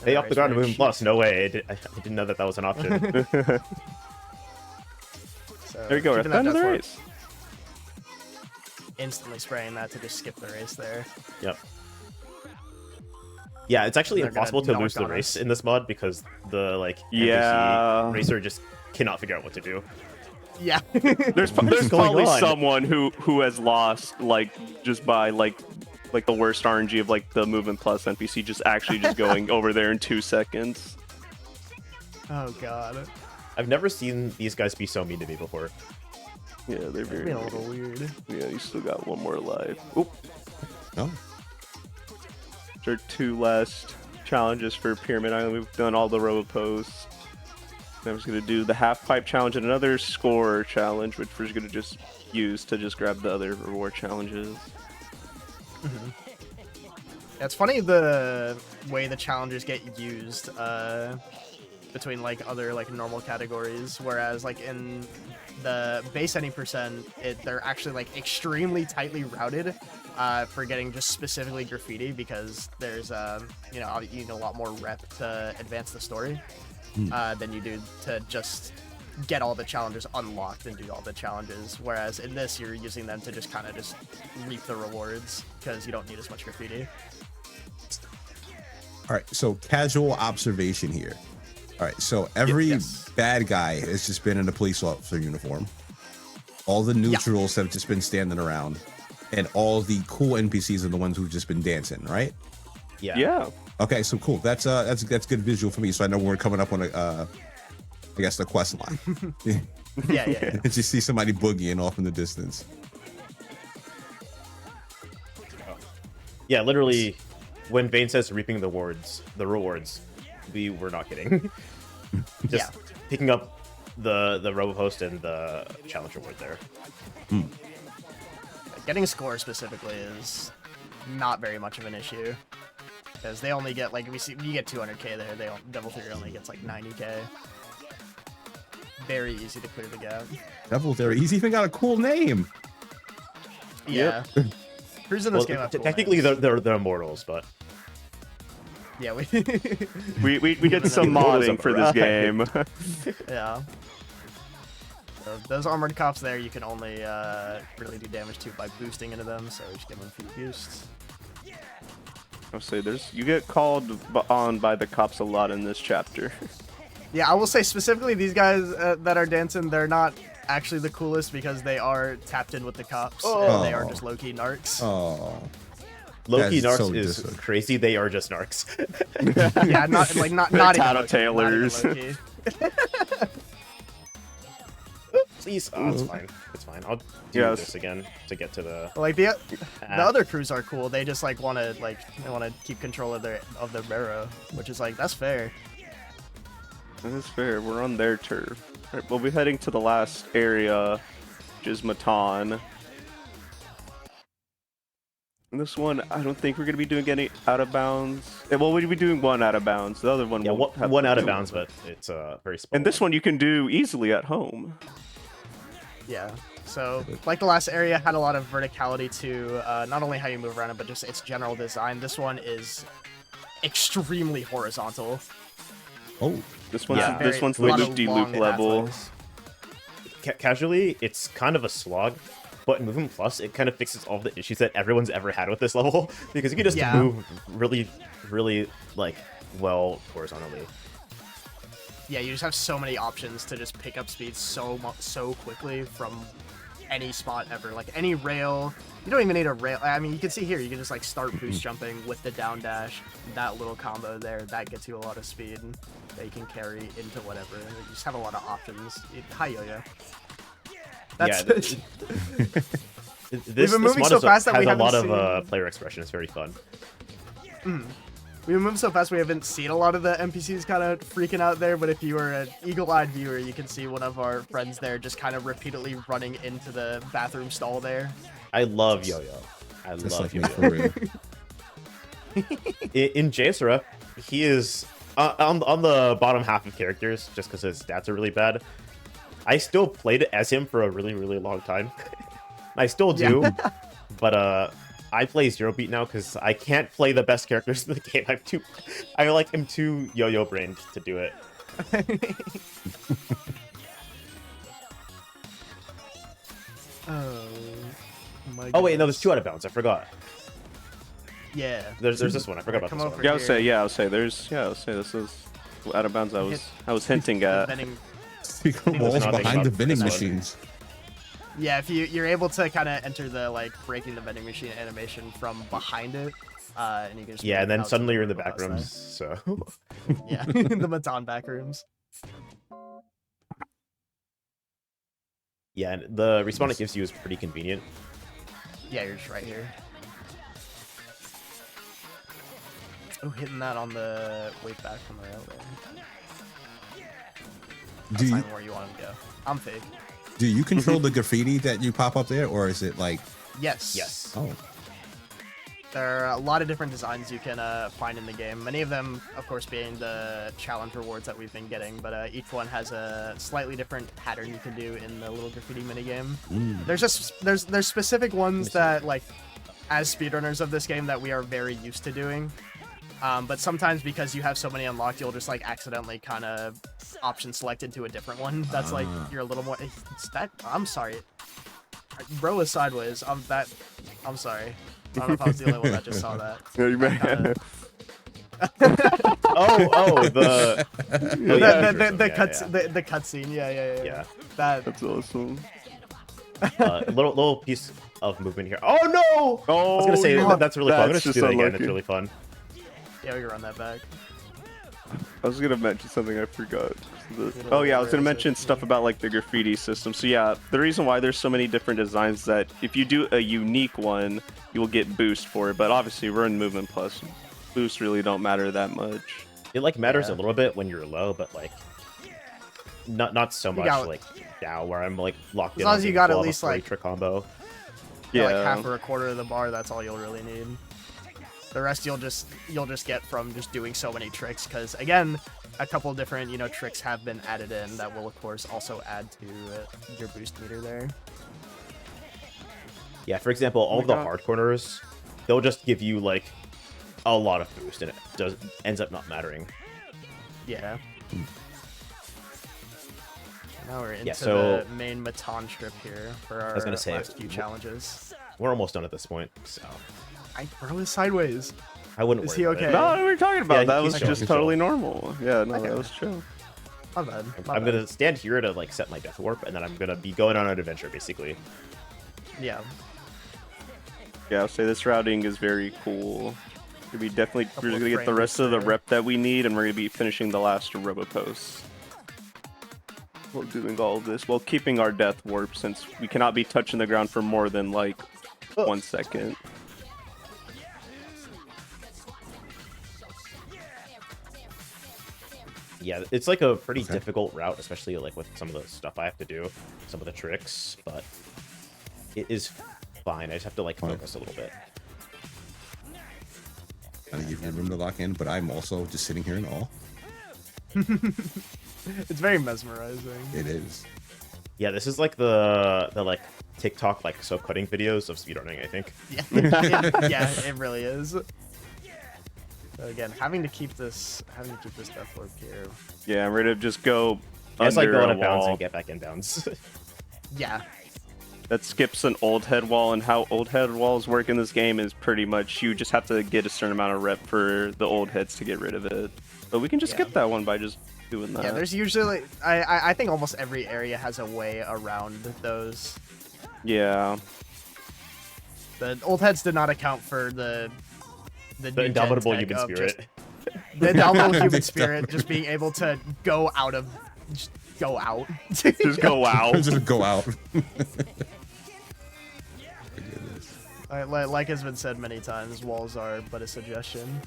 Hey, off the ground to Moon Plus. No way. I didn't know that was an option. So There you go. We're at keeping the end that of the death warp. race. Instantly spraying that to just skip the race there. Yep. Yeah, it's actually They're gonna impossible to knock lose the on race us. in this mod because the Yeah. NPC racer just cannot figure out what to do. Yeah. There's going probably on? someone who has lost like just by like the worst RNG of like the movement plus NPC just going over there in 2 seconds. Oh god. I've never seen these guys be so mean to me before. Yeah, they're very Being a little weird. Yeah, you still got one more life. Oop. Oh. There are 2 last challenges for Pyramid Island. We've done all the robo posts. I'm just gonna do the half pipe challenge and another score challenge, which we're just gonna just use to just grab the other reward challenges. Yeah, it's funny the way the challenges get used between like other like normal categories, whereas like in the base any percent, they're actually like extremely tightly routed for getting just specifically graffiti, because there's you need a lot more rep to advance the story than you do to just get all the challenges unlocked and do all the challenges, whereas in this you're using them to just kind of just reap the rewards because you don't need as much graffiti. All right, so casual observation here. All right, so every bad guy has just been in a police officer uniform. All the neutrals have just been standing around, and all the cool NPCs are the ones who've just been dancing, right? Yeah. Okay, so cool. That's good visual for me, so I know we're coming up on I guess the quest line. Yeah. Just see somebody boogieing off in the distance. Yeah, literally, when Bane says reaping the rewards, we were not kidding. Just picking up the robo post and the challenge reward there. Getting a score specifically is not very much of an issue, because they only get like you get 200k there. Devil Theory only gets like 90k. Very easy to clear the gap. Devil Theory. He's even got a cool name. Yeah. Who's in this game? Technically, they're immortals, but yeah, we did some modding for this game. Yeah. So those armored cops there, you can only really do damage to by boosting into them. So just give them a few boosts. I'll say you get called on by the cops a lot in this chapter. Yeah, I will say specifically these guys that are dancing, they're not actually the coolest because they are tapped in with the cops. And they are just low-key narcs. Oh. Low-key narcs so is crazy. They are just narcs. Yeah, not even tailors. low-key. Please, oh, it's fine. It's fine. I'll do this again to get to the. Like the other crews are cool. They just like want to keep control of their barrow, which is like that's fair. That is fair. We're on their turf. Right, we'll be heading to the last area, which is Matan. And this one, I don't think we're going to be doing any out of bounds. Well, we'll be doing one out of bounds. The other one, yeah, one out of bounds, but it's very small. And this one you can do easily at home. Yeah. So, like the last area had a lot of verticality to not only how you move around it, but just its general design. This one is extremely horizontal. Oh. This one's the loop-de-loop level. Casually, it's kind of a slog, but in Movement Plus, it kind of fixes all the issues that everyone's ever had with this level, because you can just move really, really, like, well horizontally. Yeah, you just have so many options to just pick up speed so quickly from any spot ever. Like any rail, you don't even need a rail. I mean, you can see here, you can just like start boost jumping with the down dash. That little combo there, that gets you a lot of speed that you can carry into whatever. And you just have a lot of options. Hi, Yo-Yo. That's this been moving mod so fast that we has a lot haven't of player expression. It's very fun. We move so fast we haven't seen a lot of the NPCs kind of freaking out there, but if you were an eagle-eyed viewer, you can see one of our friends there just kind of repeatedly running into the bathroom stall there. I love Yo-Yo. I love Yo-Yo. For real. In JSRF, he is on the bottom half of characters just because his stats are really bad. I still played as him for a really, really long time. I still do, but I play Zero Beat now because I can't play the best characters in the game. I like him too yo-yo brained to do it. Oh wait, no, there's 2 out of bounds. I forgot. Yeah. There's this one. I forgot about this one. Yeah, I'll say this is out of bounds. I was hinting at. Walls behind the vending machines. Yeah, if you're able to kind of enter the like breaking the vending machine animation from behind it, and you can just and then suddenly you're in the back rooms. So yeah, in the Matan back rooms. Yeah, and the respawn it gives you is pretty convenient. Yeah, you're just right here. Oh, hitting that on the way back from the rail there. That's not where you want him to go. I'm fake. Do you control the graffiti that you pop up there, or is it like? Yes. Yes. Oh. There are a lot of different designs you can find in the game. Many of them, of course, being the challenge rewards that we've been getting, but each one has a slightly different pattern you can do in the little graffiti minigame. There's specific ones that, like, as speedrunners of this game, that we are very used to doing. But sometimes because you have so many unlocked, you'll just like accidentally kind of option select into a different one. That's like you're a little more. I'm sorry, bro is sideways. I'm sorry. I don't know if I was the only one that just saw that. Yeah, you may. The cutscene. Yeah. That's awesome. Little piece of movement here. Oh no! I was gonna say that's really fun. I'm gonna just do that again. It's really fun. Yeah, we can run that back. I was gonna mention something I forgot. I was gonna mention stuff about like the graffiti system. So yeah, the reason why there's so many different designs is that if you do a unique one, you will get boost for it. But obviously, we're in Movement Plus. Boosts really don't matter that much. It like matters a little bit when you're low, but like not so much like now where I'm like locked in. As long as you got at least like trick combo. Yeah, like half or a quarter of the bar. That's all you'll really need. The rest you'll just get from just doing so many tricks, because again, a couple different tricks have been added in that will of course also add to your boost meter there. Yeah, for example, all of the hard corners, they'll just give you like a lot of boost, and it ends up not mattering. Yeah. Now we're into so the main Matan strip here for our last few challenges. We're almost done at this point, so. Bro is sideways. I wouldn't Is worry he okay? No, what are we talking about? Yeah, that was just totally normal. Yeah, no, that was chill. My bad. I'm gonna stand here to like set my death warp, and then I'm gonna be going on an adventure basically. Yeah. Yeah, I'll say this routing is very cool. We're Couple gonna get the frames rest of the there. rep that we need, and we're gonna be finishing the last robo post. While doing all of this, while keeping our death warp, since we cannot be touching the ground for more than like 1 second. Yeah, it's like a pretty difficult route, especially like with some of the stuff I have to do, some of the tricks, but it is fine. I just have to like focus a little bit. Trying to give you room to lock in, but I'm also just sitting here in awe. It's very mesmerizing. It is. Yeah, this is like the like TikTok like soap cutting videos of speedrunning, I think. Yeah, it really is. So again, having to keep this death warp here. Yeah, we're gonna just go It's like under go a out of bounds wall. and get back in bounds. Yeah. That skips an old head wall, and how old head walls work in this game is pretty much you just have to get a certain amount of rep for the old heads to get rid of it. But we can just skip that one by just doing that. Yeah, there's usually I think almost every area has a way around those. Yeah. The old heads did not account for the indomitable human spirit. The indomitable human spirit just being able to go out of just go out. Just go out. Just go out. Like has been said many times, walls are but a suggestion.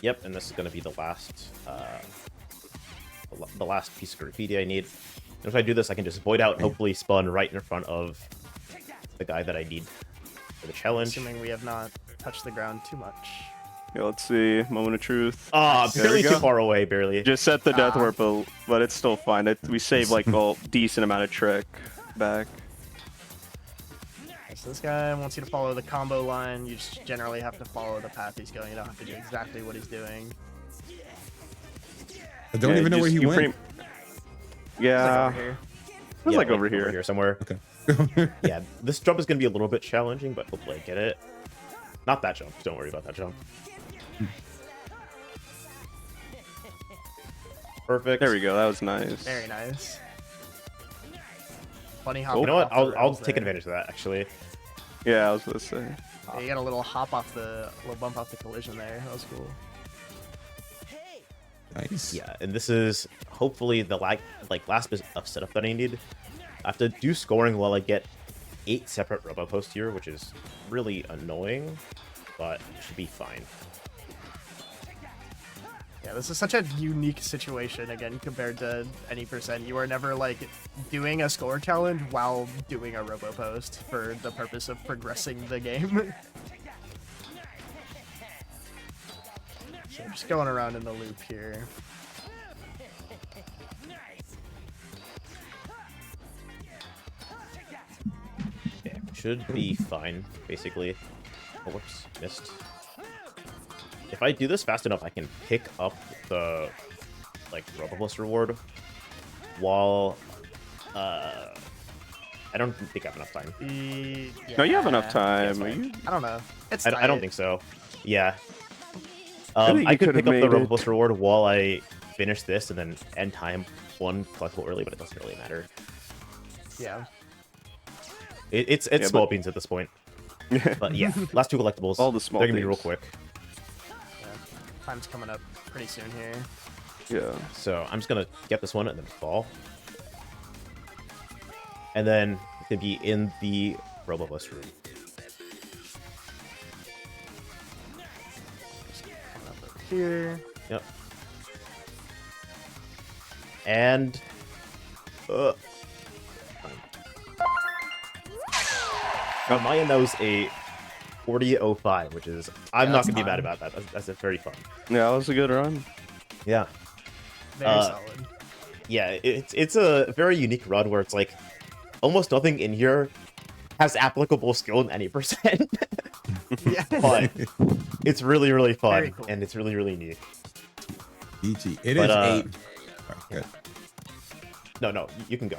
Yep, and this is gonna be the last piece of graffiti I need. And if I do this, I can just void out and hopefully spawn right in front of the guy that I need for the challenge. Assuming we have not touched the ground too much. Yeah, let's see. Moment of truth. Ah, There barely we too go. far away, barely. Just set the death warp, but it's still fine. We saved like a decent amount of trick back. So this guy wants you to follow the combo line. You just generally have to follow the path he's going. You don't have to do exactly what he's doing. I don't even know where he went. Yeah. It's like over here. It was like over here. Somewhere. Okay. Yeah, this jump is going to be a little bit challenging, but hopefully I get it. Not that jump. Don't worry about that jump. Perfect. There we go. That was nice. Very nice. Funny hop. You know what? off the I'll rails take there. advantage of that, actually. Yeah, I was gonna say. Yeah, you got a little hop off the, little bump off the collision there. That was cool. Nice. Yeah, and this is hopefully the last bit of setup that I need. I have to do scoring while I get 8 separate robo posts here, which is really annoying, but it should be fine. Yeah, this is such a unique situation, again, compared to any percent. You are never, like, doing a score challenge while doing a robo post for the purpose of progressing the game. So just going around in the loop here. Yeah, should be fine, basically. Oh, whoops, missed. If I do this fast enough, I can pick up the, like, RoboPlus reward while, I don't think I have enough time. No, you have enough time. Yeah, I don't know. It's I don't think so. Yeah. think I you could could've pick up the made it. RoboPlus reward while I finish this and then end time one collectible early, but it doesn't really matter. Yeah. It's Yeah, small but- beans at this point. But yeah, last 2 collectibles. All the small They're gonna be real things. quick. Time's coming up pretty soon here. Yeah. So I'm just gonna get this one and then fall. And then it's gonna be in the RoboPlus room. Coming up over here. Yep. And on my end, that was a 40.05, which is I'm not that's gonna be mad fine. about that. That's very fun. Yeah, that was a good run. Yeah. Very solid. Yeah, it's a very unique run where it's like almost nothing in here has applicable skill in any percent. Yeah. But it's really, really fun, Very cool. and it's really, really neat. EG. It But, is Alright, good. No, you can go.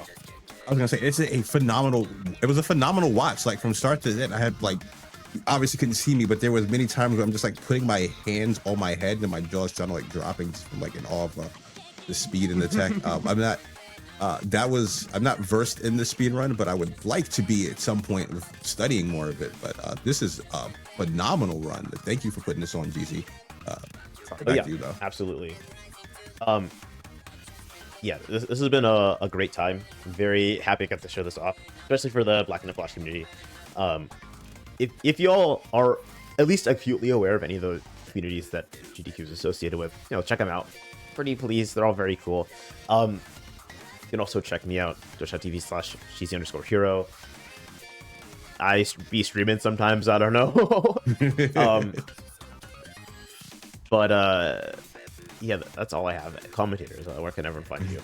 I was gonna say it's a phenomenal. It was a phenomenal watch. Like from start to end, I had like obviously couldn't see me, but there was many times where I'm just like putting my hands on my head and my jaw's trying to like dropping just from like in awe of the speed and the tech. I'm not versed in the speed run, but I would like to be at some point with studying more of it. But this is a phenomenal run. Thank you for putting this on, GZ. Yeah, you, though. Absolutely. Yeah, this has been a great time. I'm very happy I got to show this off, especially for the Black in the Flash community. If y'all are at least acutely aware of any of the communities that GDQ is associated with, check them out. Pretty please, they're all very cool. You can also check me out, twitch.tv/cheesy_hero. I be streaming sometimes, I don't know. Yeah, that's all I have. Commentators, where can everyone find you?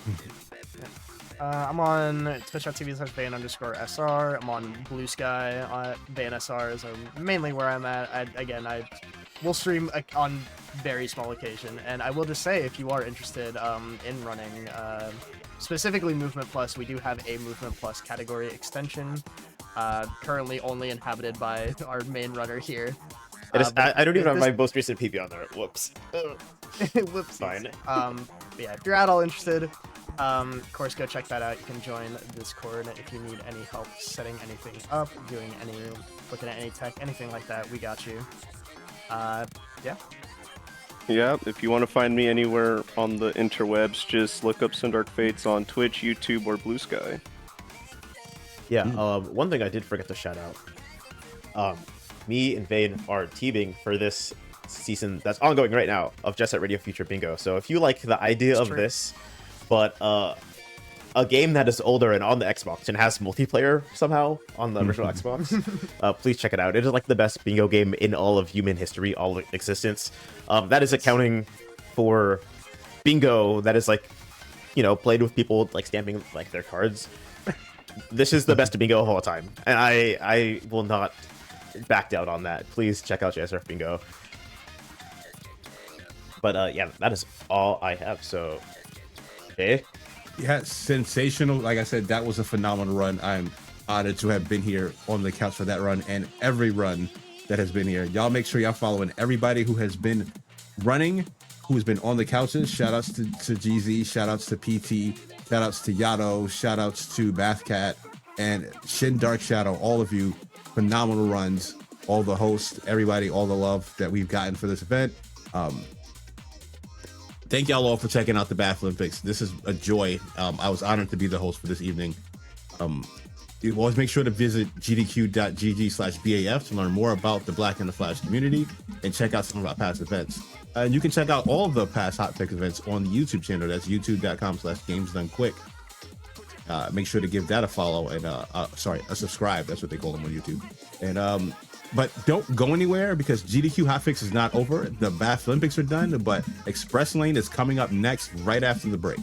I'm on twitch.tv/Van_SR. I'm on Blue Sky. VanSR is mainly where I'm at. I will stream on very small occasion. And I will just say, if you are interested in running, specifically Movement Plus, we do have a Movement Plus category extension, currently only inhabited by our main runner here. I don't even have my most recent PB on there. Whoops. Whoops. Fine. Yeah, if you're at all interested, of course, go check that out. You can join Discord if you need any help setting anything up, looking at any tech, anything like that. We got you. Yeah. Yeah, if you want to find me anywhere on the interwebs, just look up Sundark Fates on Twitch, YouTube, or Blue Sky. Yeah, one thing I did forget to shout out. Me and Vane are teaming for this season that's ongoing right now of Jet Set Radio Future Bingo. So if you like the idea of this, but a game that is older and on the Xbox and has multiplayer somehow on the original Xbox, please check it out. It is like the best bingo game in all of human history, all of existence. That is accounting for bingo that is like, played with people like stamping like their cards. This is the best bingo of all time, and I will not back down on that. Please check out JSRF Bingo. But yeah, that is all I have. So, okay. Yeah, sensational. Like I said, that was a phenomenal run. I'm honored to have been here on the couch for that run and every run that has been here. Y'all make sure y'all following everybody who has been running, who has been on the couches. Shout outs to GZ, shout outs to PT, shout outs to Yato, shout outs to Bathcat and Shin Dark Shadow. All of you, phenomenal runs. All the hosts, everybody, all the love that we've gotten for this event. Thank y'all all for checking out the BaFlympics. This is a joy. I was honored to be the host for this evening. You always make sure to visit gdq.gg/BAF to learn more about the Black in the Flash community and check out some of our past events. And you can check out all of the past Hotfix events on the YouTube channel. That's youtube.com/gamesdonequick. Make sure to give that a follow and a subscribe. That's what they call them on YouTube. And but don't go anywhere because GDQ Hotfix is not over. The BaFlympics are done, but Express Lane is coming up next right after the break.